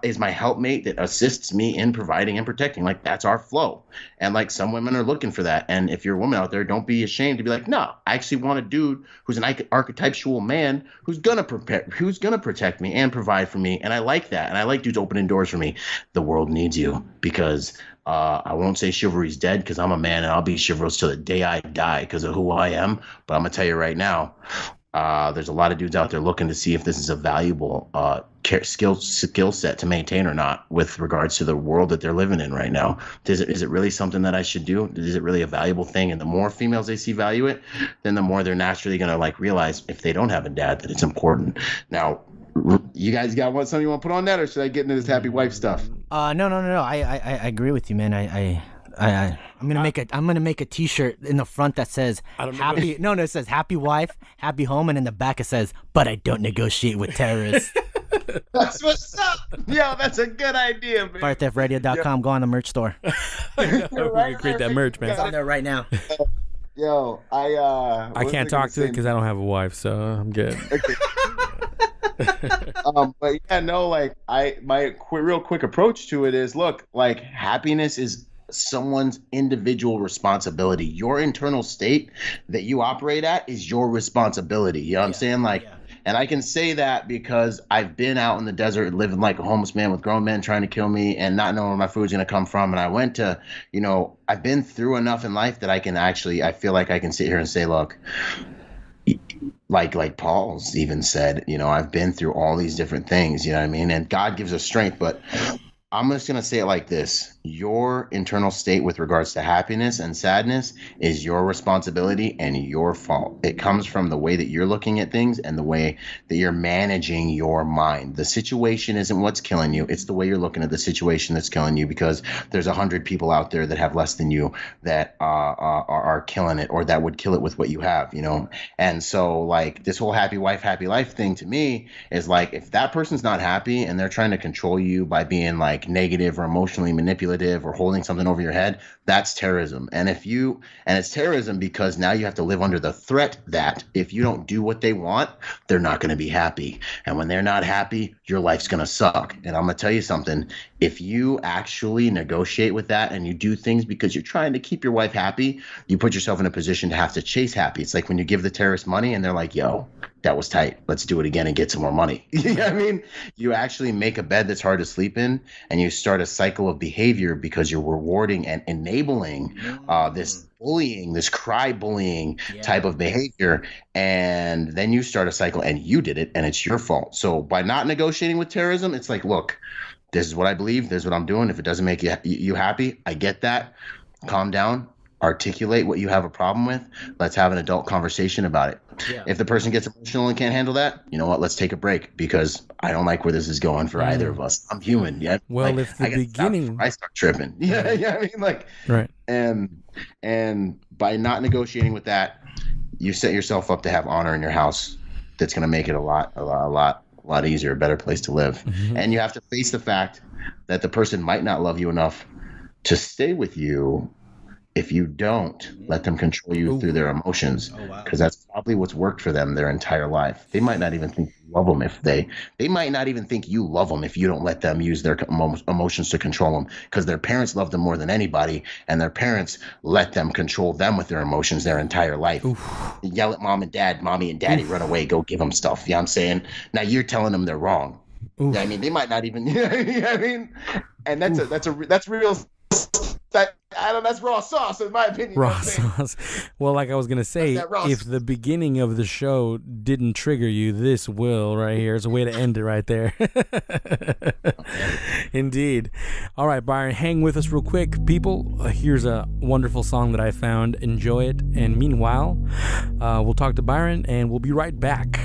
is my helpmate that assists me in providing and protecting. Like that's our flow. And like some women are looking for that. And if you're a woman out there, don't be ashamed to be like, no, I actually want a dude who's an archetypal man who's gonna protect me and provide for me. And I like that. And I like dudes opening doors for me. The world needs you, because I won't say chivalry's dead, because I'm a man and I'll be chivalrous till the day I die because of who I am. But I'm gonna tell you right now, there's a lot of dudes out there looking to see if this is a valuable skill set to maintain or not with regards to the world that they're living in right now. Is it really something that I should do? Is it really a valuable thing? And the more females they see value it, then the more they're naturally going to like realize if they don't have a dad that it's important. Now, you guys got something you want to put on that, or should I get into this happy wife stuff? No. I agree with you, man. I'm gonna make a T-shirt in the front that says happy. No, it says happy wife, happy home, and in the back it says, "But I don't negotiate with terrorists." That's what's up. Yo, that's a good idea, man. FireTheftRadio.com. Go on the merch store. We can create that merch, man. It's on there right now. Yo, I can't talk to it because I don't have a wife, so I'm good. Okay. But yeah, no, like my real quick approach to it is, look, like happiness is someone's individual responsibility. Your internal state that you operate at is your responsibility. You know what I'm saying? Like, and I can say that because I've been out in the desert living like a homeless man with grown men trying to kill me and not knowing where my food's going to come from. And I went to, I've been through enough in life that I feel like I can sit here and say, look, like Paul's even said, I've been through all these different things, you know what I mean? And God gives us strength, but I'm just going to say it like this. Your internal state with regards to happiness and sadness is your responsibility and your fault. It comes from the way that you're looking at things and the way that you're managing your mind. The situation isn't what's killing you. It's the way you're looking at the situation that's killing you, because there's 100 people out there that have less than you that are killing it, or that would kill it with what you have, And so like this whole happy wife, happy life thing to me is like, if that person's not happy and they're trying to control you by being like negative or emotionally manipulative manipulative or holding something over your head, that's terrorism. And it's terrorism because now you have to live under the threat that if you don't do what they want, they're not going to be happy. And when they're not happy, your life's going to suck. And I'm going to tell you something. If you actually negotiate with that and you do things because you're trying to keep your wife happy, you put yourself in a position to have to chase happy. It's like when you give the terrorists money and they're like, yo, that was tight. Let's do it again and get some more money. You know what I mean? You actually make a bed that's hard to sleep in, and you start a cycle of behavior because you're rewarding and enabling this bullying, this cry bullying type of behavior. And then you start a cycle and you did it and it's your fault. So by not negotiating with terrorism, it's like, look, this is what I believe. This is what I'm doing. If it doesn't make you happy, I get that. Calm down. Articulate what you have a problem with. Let's have an adult conversation about it. Yeah. If the person gets emotional and can't handle that, you know what? Let's take a break because I don't like where this is going for either of us. I'm human. Yeah. Well, like, if the beginning, I start tripping. Yeah. Yeah. I mean, like, right. And by not negotiating with that, you set yourself up to have honor in your house. That's going to make it a lot easier, a better place to live. Mm-hmm. And you have to face the fact that the person might not love you enough to stay with you if you don't let them control you through their emotions, because that's probably what's worked for them their entire life. They might not even think you love them if they might not even think you love them if you don't let them use their emotions to control them, because their parents love them more than anybody, and their parents let them control them with their emotions their entire life. Yell at mom and dad, mommy and daddy, run away, go give them stuff. You know what I'm saying? Now you're telling them they're wrong. I mean, they might not even, you know what I mean? And that's real. That's raw sauce, in my opinion. Raw sauce. Well, like I was gonna say, if the beginning of the show didn't trigger you, this will right here. It's a way to end it right there. Indeed. All right, Byron, hang with us real quick, people. Here's a wonderful song that I found. Enjoy it. And meanwhile, we'll talk to Byron, and we'll be right back.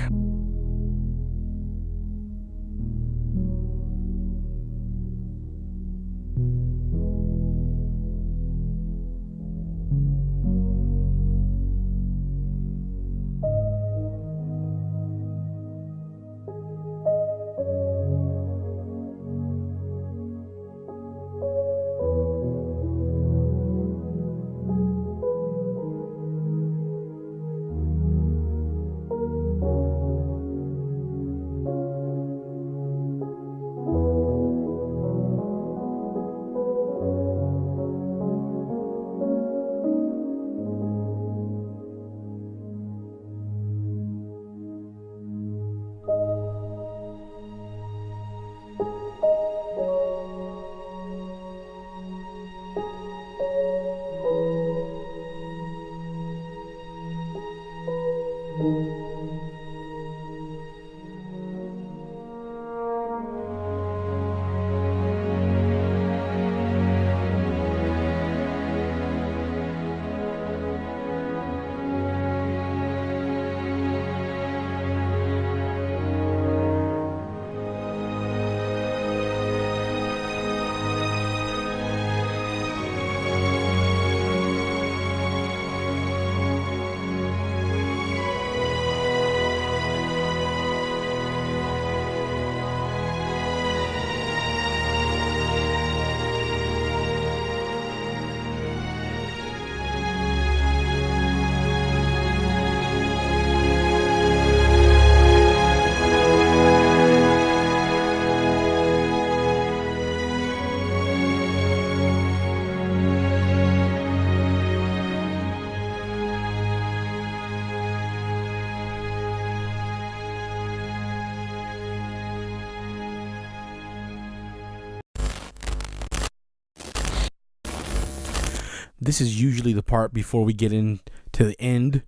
This is usually the part before we get into the end,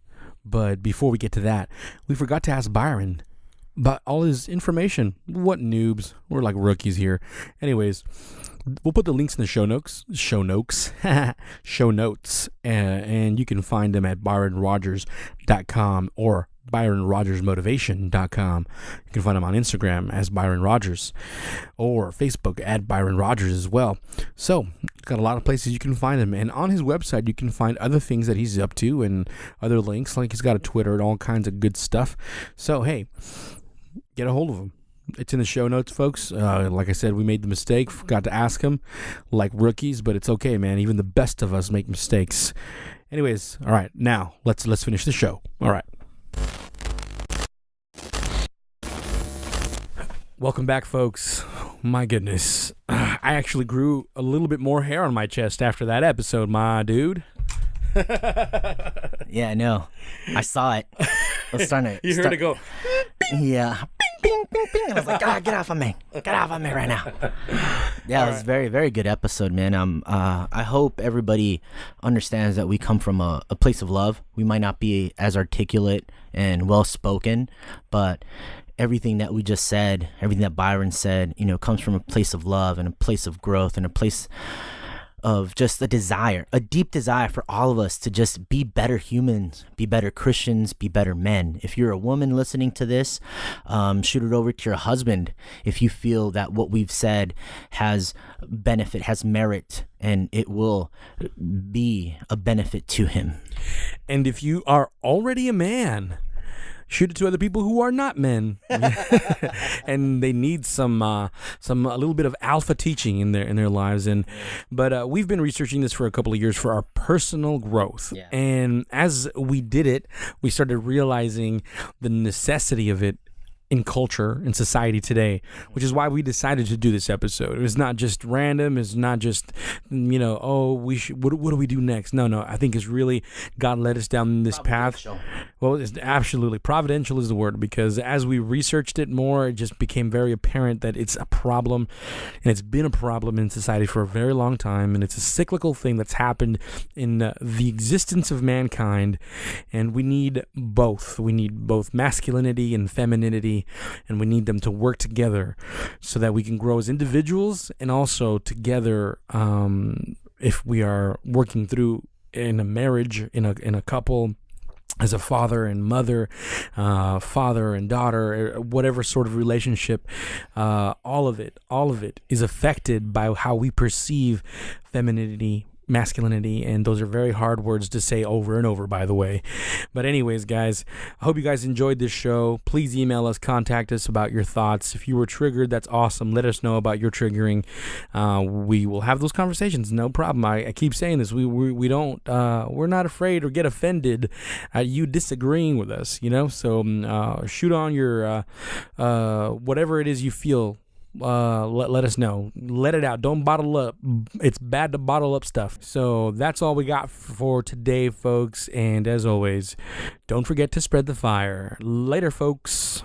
but before we get to that, we forgot to ask Byron about all his information. What noobs? We're like rookies here. Anyways, we'll put the links in the show notes, and you can find them at byronrodgers.com or byronrodgersmotivation.com. You can find him on Instagram as Byron Rodgers or Facebook at Byron Rodgers as well. So got a lot of places you can find him, and on his website you can find other things that he's up to and other links, like he's got a Twitter and all kinds of good stuff. So hey, get a hold of him. It's in the show notes, folks. Like I said, we made the mistake. Forgot to ask him, like rookies, but it's okay, man. Even the best of us make mistakes. Anyways, all right. Now let's finish the show. All right. Welcome back, folks. My goodness, I actually grew a little bit more hair on my chest after that episode, my dude. Yeah, I know. I saw it. I was starting to. You heard it go. Yeah. Bing, bing, bing. And I was like, get off of me. Get off of me right now. Yeah, it was a very, very good episode, man. I hope everybody understands that we come from a place of love. We might not be as articulate and well-spoken, but everything that we just said, everything that Byron said, comes from a place of love and a place of growth and a place of just a deep desire for all of us to just be better humans, be better Christians, be better men. If you're a woman listening to this, shoot it over to your husband if you feel that what we've said has benefit, has merit, and it will be a benefit to him. And if you are already a man, shoot it to other people who are not men, and they need a little bit of alpha teaching in their lives. But we've been researching this for a couple of years for our personal growth, and as we did it, we started realizing the necessity of it in culture and society today, which is why we decided to do this episode. It was not just random. It's not just, what do we do next? No. I think it's really God led us down this path. Well, it's absolutely providential is the word, because as we researched it more, it just became very apparent that it's a problem, and it's been a problem in society for a very long time, and it's a cyclical thing that's happened in the existence of mankind, and we need both. We need both masculinity and femininity, and we need them to work together so that we can grow as individuals, and also together if we are working through in a marriage, in a couple, as a father and mother, father and daughter, whatever sort of relationship, all of it is affected by how we perceive femininity, masculinity, and those are very hard words to say over and over, by the way. But anyways, guys, I hope you guys enjoyed this show. Please email us, contact us about your thoughts. If you were triggered, that's awesome. Let us know about your triggering. We will have those conversations, no problem. I keep saying this. We're not afraid or get offended at you disagreeing with us, so shoot on your whatever it is you feel. Let us know. Let it out. Don't bottle up. It's bad to bottle up stuff. So that's all we got for today, folks. And as always, don't forget to spread the fire. Later, folks.